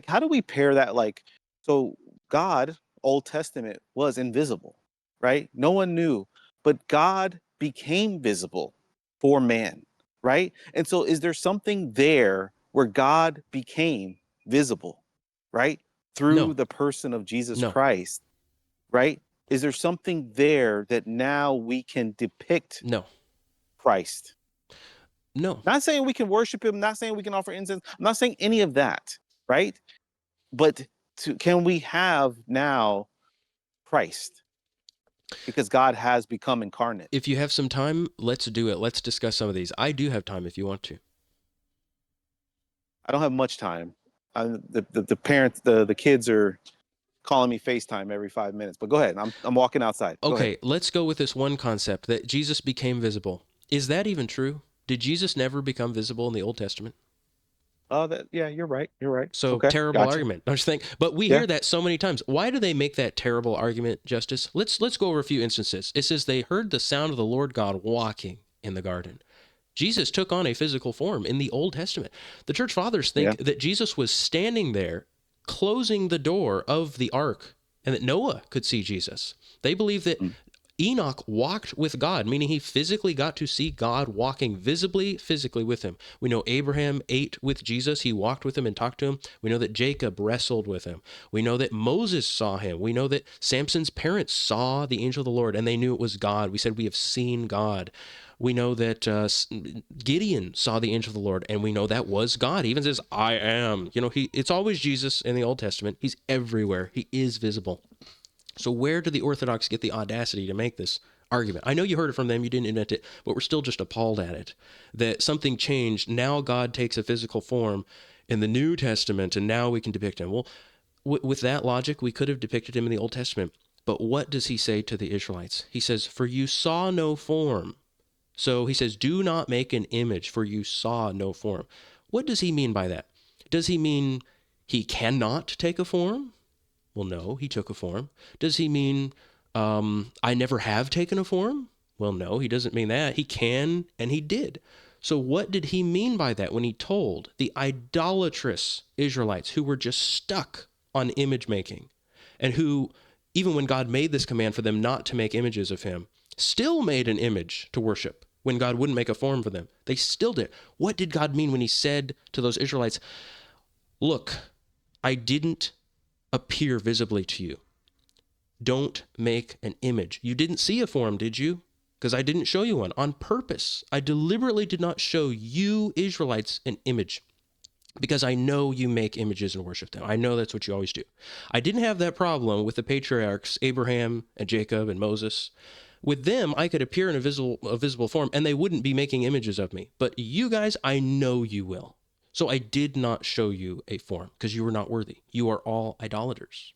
how do we pair that? Like, so God, Old Testament, was invisible, right? No one knew, but God became visible for man, right? And so is there something there where God became visible, right? Through No. the person of Jesus No. Christ, right? Is there something there that now we can depict No. Christ? No. Not saying we can worship him, not saying we can offer incense, I'm not saying any of that, right? But can we have now Christ? Because God has become incarnate. If you have some time, let's do it. Let's discuss some of these. I do have time if you want to. I don't have much time. The parents, the kids are calling me FaceTime every 5 minutes. But go ahead. I'm walking outside. Go Okay, ahead. let's go with this one concept that Jesus became visible. Is that even true? Did Jesus never become visible in the Old Testament? Oh, yeah, you're right. You're right. So Okay, terrible gotcha. argument, don't you think? But we Yeah. hear that so many times. Why do they make that terrible argument, Justice? Let's go over a few instances. It says they heard the sound of the Lord God walking in the garden. Jesus took on a physical form in the Old Testament. The church fathers think that Jesus was standing there closing the door of the ark and that Noah could see Jesus. They believe that Enoch walked with God, meaning he physically got to see God walking physically with him. We know Abraham ate with Jesus. He walked with him and talked to him. We know that Jacob wrestled with him. We know that Moses saw him. We know that Samson's parents saw the angel of the Lord and they knew it was God. We said, we have seen God. We know that Gideon saw the angel of the Lord, and we know that was God. He even says, I am. You know, it's always Jesus in the Old Testament. He's everywhere. He is visible. So where do the Orthodox get the audacity to make this argument? I know you heard it from them, you didn't invent it, but we're still just appalled at it, that something changed. Now God takes a physical form in the New Testament, and now we can depict him. Well, with that logic, we could have depicted him in the Old Testament. But what does he say to the Israelites? He says, for you saw no form. So he says, do not make an image, for you saw no form. What does he mean by that? Does he mean he cannot take a form? Well, no, he took a form. Does he mean I never have taken a form? Well, no, he doesn't mean that. He can, and he did. So what did he mean by that when he told the idolatrous Israelites who were just stuck on image making, and who, even when God made this command for them not to make images of him, still made an image to worship when God wouldn't make a form for them? They still did. What did God mean when he said to those Israelites, look, I didn't appear visibly to you. Don't make an image. You didn't see a form, did you? Because I didn't show you one on purpose. I deliberately did not show you Israelites an image because I know you make images and worship them. I know that's what you always do. I didn't have that problem with the patriarchs, Abraham and Jacob and Moses. With them, I could appear in a visible form and they wouldn't be making images of me. But you guys, I know you will. So I did not show you a form because you were not worthy. You are all idolaters.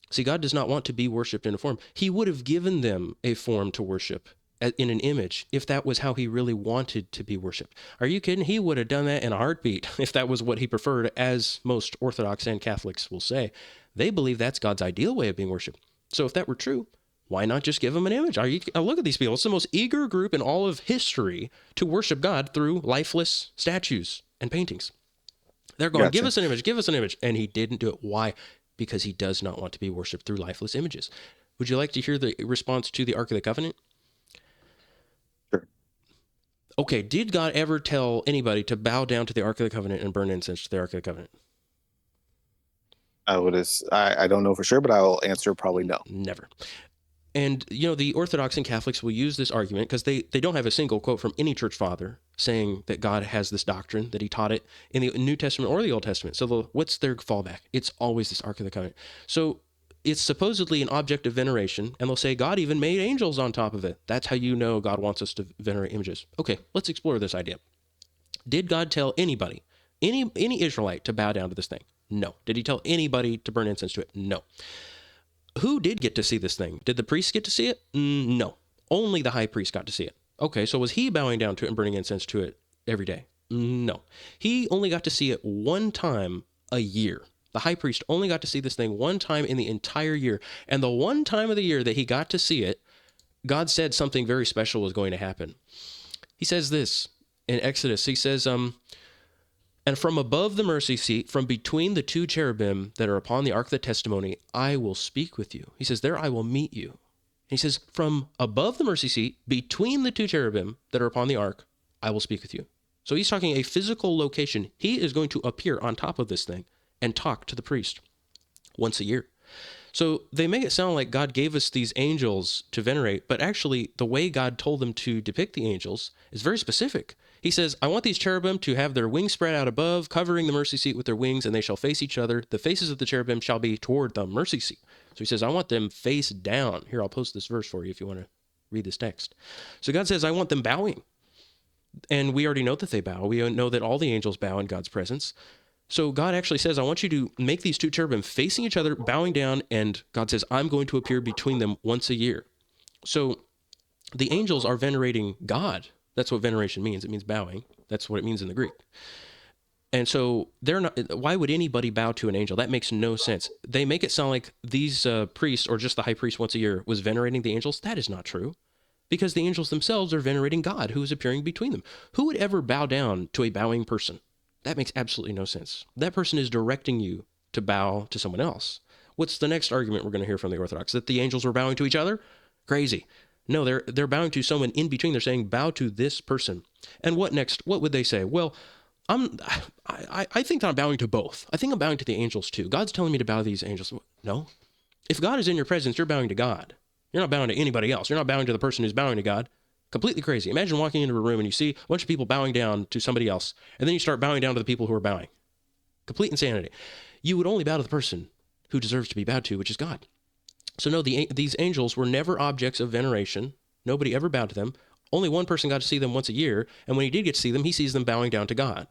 See, God does not want to be worshiped in a form. He would have given them a form to worship in an image if that was how he really wanted to be worshiped. Are you kidding? He would have done that in a heartbeat if that was what he preferred, as most Orthodox and Catholics will say. They believe that's God's ideal way of being worshiped. So if that were true, Why not just give them an image? Look at these people. It's the most eager group in all of history to worship God through lifeless statues and paintings. They're going, give us an image, give us an image. And he didn't do it. Why? Because he does not want to be worshiped through lifeless images. Would you like to hear the response to the Ark of the Covenant? Sure. Okay, did God ever tell anybody to bow down to the Ark of the Covenant and burn incense to the Ark of the Covenant? I don't know for sure, but I'll answer probably no. Never. And, the Orthodox and Catholics will use this argument because they don't have a single quote from any church father saying that God has this doctrine, that he taught it in the New Testament or the Old Testament. So what's their fallback? It's always this Ark of the Covenant. So it's supposedly an object of veneration, and they'll say God even made angels on top of it. That's how you know God wants us to venerate images. Okay, let's explore this idea. Did God tell anybody, any Israelite, to bow down to this thing? No. Did he tell anybody to burn incense to it? No. Who did get to see this thing? Did the priests get to see it? No. Only the high priest got to see it. Okay, so was he bowing down to it and burning incense to it every day? No. He only got to see it one time a year. The high priest only got to see this thing one time in the entire year. And the one time of the year that he got to see it, God said something very special was going to happen. He says this in Exodus. He says, and from above the mercy seat, from between the two cherubim that are upon the ark of the testimony, I will speak with you. He says, there I will meet you. He says, from above the mercy seat, between the two cherubim that are upon the ark, I will speak with you. So he's talking a physical location. He is going to appear on top of this thing and talk to the priest once a year. So they make it sound like God gave us these angels to venerate, but actually the way God told them to depict the angels is very specific. He says, I want these cherubim to have their wings spread out above, covering the mercy seat with their wings, and they shall face each other. The faces of the cherubim shall be toward the mercy seat. So he says, I want them face down. Here, I'll post this verse for you if you want to read this text. So God says, I want them bowing. And we already know that they bow. We know that all the angels bow in God's presence. So God actually says, I want you to make these two cherubim facing each other, bowing down, and God says, I'm going to appear between them once a year. So the angels are venerating God. That's what veneration means. It means bowing. That's what it means in the Greek. And so they're not. Why would anybody bow to an angel? That makes no sense. They make it sound like these priests, or just the high priest once a year, was venerating the angels. That is not true, because the angels themselves are venerating God, who is appearing between them. Who would ever bow down to a bowing person? That makes absolutely no sense. That person is directing you to bow to someone else. What's the next argument we're going to hear from the Orthodox? That the angels were bowing to each other? Crazy. No, they're bowing to someone in between. They're saying, bow to this person. And what next? What would they say? Well, I think that I'm bowing to both. I think I'm bowing to the angels too. God's telling me to bow to these angels. No. If God is in your presence, you're bowing to God. You're not bowing to anybody else. You're not bowing to the person who's bowing to God. Completely crazy. Imagine walking into a room and you see a bunch of people bowing down to somebody else, and then you start bowing down to the people who are bowing. Complete insanity. You would only bow to the person who deserves to be bowed to, which is God. So no, these angels were never objects of veneration. Nobody ever bowed to them. Only one person got to see them once a year, and when he did get to see them, he sees them bowing down to God.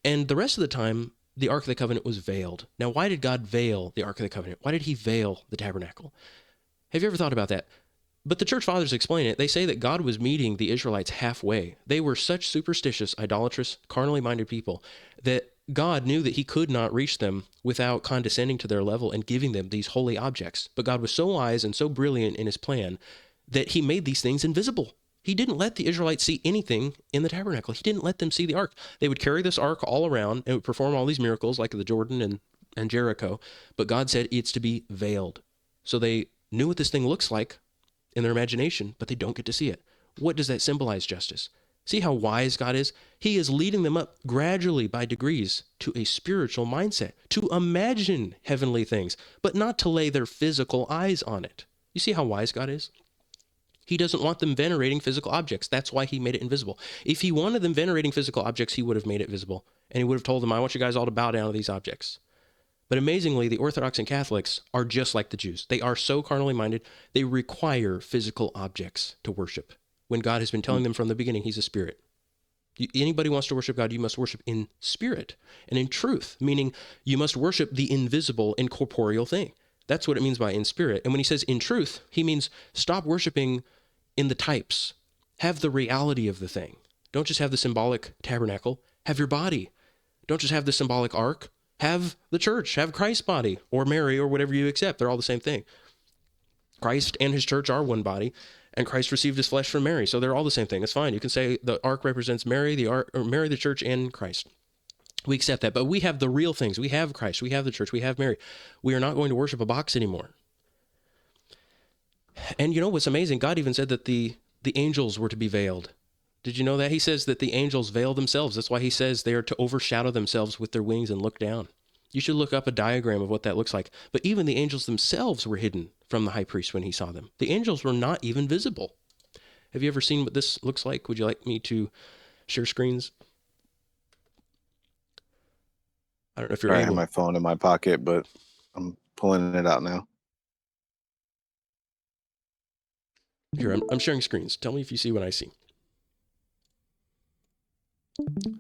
And the rest of the time, the Ark of the Covenant was veiled. Now, why did God veil the Ark of the Covenant? Why did he veil the tabernacle? Have you ever thought about that? But the church fathers explain it. They say that God was meeting the Israelites halfway. They were such superstitious, idolatrous, carnally minded people that God knew that he could not reach them without condescending to their level and giving them these holy objects. But God was so wise and so brilliant in his plan that he made these things invisible. He didn't let the Israelites see anything in the tabernacle. He didn't let them see the ark. They would carry this ark all around and would perform all these miracles like the Jordan and Jericho. But God said it's to be veiled. So they knew what this thing looks like in their imagination, but they don't get to see it. What does that symbolize, Justus? See how wise God is? He is leading them up gradually by degrees to a spiritual mindset, to imagine heavenly things, but not to lay their physical eyes on it. You see how wise God is? He doesn't want them venerating physical objects. That's why he made it invisible. If he wanted them venerating physical objects, he would have made it visible. And he would have told them, I want you guys all to bow down to these objects. But amazingly, the Orthodox and Catholics are just like the Jews. They are so carnally minded, they require physical objects to worship, when God has been telling them from the beginning he's a spirit. Anybody wants to worship God, you must worship in spirit and in truth, meaning you must worship the invisible, incorporeal thing. That's what it means by in spirit. And when he says in truth, he means stop worshiping in the types. Have the reality of the thing. Don't just have the symbolic tabernacle. Have your body. Don't just have the symbolic ark. Have the church. Have Christ's body or Mary or whatever you accept. They're all the same thing. Christ and his church are one body, and Christ received his flesh from Mary. So they're all the same thing. It's fine. You can say the ark represents Mary, Mary, the church, and Christ. We accept that, but we have the real things. We have Christ, we have the church, we have Mary. We are not going to worship a box anymore. And you know what's amazing? God even said that the angels were to be veiled. Did you know that? He says that the angels veil themselves. That's why he says they are to overshadow themselves with their wings and look down. You should look up a diagram of what that looks like. But even the angels themselves were hidden from the high priest when he saw them. The angels were not even visible. Have you ever seen what this looks like? Would you like me to share screens? I don't know if you're I able. have my phone in my pocket, but I'm pulling it out now. Here, I'm sharing screens. Tell me if you see what I see.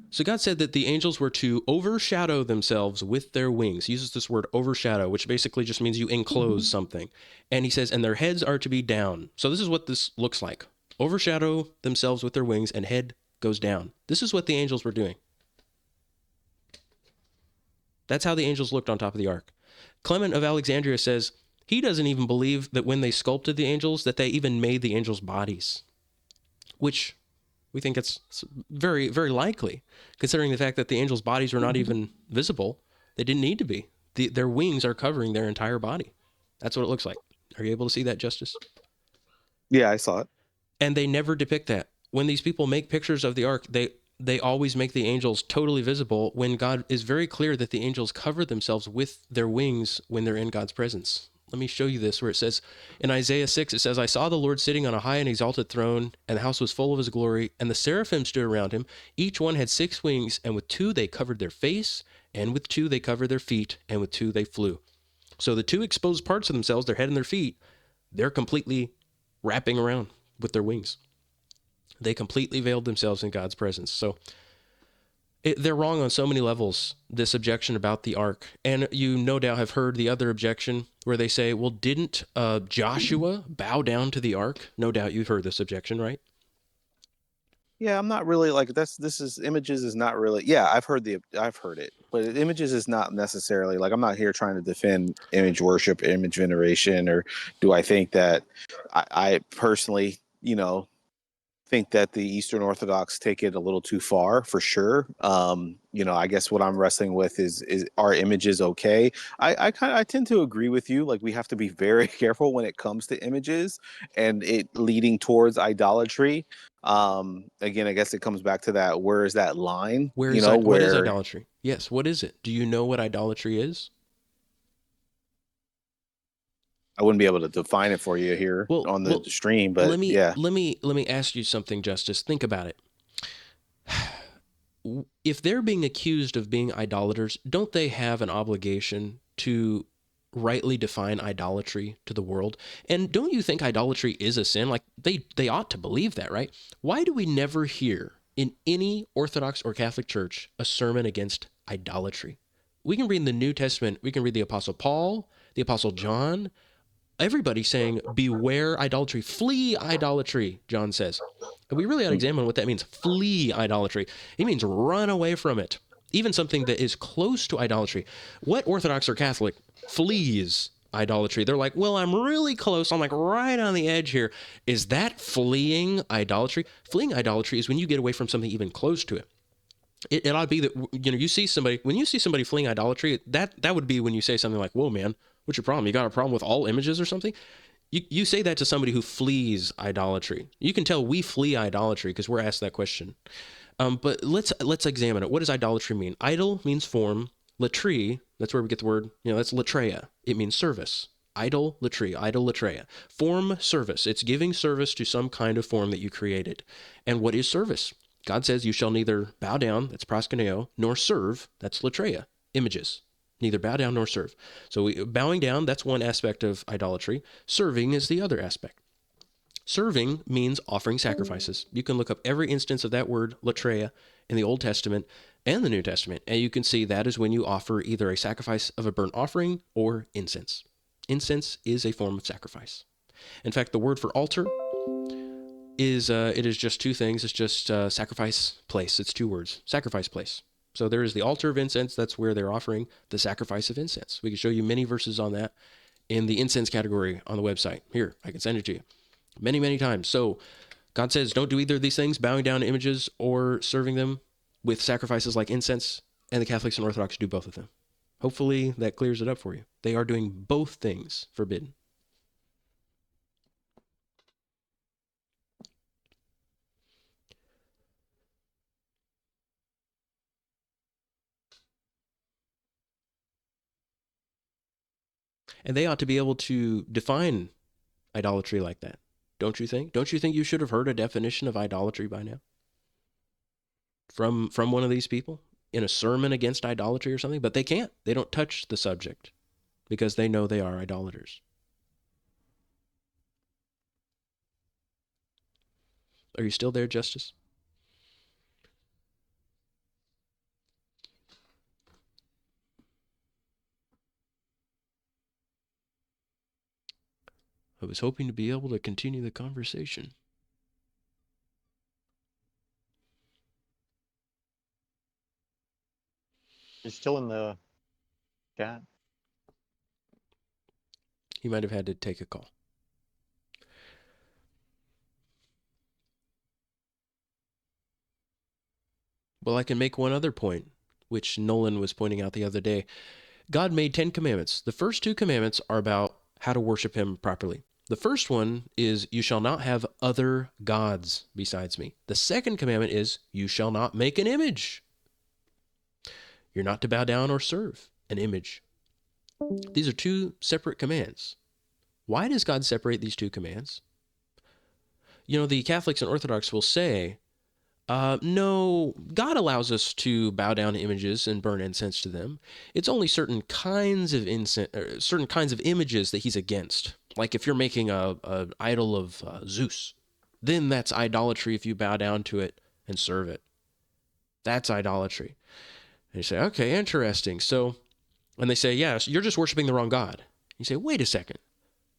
So God said that the angels were to overshadow themselves with their wings. He uses this word overshadow, which basically just means you enclose something. And he says, and their heads are to be down. So this is what this looks like. Overshadow themselves with their wings and head goes down. This is what the angels were doing. That's how the angels looked on top of the ark. Clement of Alexandria says he doesn't even believe that when they sculpted the angels, that they even made the angels' bodies, which we think it's very, very likely, considering the fact that the angels' bodies were not even visible. They didn't need to be. Their wings are covering their entire body. That's what it looks like. Are you able to see that, Justus? Yeah, I saw it. And they never depict that. When these people make pictures of the ark, they always make the angels totally visible, when God is very clear that the angels cover themselves with their wings when they're in God's presence. Let me show you this, where it says, in Isaiah 6, it says, I saw the Lord sitting on a high and exalted throne, and the house was full of his glory, and the seraphim stood around him. Each one had 6 wings, and with 2 they covered their face, and with 2 they covered their feet, and with 2 they flew. So the 2 exposed parts of themselves, their head and their feet, they're completely wrapping around with their wings. They completely veiled themselves in God's presence. So they're wrong on so many levels, this objection about the ark. And you no doubt have heard the other objection where they say, well, didn't Joshua bow down to the ark? No doubt you've heard this objection, right? Yeah, I'm not really like images is not really. Yeah, I've heard it, but images is not necessarily like, I'm not here trying to defend image worship, image veneration, or do I think that I personally, think that the Eastern Orthodox take it a little too far, for sure. I guess what I'm wrestling with is are images okay? I tend to agree with you. Like, we have to be very careful when it comes to images and it leading towards idolatry. Again, I guess it comes back to that. Where is that line? What is idolatry? Yes. What is it? Do you know what idolatry is? I wouldn't be able to define it for you here on the stream, but let me yeah. Let me ask you something, Justus. Think about it. If they're being accused of being idolaters, don't they have an obligation to rightly define idolatry to the world? And don't you think idolatry is a sin? Like, they ought to believe that, right? Why do we never hear in any Orthodox or Catholic church a sermon against idolatry? We can read in the New Testament, we can read the Apostle Paul, the Apostle John, everybody saying, beware idolatry, flee idolatry, John says. And we really ought to examine what that means. Flee idolatry. It means run away from it. Even something that is close to idolatry. What Orthodox or Catholic flees idolatry? They're like, well, I'm really close. I'm like right on the edge here. Is that fleeing idolatry? Fleeing idolatry is when you get away from something even close to it. It ought to be that, you see somebody, when you see somebody fleeing idolatry, that would be when you say something like, whoa, man, what's your problem? You got a problem with all images or something? You say that to somebody who flees idolatry. You can tell we flee idolatry because we're asked that question. But let's examine it. What does idolatry mean? Idol means form. Latry, that's where we get the word, that's latreia. It means service. Idolatry, idolatreia. Form, service. It's giving service to some kind of form that you created. And what is service? God says you shall neither bow down, that's proskuneo, nor serve, that's latreia, images. Neither bow down nor serve. So bowing down, that's one aspect of idolatry. Serving is the other aspect. Serving means offering sacrifices. You can look up every instance of that word, latreia, in the Old Testament and the New Testament, and you can see that is when you offer either a sacrifice of a burnt offering or incense. Incense is a form of sacrifice. In fact, the word for altar it is just 2 things. It's just sacrifice place. It's 2 words. Sacrifice place. So there is the altar of incense. That's where they're offering the sacrifice of incense. We can show you many verses on that in the incense category on the website. Here, I can send it to you many, many times. So God says, don't do either of these things, bowing down to images or serving them with sacrifices like incense, and the Catholics and Orthodox do both of them. Hopefully that clears it up for you. They are doing both things forbidden. And they ought to be able to define idolatry like that. Don't you think? Don't you think you should have heard a definition of idolatry by now? From one of these people in a sermon against idolatry or something? But they can't. They don't touch the subject because they know they are idolaters. Are you still there, Justus? I was hoping to be able to continue the conversation. You're still in the chat. He might have had to take a call. Well, I can make one other point, which Nolan was pointing out the other day. God made 10 commandments. The first 2 commandments are about how to worship him properly. The first one is, you shall not have other gods besides me. The second commandment is, you shall not make an image. You're not to bow down or serve an image. These are 2 separate commands. Why does God separate these 2 commands? You know, the Catholics and Orthodox will say, no, God allows us to bow down to images and burn incense to them. It's only certain kinds of images that he's against. Like if you're making a idol of Zeus, then that's idolatry if you bow down to it and serve it. That's idolatry. And you say, okay, interesting. So, and they say, yes, you're just worshiping the wrong God. You say, wait a second.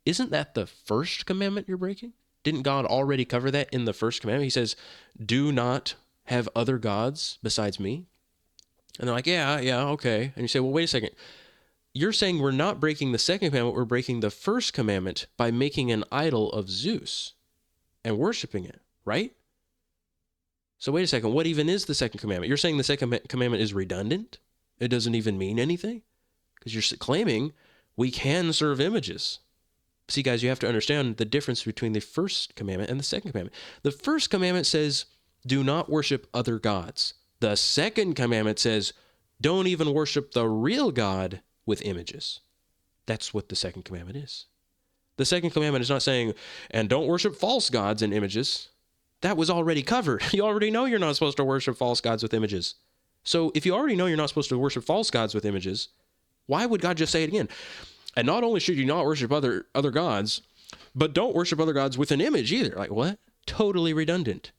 Isn't that the first commandment you're breaking? Didn't God already cover that in the first commandment? He says, do not have other gods besides me. And they're like, yeah, okay. And you say, well, wait a second. You're saying we're not breaking the second commandment, we're breaking the first commandment by making an idol of Zeus and worshiping it, right? So wait a second, what even is the second commandment? You're saying the second commandment is redundant? It doesn't even mean anything? Because you're claiming we can serve images. See, guys, you have to understand the difference between the first commandment and the second commandment. The first commandment says, do not worship other gods. The second commandment says, don't even worship the real God with images. That's what the second commandment is. The second commandment is not saying, and don't worship false gods and images. That was already covered. You already know you're not supposed to worship false gods with images. So if you already know you're not supposed to worship false gods with images, why would God just say it again? And not only should you not worship other gods, but don't worship other gods with an image either. Like what? Totally redundant.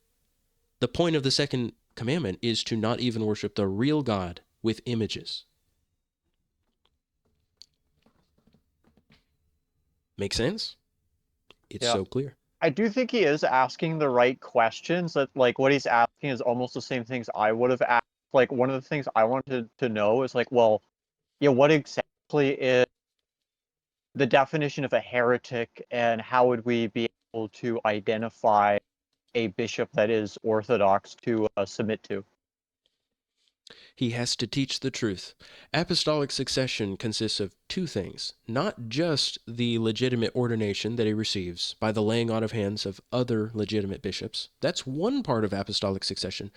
The point of the second commandment is to not even worship the real God with images. Make sense? It's so clear. I do think he is asking the right questions. That like what he's asking is almost the same things I would have asked. Like one of the things I wanted to know is like, well, yeah, what exactly is the definition of a heretic, and how would we be able to identify a bishop that is orthodox to submit to? He has to teach the truth. Apostolic succession consists of 2 things, not just the legitimate ordination that he receives by the laying on of hands of other legitimate bishops. That's one part of apostolic succession.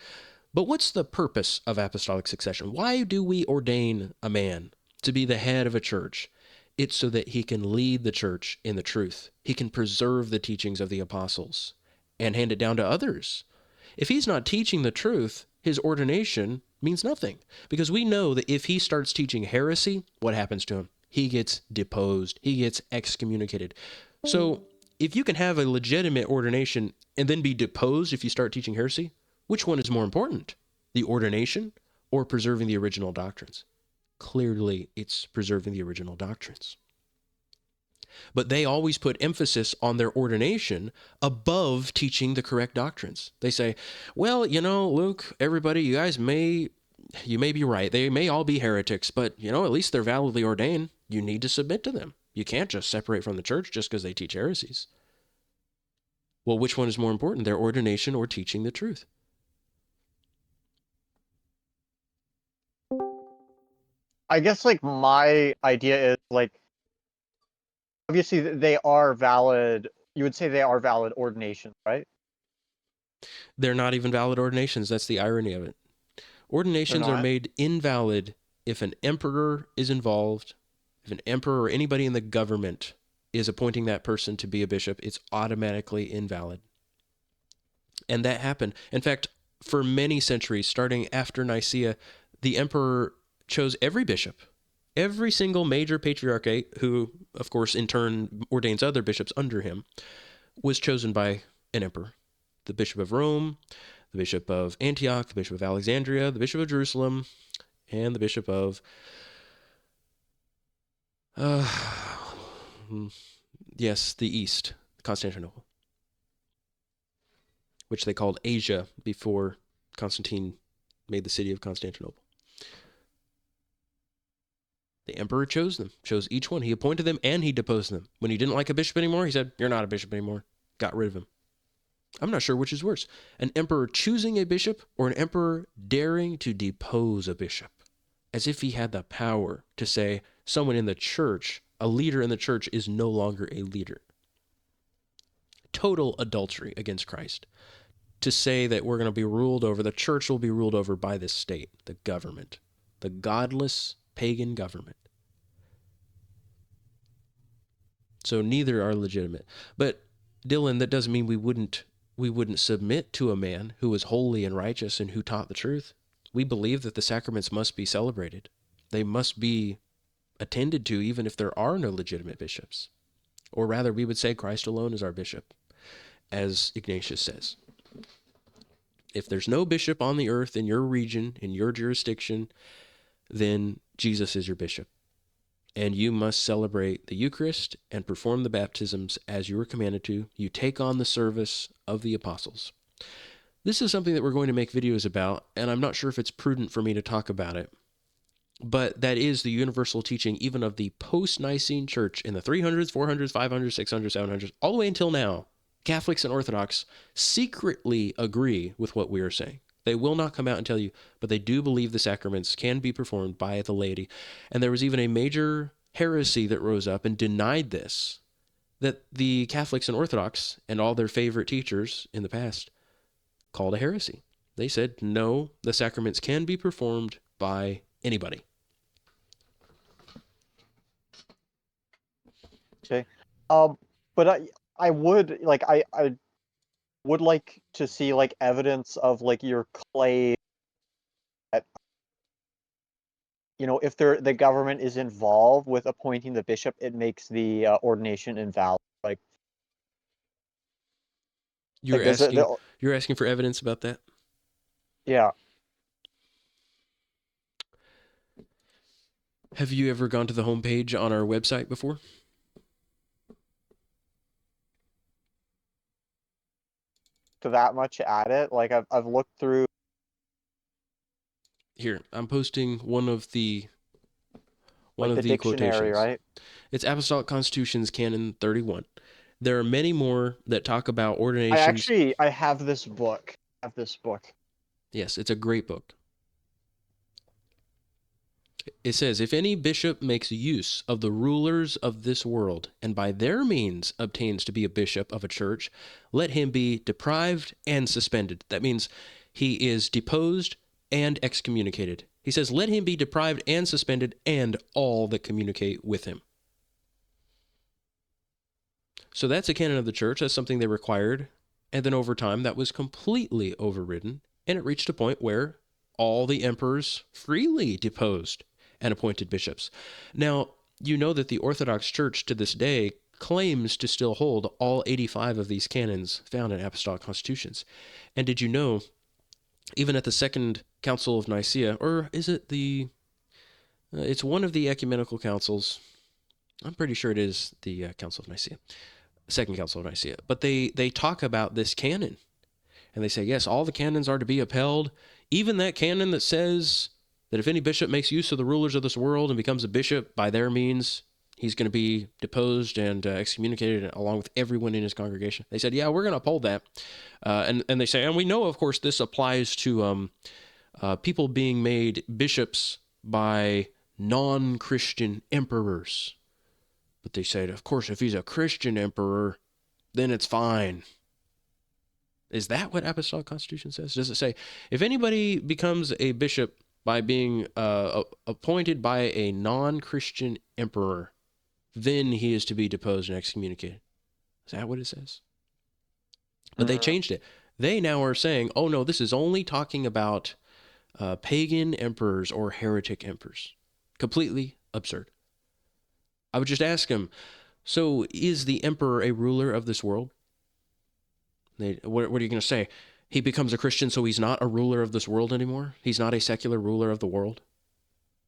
But what's the purpose of apostolic succession? Why do we ordain a man to be the head of a church? It's so that he can lead the church in the truth. He can preserve the teachings of the apostles and hand it down to others. If he's not teaching the truth, his ordination means nothing, because we know that if he starts teaching heresy, what happens to him? He gets deposed. He gets excommunicated. So if you can have a legitimate ordination and then be deposed if you start teaching heresy, which one is more important? The ordination or preserving the original doctrines? Clearly, it's preserving the original doctrines. But they always put emphasis on their ordination above teaching the correct doctrines. They say, well, Luke, everybody, you may be right. They may all be heretics, but, at least they're validly ordained. You need to submit to them. You can't just separate from the church just because they teach heresies. Well, which one is more important, their ordination or teaching the truth? I guess like my idea is like, obviously they are valid. You would say they are valid ordinations, right? They're not even valid ordinations. That's the irony of it. Ordinations are not? made invalid if an emperor is involved, if an emperor or anybody in the government is appointing that person to be a bishop, it's automatically invalid. And that happened. In fact, for many centuries, starting after Nicaea, the emperor chose every bishop, every single major patriarchate, who, of course, in turn ordains other bishops under him, was chosen by an emperor. The Bishop of Rome, the Bishop of Antioch, the Bishop of Alexandria, the Bishop of Jerusalem, and the Bishop of yes, the East, Constantinople, which they called Asia before Constantine made the city of Constantinople. The emperor chose them, chose each one. He appointed them and he deposed them. When he didn't like a bishop anymore, he said, "You're not a bishop anymore." Got rid of him. I'm not sure which is worse, an emperor choosing a bishop or an emperor daring to depose a bishop, as if he had the power to say someone in the church, a leader in the church, is no longer a leader. Total adultery against Christ. To say that we're going to be ruled over, the church will be ruled over by the state, the government, the godless pagan government. So neither are legitimate. But Dylan, that doesn't mean we wouldn't submit to a man who was holy and righteous and who taught the truth. We believe that the sacraments must be celebrated. They must be attended to even if there are no legitimate bishops. Or rather, we would say Christ alone is our bishop, as Ignatius says. If there's no bishop on the earth in your region, in your jurisdiction, then Jesus is your bishop. And you must celebrate the Eucharist and perform the baptisms as you were commanded to. You take on the service of the apostles. This is something that we're going to make videos about, and I'm not sure if it's prudent for me to talk about it, but that is the universal teaching even of the post-Nicene church in the 300s, 400s, 500s, 600s, 700s, all the way until now. Catholics and Orthodox secretly agree with what we are saying. They will not come out and tell you, but they do believe the sacraments can be performed by the laity. And there was even a major heresy that rose up and denied this, that the Catholics and Orthodox and all their favorite teachers in the past called a heresy. They said, no, the sacraments can be performed by anybody. Okay. But I would like I would like to see like evidence of like your claim that, you know, if the government is involved with appointing the bishop, it makes the ordination invalid. Like You're there's you're asking for evidence about that? yeah. Have you ever gone to the homepage on our website before? To that much at it. Like I've looked through. Here, I'm posting one of the Like the dictionary, quotations. right? It's Apostolic Constitutions, Canon 31. There are many more that talk about ordinations. I have this book. Yes, it's a great book. It says, if any bishop makes use of the rulers of this world, and by their means obtains to be a bishop of a church, let him be deprived and suspended. That means he is deposed and excommunicated. He says, let him be deprived and suspended, and all that communicate with him. So that's a canon of the church. That's something they required. And then over time, that was completely overridden, and it reached a point where all the emperors freely deposed and appointed bishops. Now, you know that the Orthodox Church to this day claims to still hold all 85 of these canons found in Apostolic Constitutions. And did you know, even at the Second Council of Nicaea, or is it it's one of the ecumenical councils. I'm pretty sure it is the Council of Nicaea, Second Council of Nicaea. But they talk about this canon. And they say, yes, all the canons are to be upheld. Even that canon that says that if any bishop makes use of the rulers of this world and becomes a bishop by their means, He's going to be deposed and excommunicated along with everyone in his congregation. They said, yeah, we're going to uphold that. And they say, and we know, of course, this applies to people being made bishops by non-Christian emperors. But they said, of course, if he's a Christian emperor, then it's fine. Is that what Apostolic Constitution says? Does it say, if anybody becomes a bishop by being appointed by a non-Christian emperor, then he is to be deposed and excommunicated? Is that what it says? But they changed it. They now are saying, oh no, this is only talking about pagan emperors or heretic emperors. Completely absurd. I would just ask him, so is the emperor a ruler of this world? What are you going to say? He becomes a Christian, so he's not a ruler of this world anymore? He's not a secular ruler of the world?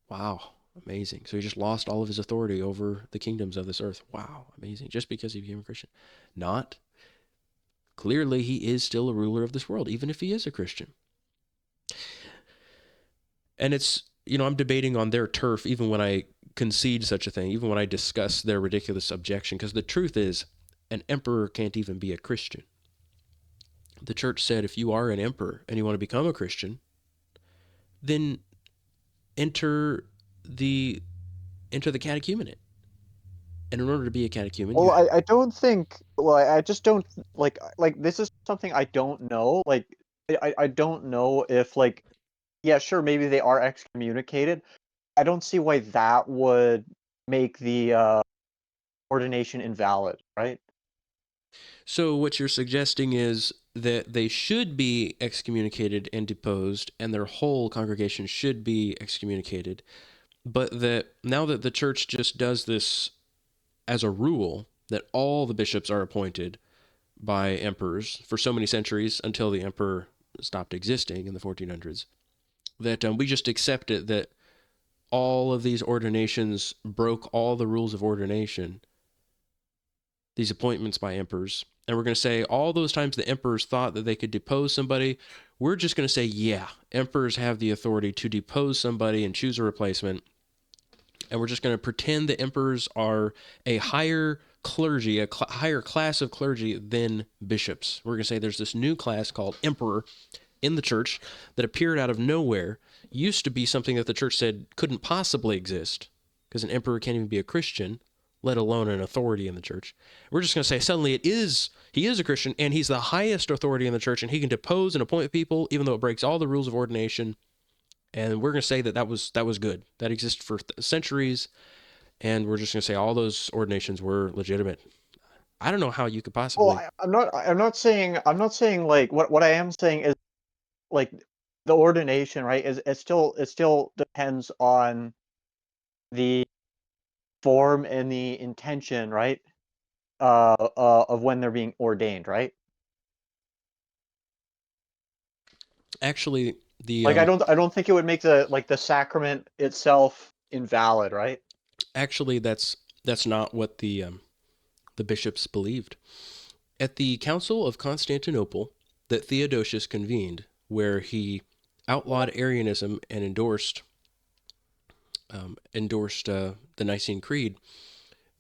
Wow, amazing. So he just lost all of his authority over the kingdoms of this earth. Wow, amazing. Just because he became a Christian. Not. Clearly, he is still a ruler of this world, even if he is a Christian. And it's, I'm debating on their turf even when I concede such a thing, even when I discuss their ridiculous objection, because the truth is, an emperor can't even be a Christian. The church said if you are an emperor and you want to become a Christian, then enter the catechumenate. And in order to be a catechumen, Well, I don't think. Well, I just don't like this is something I don't know. Like, I don't know if yeah, sure, maybe they are excommunicated. I don't see why that would make the ordination invalid, right? So what you're suggesting is that they should be excommunicated and deposed, and their whole congregation should be excommunicated, but that now that the church just does this as a rule, that all the bishops are appointed by emperors for so many centuries until the emperor stopped existing in the 1400s, that we just accept it that all of these ordinations broke all the rules of ordination, these appointments by emperors. And we're going to say all those times the emperors thought that they could depose somebody, we're just going to say, yeah, emperors have the authority to depose somebody and choose a replacement. And we're just going to pretend the emperors are a higher clergy, higher class of clergy than bishops. We're going to say there's this new class called emperor in the church that appeared out of nowhere, used to be something that the church said couldn't possibly exist, because an emperor can't even be a Christian, let alone an authority in the church. We're just going to say suddenly he is a Christian, and he's the highest authority in the church, and he can depose and appoint people, even though it breaks all the rules of ordination. And we're going to say that was good. That existed for centuries, and we're just going to say all those ordinations were legitimate. I don't know how you could possibly. Well, I'm not saying like what I am saying is like the ordination, right? It still depends on the form and the intention, right? Of when they're being ordained, right? Actually, the I don't think it would make the sacrament itself invalid, right? actually that's not what the bishops believed. At the Council of Constantinople that Theodosius convened, where he outlawed Arianism and endorsed the Nicene Creed,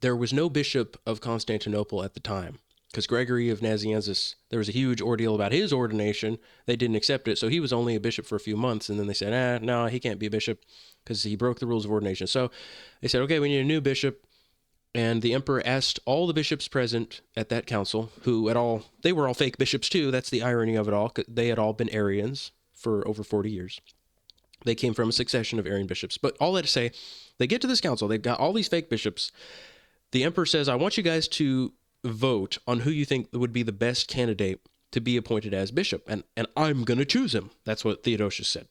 there was no bishop of Constantinople at the time, because Gregory of Nazianzus, there was a huge ordeal about his ordination. They didn't accept it, so he was only a bishop for a few months, and then they said, no, he can't be a bishop because he broke the rules of ordination. So they said, okay, we need a new bishop, and the emperor asked all the bishops present at that council, they were all fake bishops too, that's the irony of it all, they had all been Arians for over 40 years. They came from a succession of Arian bishops. But all that to say, they get to this council, they've got all these fake bishops. The emperor says, I want you guys to vote on who you think would be the best candidate to be appointed as bishop, and I'm going to choose him. That's what Theodosius said.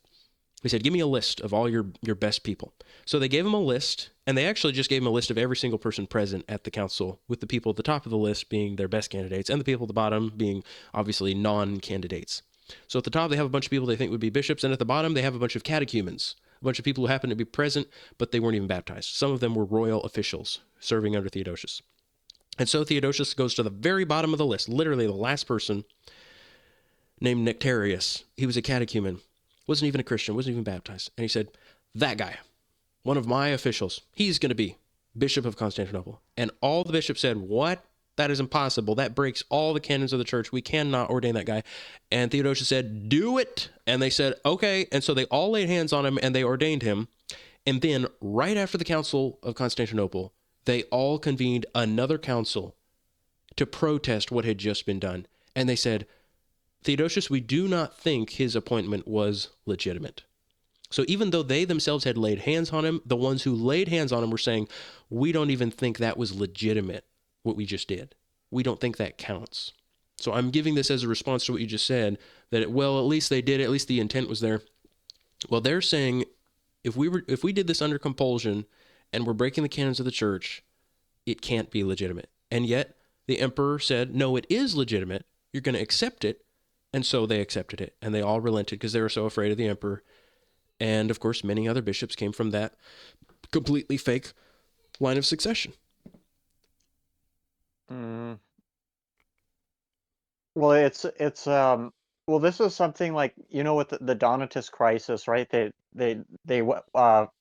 He said, give me a list of all your best people. So they gave him a list, and they actually just gave him a list of every single person present at the council, with the people at the top of the list being their best candidates, and the people at the bottom being obviously non-candidates. So at the top, they have a bunch of people they think would be bishops, and at the bottom, they have a bunch of catechumens, a bunch of people who happen to be present, but they weren't even baptized. Some of them were royal officials serving under Theodosius. And so Theodosius goes to the very bottom of the list, literally the last person, named Nectarius. He was a catechumen, wasn't even a Christian, wasn't even baptized. And he said, that guy, one of my officials, he's going to be Bishop of Constantinople. And all the bishops said, what? That is impossible. That breaks all the canons of the church. We cannot ordain that guy. And Theodosius said, do it. And they said, okay. And so they all laid hands on him and they ordained him. And then right after the Council of Constantinople, they all convened another council to protest what had just been done. And they said, Theodosius, we do not think his appointment was legitimate. So even though they themselves had laid hands on him, the ones who laid hands on him were saying, we don't even think that was legitimate, what we just did. We don't think that counts. So I'm giving this as a response to what you just said, that, well, at least they did, at least the intent was there. Well, they're saying, if we did this under compulsion and we're breaking the canons of the church, it can't be legitimate. And yet the emperor said, no, it is legitimate. You're going to accept it. And so they accepted it, and they all relented because they were so afraid of the emperor. And of course, many other bishops came from that completely fake line of succession. Mm. Well, well, this is something like, with the Donatist crisis, right? They worked out,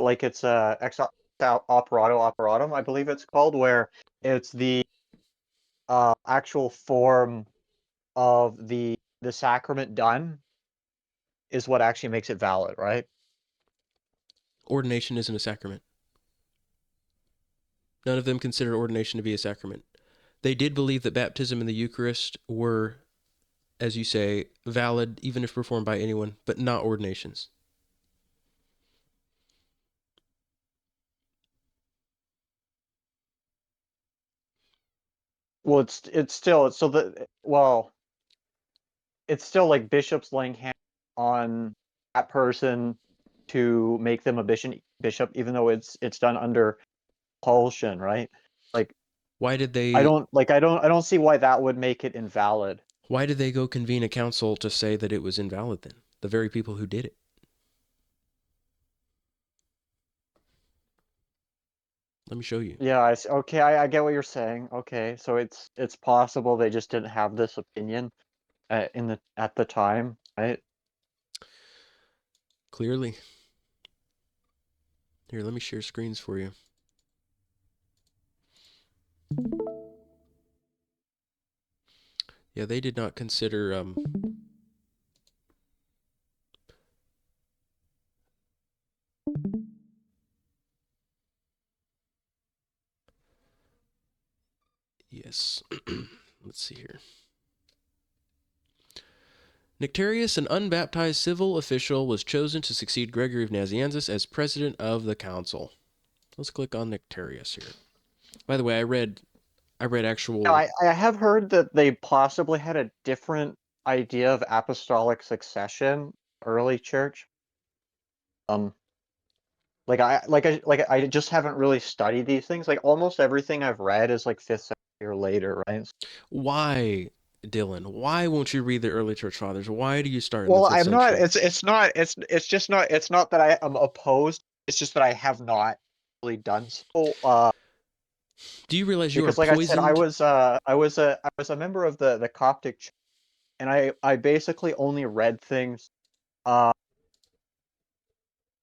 like, it's ex operatum, I believe it's called, where it's the actual form of the sacrament done is what actually makes it valid, right? Ordination isn't a sacrament. None of them considered ordination to be a sacrament. They did believe that baptism and the Eucharist were, as you say, valid even if performed by anyone, but not ordinations. Well, it's still like bishops laying hands on that person to make them a bishop, even though it's done under compulsion, right? Like, Why did they I don't see why that would make it invalid. Why did they go convene a council to say that it was invalid then? The very people who did it. Let me show you. Yeah, okay, I get what you're saying. Okay, so it's possible they just didn't have this opinion at the time, right? Clearly. Here, let me share screens for you. Yeah, they did not consider yes. Let's see here. Nectarius, an unbaptized civil official, was chosen to succeed Gregory of Nazianzus as president of the council. Let's click on Nectarius here. By the way, I read actual... No, I have heard that they possibly had a different idea of apostolic succession, early church. I just haven't really studied these things. Like, almost everything I've read is like 5th century or later, right? Why, Dylan? Why won't you read the early church fathers? Why do you start in Well, the 5th I'm not. century? It's just not. It's not that I am opposed. It's just that I have not really done so. Do you realize you are Because, like I said, poisoned? I was a member of the Coptic Church, and I basically only read things,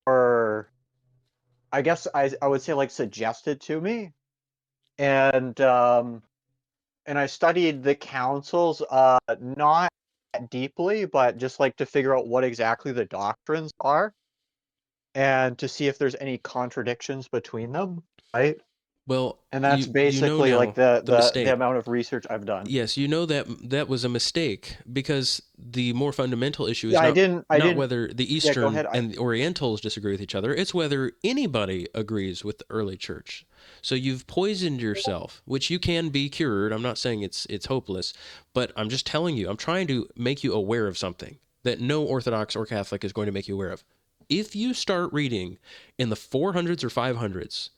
or I guess I would say, like, suggested to me, and I studied the councils, not that deeply, but just like to figure out what exactly the doctrines are, and to see if there's any contradictions between them, right? Well, And that's you know basically like now the the mistake. amount of research I've done. Yes, you know that was a mistake, because the more fundamental issue is Yeah, I not didn't. whether the Yeah, go Eastern ahead. and the Orientals disagree with each other. It's whether anybody agrees with the early church. So you've poisoned yourself, which you can be cured. I'm not saying it's hopeless, but I'm just telling you, I'm trying to make you aware of something that no Orthodox or Catholic is going to make you aware of. If you start reading in the 400s or 500s,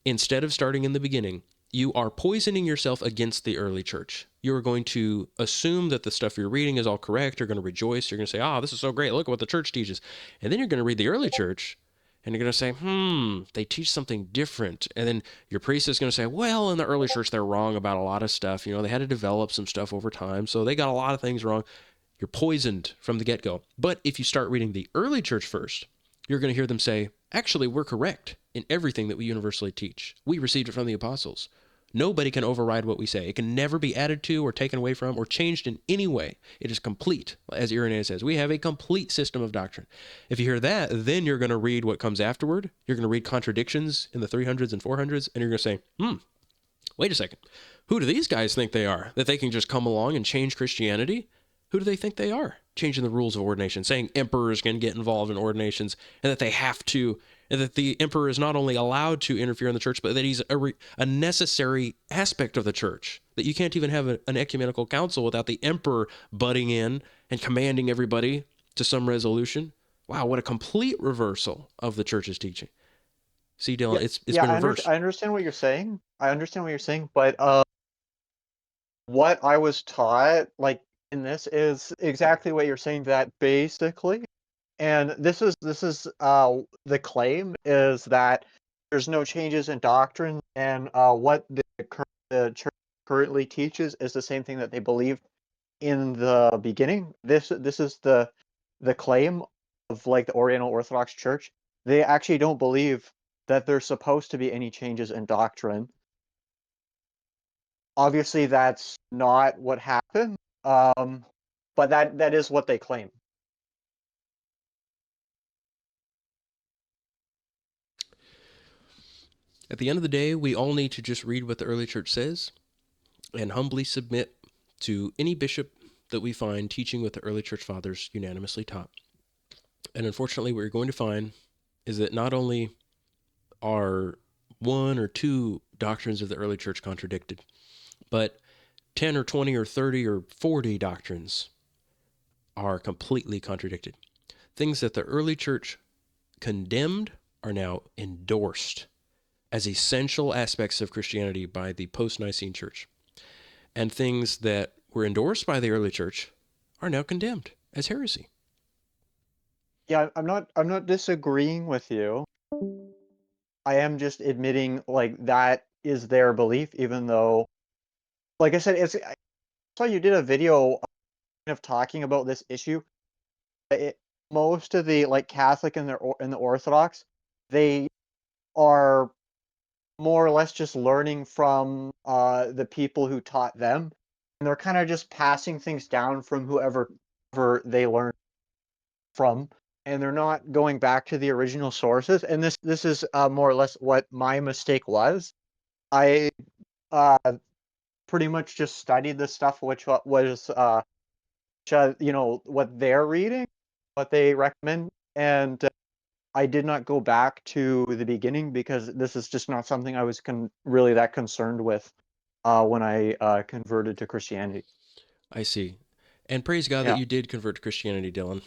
instead of starting in the beginning, you are poisoning yourself against the early church. You're going to assume that the stuff you're reading is all correct. You're going to rejoice. You're going to say, this is so great. Look at what the church teaches. And then you're going to read the early church, and you're going to say, they teach something different. And then your priest is going to say, well, in the early church, they're wrong about a lot of stuff. They had to develop some stuff over time, so they got a lot of things wrong. You're poisoned from the get-go. But if you start reading the early church first, you're going to hear them say, Actually, we're correct in everything that we universally teach. We received it from the apostles. Nobody can override what we say. It can never be added to or taken away from or changed in any way. It is complete. As Irenaeus says, we have a complete system of doctrine. If you hear that, then you're going to read what comes afterward. You're going to read contradictions in the 300s and 400s, and you're going to say, wait a second. Who do these guys think they are? That they can just come along and change Christianity? Who do they think they are? Changing the rules of ordination, saying emperors can get involved in ordinations, and that they have to, and that the emperor is not only allowed to interfere in the church, but that he's a necessary aspect of the church. That you can't even have an ecumenical council without the emperor butting in and commanding everybody to some resolution. Wow, what a complete reversal of the church's teaching. See, Dylan, it's been reversed. I understand what you're saying. But what I was taught, like in this, is exactly what you're saying. That basically, and this is the claim is that there's no changes in doctrine, and what the church currently teaches is the same thing that they believed in the beginning. This is the claim of like the Oriental Orthodox Church. They actually don't believe that there's supposed to be any changes in doctrine. Obviously, that's not what happened, but that is what they claim. At the end of the day, we all need to just read what the early church says and humbly submit to any bishop that we find teaching what the early church fathers unanimously taught. And unfortunately, what you're going to find is that not only are one or two doctrines of the early church contradicted, but 10 or 20 or 30 or 40 doctrines are completely contradicted. Things that the early church condemned are now endorsed as essential aspects of Christianity by the post-Nicene church. And things that were endorsed by the early church are now condemned as heresy. Yeah, I'm not disagreeing with you. I am just admitting like that is their belief, even though, like I said, I saw you did a video of talking about this issue. Most of the like Catholic and the Orthodox, they are more or less just learning from the people who taught them, and they're kind of just passing things down from whoever they learned from, and they're not going back to the original sources. And this is more or less what my mistake was. I uh, pretty much just studied the stuff which was what they're reading, what they recommend, and I did not go back to the beginning because this is just not something I was really that concerned with when I converted to Christianity. I see. And praise God that Yeah. you did convert to Christianity, Dylan.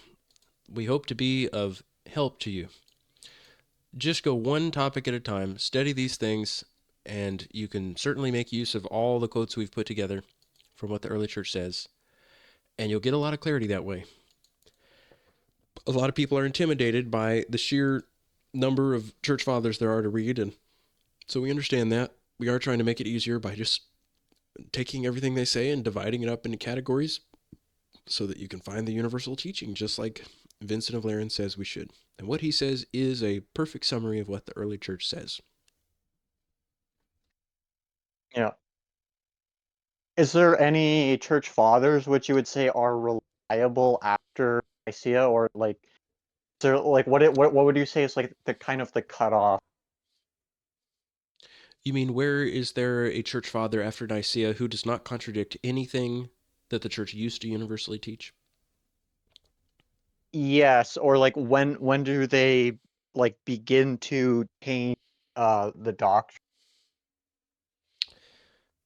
We hope to be of help to you. Just go one topic at a time, study these things, and you can certainly make use of all the quotes we've put together from what the early church says, and you'll get a lot of clarity that way. A lot of people are intimidated by the sheer number of church fathers there are to read, and so we understand that. We are trying to make it easier by just taking everything they say and dividing it up into categories so that you can find the universal teaching, just like Vincent of Laren says we should. And what he says is a perfect summary of what the early church says. Yeah. Is there any church fathers which you would say are reliable after Nicaea, or like, so like what would you say is like the kind of the cutoff? You mean, where is there a church father after Nicaea who does not contradict anything that the church used to universally teach? Yes, or like when do they like begin to change the doctrine?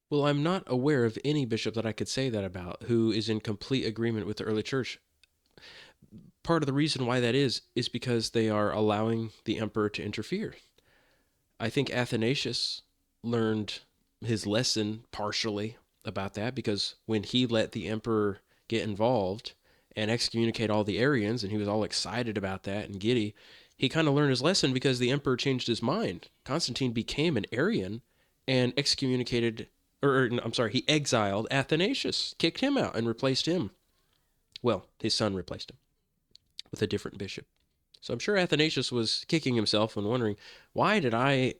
Well, I'm not aware of any bishop that I could say that about who is in complete agreement with the early church. Part of the reason why that is because they are allowing the emperor to interfere. I think Athanasius learned his lesson partially about that, because when he let the emperor get involved and excommunicate all the Arians, and he was all excited about that and giddy, he kind of learned his lesson because the emperor changed his mind. Constantine became an Arian and excommunicated, he exiled Athanasius, kicked him out and replaced him. Well, his son replaced him with a different bishop. So I'm sure Athanasius was kicking himself and wondering, why did I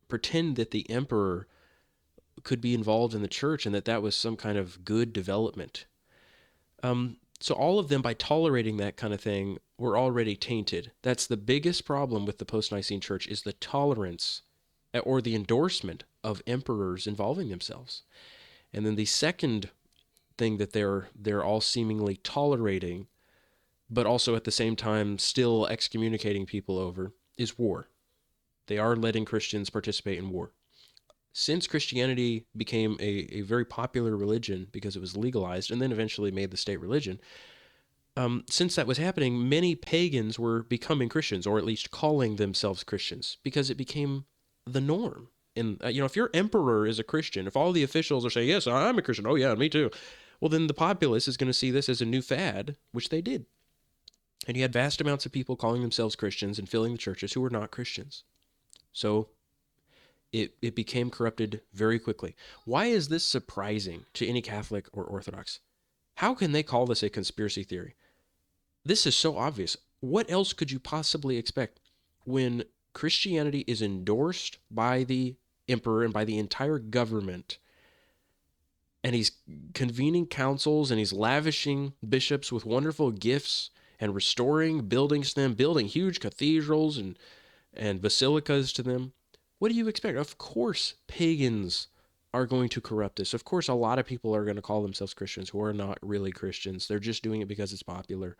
pretend that the emperor could be involved in the church and that was some kind of good development? So all of them, by tolerating that kind of thing, were already tainted. That's the biggest problem with the post-Nicene church, is the tolerance or the endorsement of emperors involving themselves. And then the second thing that they're all seemingly tolerating, but also at the same time still excommunicating people over, is war. They are letting Christians participate in war. Since Christianity became a very popular religion because it was legalized and then eventually made the state religion, since that was happening, many pagans were becoming Christians, or at least calling themselves Christians, because it became the norm. And, if your emperor is a Christian, if all the officials are saying, yes, I'm a Christian, oh yeah, me too, well, then the populace is going to see this as a new fad, which they did. And you had vast amounts of people calling themselves Christians and filling the churches who were not Christians. So it became corrupted very quickly. Why is this surprising to any Catholic or Orthodox? How can they call this a conspiracy theory? This is so obvious. What else could you possibly expect when Christianity is endorsed by the emperor and by the entire government, and he's convening councils and he's lavishing bishops with wonderful gifts and restoring buildings to them, building huge cathedrals and basilicas to them? What do you expect? Of course, pagans are going to corrupt this. Of course, a lot of people are going to call themselves Christians who are not really Christians. They're just doing it because it's popular.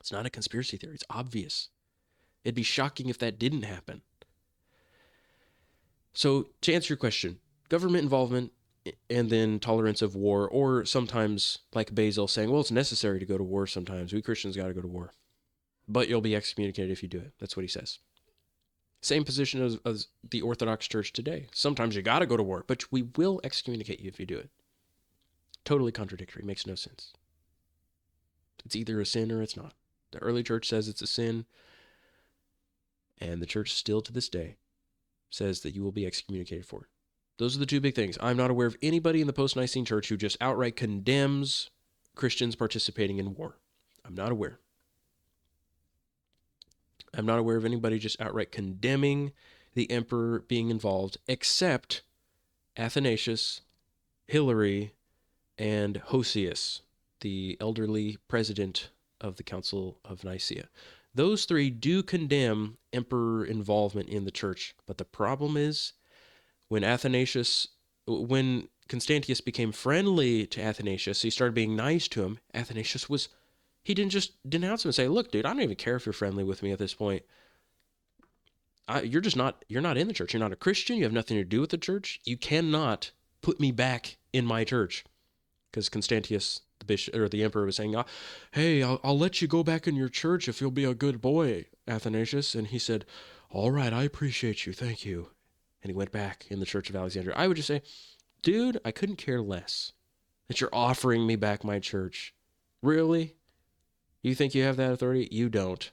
It's not a conspiracy theory. It's obvious. It'd be shocking if that didn't happen. So, to answer your question, government involvement and then tolerance of war, or sometimes like Basil saying, well, it's necessary to go to war sometimes. We Christians got to go to war. But you'll be excommunicated if you do it. That's what he says. Same position as the Orthodox Church today. Sometimes you got to go to war, but we will excommunicate you if you do it. Totally contradictory. Makes no sense. It's either a sin or it's not. The early church says it's a sin, and the church still to this day says that you will be excommunicated for it. Those are the two big things. I'm not aware of anybody in the post-Nicene church who just outright condemns Christians participating in war. I'm not aware. I'm not aware of anybody just outright condemning the emperor being involved, except Athanasius, Hilary, and Hosius, the elderly president of the Council of Nicaea. Those three do condemn emperor involvement in the church, but the problem is when Constantius became friendly to Athanasius, he started being nice to him. He didn't just denounce him and say, look, dude, I don't even care if you're friendly with me at this point. You're not in the church. You're not a Christian. You have nothing to do with the church. You cannot put me back in my church. Because Constantius, the bishop or the emperor, was saying, hey, I'll let you go back in your church if you'll be a good boy, Athanasius. And he said, all right, I appreciate you. Thank you. And he went back in the Church of Alexandria. I would just say, dude, I couldn't care less that you're offering me back my church. Really? You think you have that authority? You don't.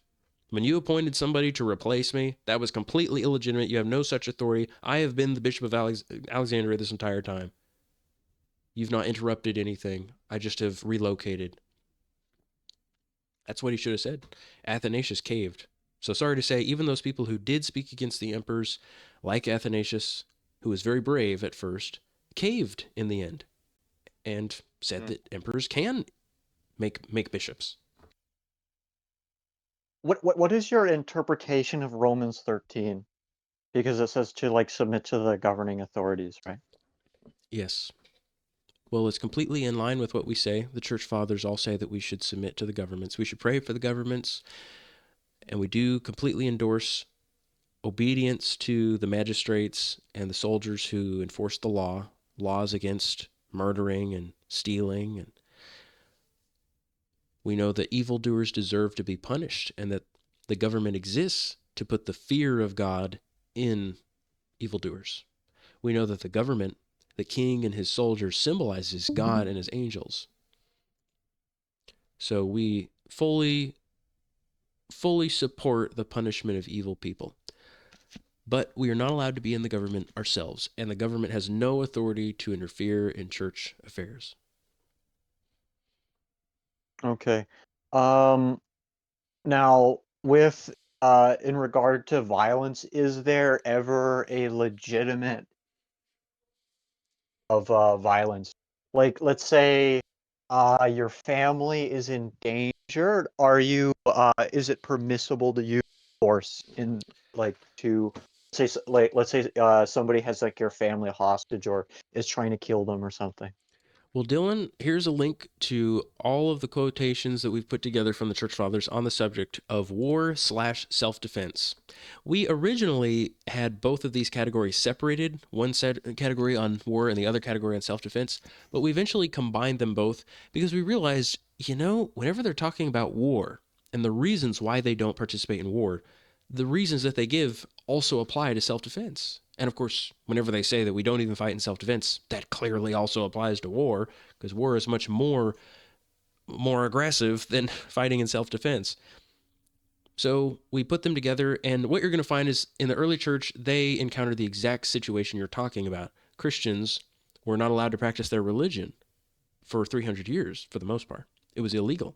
When you appointed somebody to replace me, that was completely illegitimate. You have no such authority. I have been the Bishop of Alexandria this entire time. You've not interrupted anything. I just have relocated. That's what he should have said. Athanasius caved. So sorry to say, even those people who did speak against the emperors, like Athanasius, who was very brave at first, caved in the end and said that emperors can make bishops. What is your interpretation of Romans 13? Because it says to submit to the governing authorities, right? Yes. Well, it's completely in line with what we say. The church fathers all say that we should submit to the governments. We should pray for the governments, and we do completely endorse obedience to the magistrates and the soldiers who enforce the laws against murdering and stealing. And we know that evildoers deserve to be punished, and that the government exists to put the fear of God in evildoers. We know that the government, the king and his soldiers, symbolizes God and his angels. So we fully support the punishment of evil people. But we are not allowed to be in the government ourselves, and the government has no authority to interfere in church affairs. Okay. Um, Now, with in regard to violence, is there ever a legitimate of violence? Like, let's say your family is endangered. Are you is it permissible to use force in like to say like let's say somebody has like your family hostage or is trying to kill them or something? Well, Dylan, here's a link to all of the quotations that we've put together from the Church Fathers on the subject of war/self-defense. We originally had both of these categories separated, one category on war and the other category on self-defense, but we eventually combined them both because we realized, whenever they're talking about war and the reasons why they don't participate in war, the reasons that they give also apply to self-defense. And of course, whenever they say that we don't even fight in self-defense, that clearly also applies to war, because war is much more aggressive than fighting in self-defense. So we put them together, and what you're going to find is in the early church, they encountered the exact situation you're talking about. Christians were not allowed to practice their religion for 300 years, for the most part. It was illegal.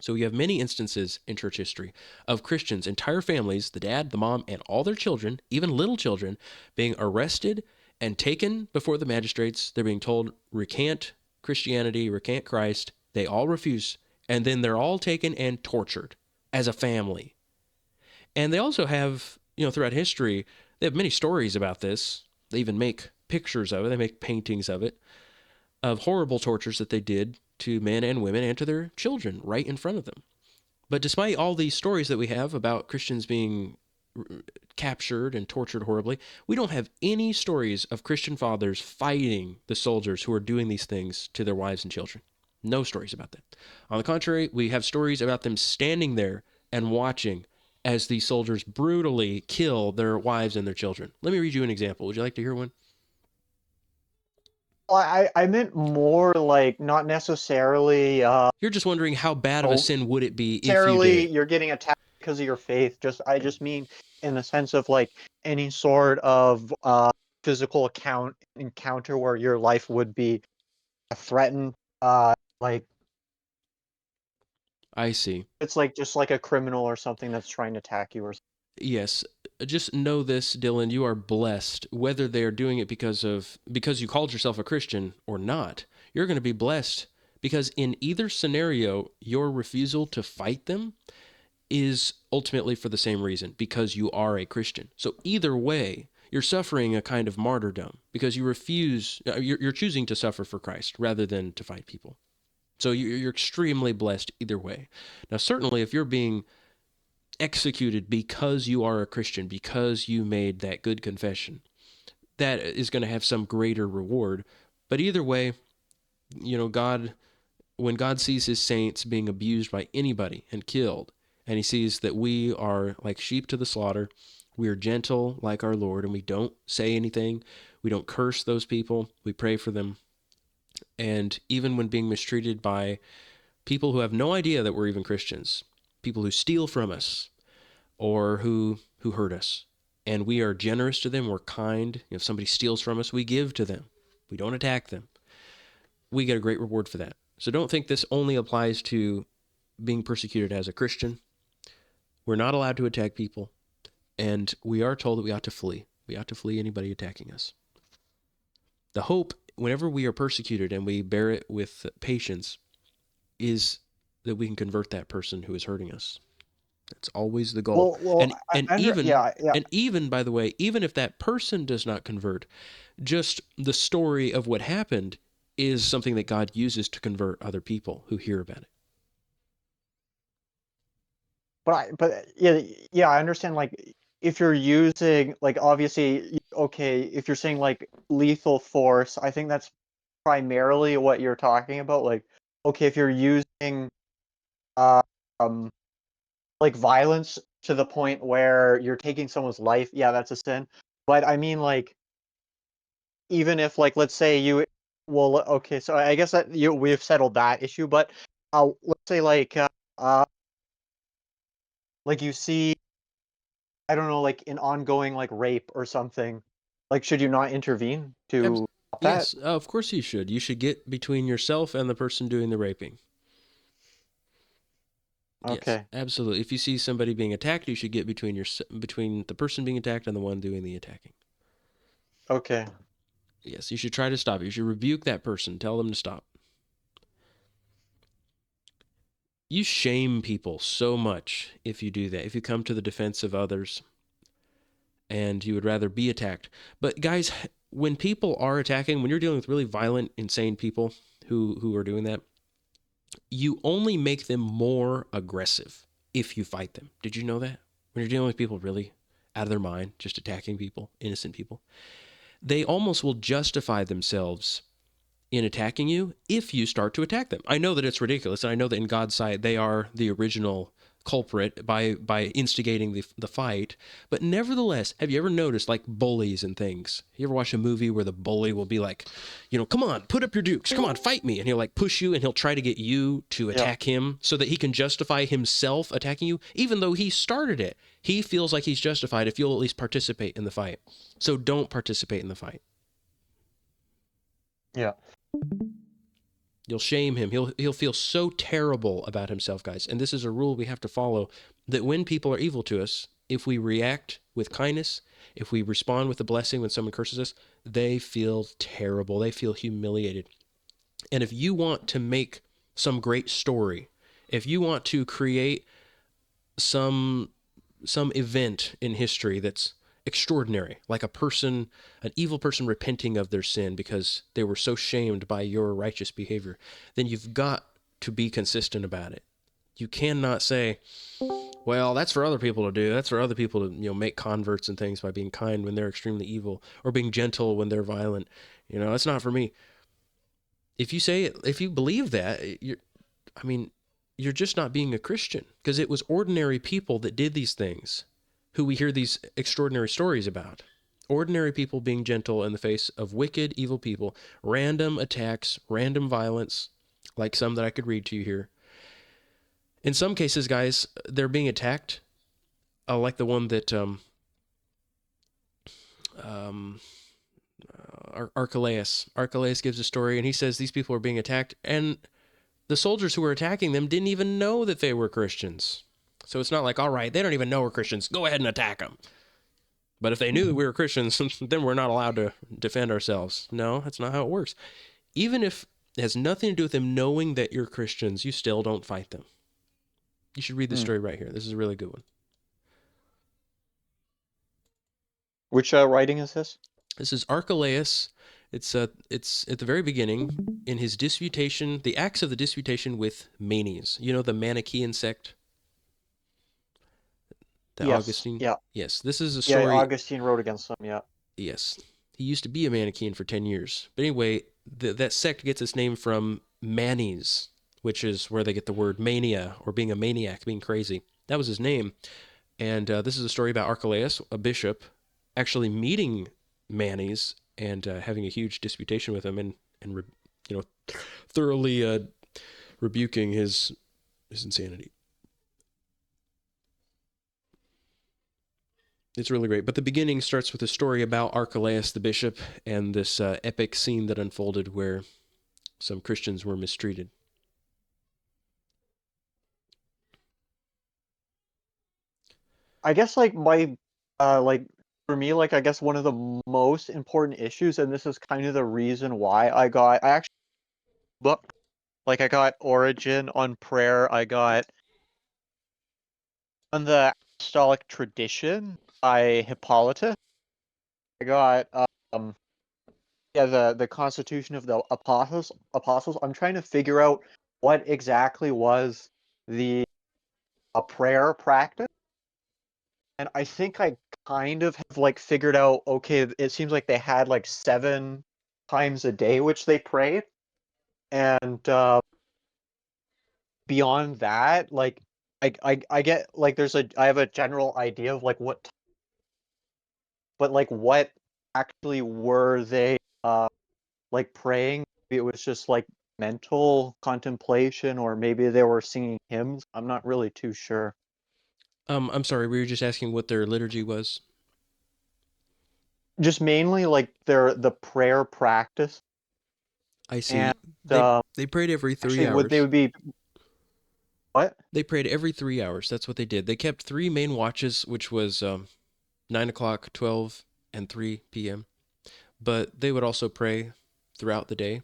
So we have many instances in church history of Christians, entire families, the dad, the mom, and all their children, even little children, being arrested and taken before the magistrates. They're being told, recant Christianity, recant Christ. They all refuse. And then they're all taken and tortured as a family. And they also have, throughout history, they have many stories about this. They even make pictures of it. They make paintings of it, of horrible tortures that they did to men and women and to their children right in front of them. But despite all these stories that we have about Christians being captured and tortured horribly, we don't have any stories of Christian fathers fighting the soldiers who are doing these things to their wives and children. No stories about that. On the contrary, we have stories about them standing there and watching as these soldiers brutally kill their wives and their children. Let me read you an example. Would you like to hear one? I meant more like not necessarily You're just wondering how bad of a sin would it be if you did necessarily it? you're getting attacked because of your faith. I just mean in the sense of like any sort of physical encounter where your life would be threatened. Like I see. it's like just like a criminal or something that's trying to attack you or something. Yes, just know this, Dylan, you are blessed whether they are doing it because you called yourself a Christian or not. You're going to be blessed because in either scenario, your refusal to fight them is ultimately for the same reason, because you are a Christian. So either way, you're suffering a kind of martyrdom because you're choosing to suffer for Christ rather than to fight people. So you're extremely blessed either way. Now, certainly if you're being executed because you are a Christian, because you made that good confession, that is going to have some greater reward. But either way, God, when God sees his saints being abused by anybody and killed, and he sees that we are like sheep to the slaughter, we are gentle like our Lord, and we don't say anything, we don't curse those people, we pray for them. And even when being mistreated by people who have no idea that we're even Christians, people who steal from us, or who hurt us, and we are generous to them, we're kind. If somebody steals from us, we give to them, we don't attack them, we get a great reward for that. So don't think this only applies to being persecuted as a Christian. We're not allowed to attack people, and we are told that we ought to flee anybody attacking us. The hope, whenever we are persecuted and we bear it with patience, is that we can convert that person who is hurting us. That's always the goal. Well, And even yeah, yeah. and even by the way, even if that person does not convert, just the story of what happened is something that God uses to convert other people who hear about it. But yeah, I understand. Like, if you're using like obviously, okay, if you're saying like lethal force, I think that's primarily what you're talking about. Like, okay, if you're using uh, um like violence to the point where you're taking someone's life, yeah, that's a sin. But I mean, like, even if like let's say you, well, okay, so I guess that we've settled that issue. But let's say uh like you see, I don't know, like an ongoing like rape or something. Like, should you not intervene to stop that? Yes, of course you should. You should get between yourself and the person doing the raping. Yes, Okay. absolutely. If you see somebody being attacked, you should get between the person being attacked and the one doing the attacking. Okay. Yes, you should try to stop it. You should rebuke that person. Tell them to stop. You shame people so much if you do that. If you come to the defense of others and you would rather be attacked. But guys, when people are attacking, when you're dealing with really violent, insane people who are doing that, you only make them more aggressive if you fight them. Did you know that? When you're dealing with people really out of their mind, just attacking people, innocent people, they almost will justify themselves in attacking you if you start to attack them. I know that it's ridiculous, and I know that in God's sight they are the original culprit by instigating the fight. But nevertheless, have you ever noticed like bullies and things? You ever watch a movie where the bully will be like, come on, put up your dukes, come on, fight me, and he'll like push you and he'll try to get you to Yeah. attack him so that he can justify himself attacking you, even though he started it. He feels like he's justified if you'll at least participate in the fight. So don't participate in the fight. Yeah. You'll shame him. He'll feel so terrible about himself, guys. And this is a rule we have to follow, that when people are evil to us, if we react with kindness, if we respond with a blessing when someone curses us, they feel terrible. They feel humiliated. And if you want to make some great story, if you want to create some event in history that's extraordinary, like an evil person repenting of their sin because they were so shamed by your righteous behavior, then you've got to be consistent about it. You cannot say, well, that's for other people to do. That's for other people to, make converts and things by being kind when they're extremely evil, or being gentle when they're violent. That's not for me. If you say it, if you believe that, you're just not being a Christian, because it was ordinary people that did these things who we hear these extraordinary stories about. Ordinary people being gentle in the face of wicked, evil people, random attacks, random violence, like some that I could read to you here. In some cases, guys, they're being attacked, like the one that Archelaus gives a story, and he says these people are being attacked, and the soldiers who were attacking them didn't even know that they were Christians. So it's not like, all right, they don't even know we're Christians, go ahead and attack them. But if they knew that we were Christians, then we're not allowed to defend ourselves. No, that's not how it works. Even if it has nothing to do with them knowing that you're Christians, you still don't fight them. You should read this story right here. This is a really good one. Which writing is this? This is Archelaus. It's at the very beginning in his disputation, the acts of the disputation with Manes. The Manichaean sect? That Yes. Augustine? Yeah. Yes, this is a Yeah, story. Augustine wrote against them, yeah. Yes. He used to be a Manichaean for 10 years. But anyway, that sect gets its name from Manes, which is where they get the word mania, or being a maniac, being crazy. That was his name. And this is a story about Archelaus, a bishop, actually meeting Manes and having a huge disputation with him, and thoroughly rebuking his insanity. It's really great. But the beginning starts with a story about Archelaus the bishop and this epic scene that unfolded where some Christians were mistreated. I guess for me, I guess one of the most important issues, and this is kind of the reason why I actually book, I got Origin on prayer, I got on the Apostolic Tradition by Hippolytus, I got the Constitution of the Apostles. I'm trying to figure out what exactly was the a prayer practice, and I think I kind of have figured out. Okay, it seems like they had 7 times a day which they prayed, and beyond that, I get I have a general idea of what, but what actually were they praying? Maybe it was just mental contemplation, or maybe they were singing hymns. I'm not really too sure. I'm sorry, we were just asking what their liturgy was. Just mainly the prayer practice. I see. And They prayed every 3 actually, hours. they would be What? They prayed every 3 hours. That's what they did. They kept 3 main watches, which was 9 o'clock, 12, and 3 p.m. But they would also pray throughout the day.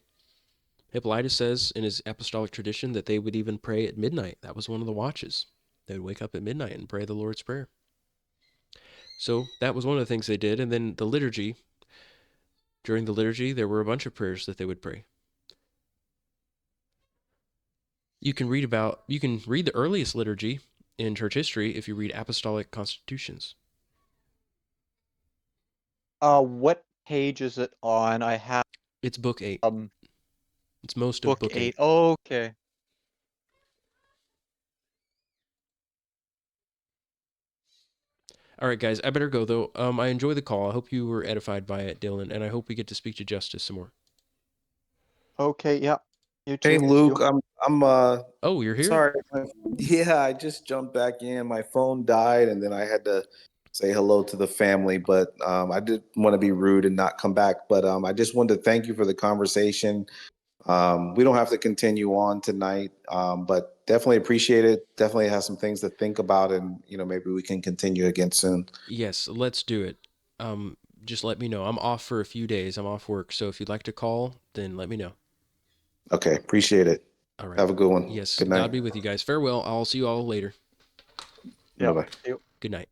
Hippolytus says in his apostolic tradition that they would even pray at midnight. That was one of the watches. They would wake up at midnight and pray the Lord's Prayer. So that was one of the things they did. And then the liturgy, during the liturgy, there were a bunch of prayers that they would pray. You can read the earliest liturgy in church history if you read apostolic constitutions. What page is it on? I have It's book 8. um It's most of book 8. Okay. All right, guys, I better go though. I enjoy the call. I hope you were edified by it, Dylan, and I hope we get to speak to Justus some more. Okay, yeah. You Hey too. Luke, I'm Oh, you're here? sorry. Yeah, I just jumped back in. My phone died, and then I had to say hello to the family. But I didn't want to be rude and not come back. But I just wanted to thank you for the conversation. We don't have to continue on tonight, but definitely appreciate it. Definitely have some things to think about, and maybe we can continue again soon. Yes, let's do it. Just let me know. I'm off for a few days. I'm off work, so if you'd like to call, then let me know. Okay, appreciate it. All right. Have a good one. Yes, Good night. God be with you guys. Farewell. I'll see you all later. Yeah. Bye-bye. Good night.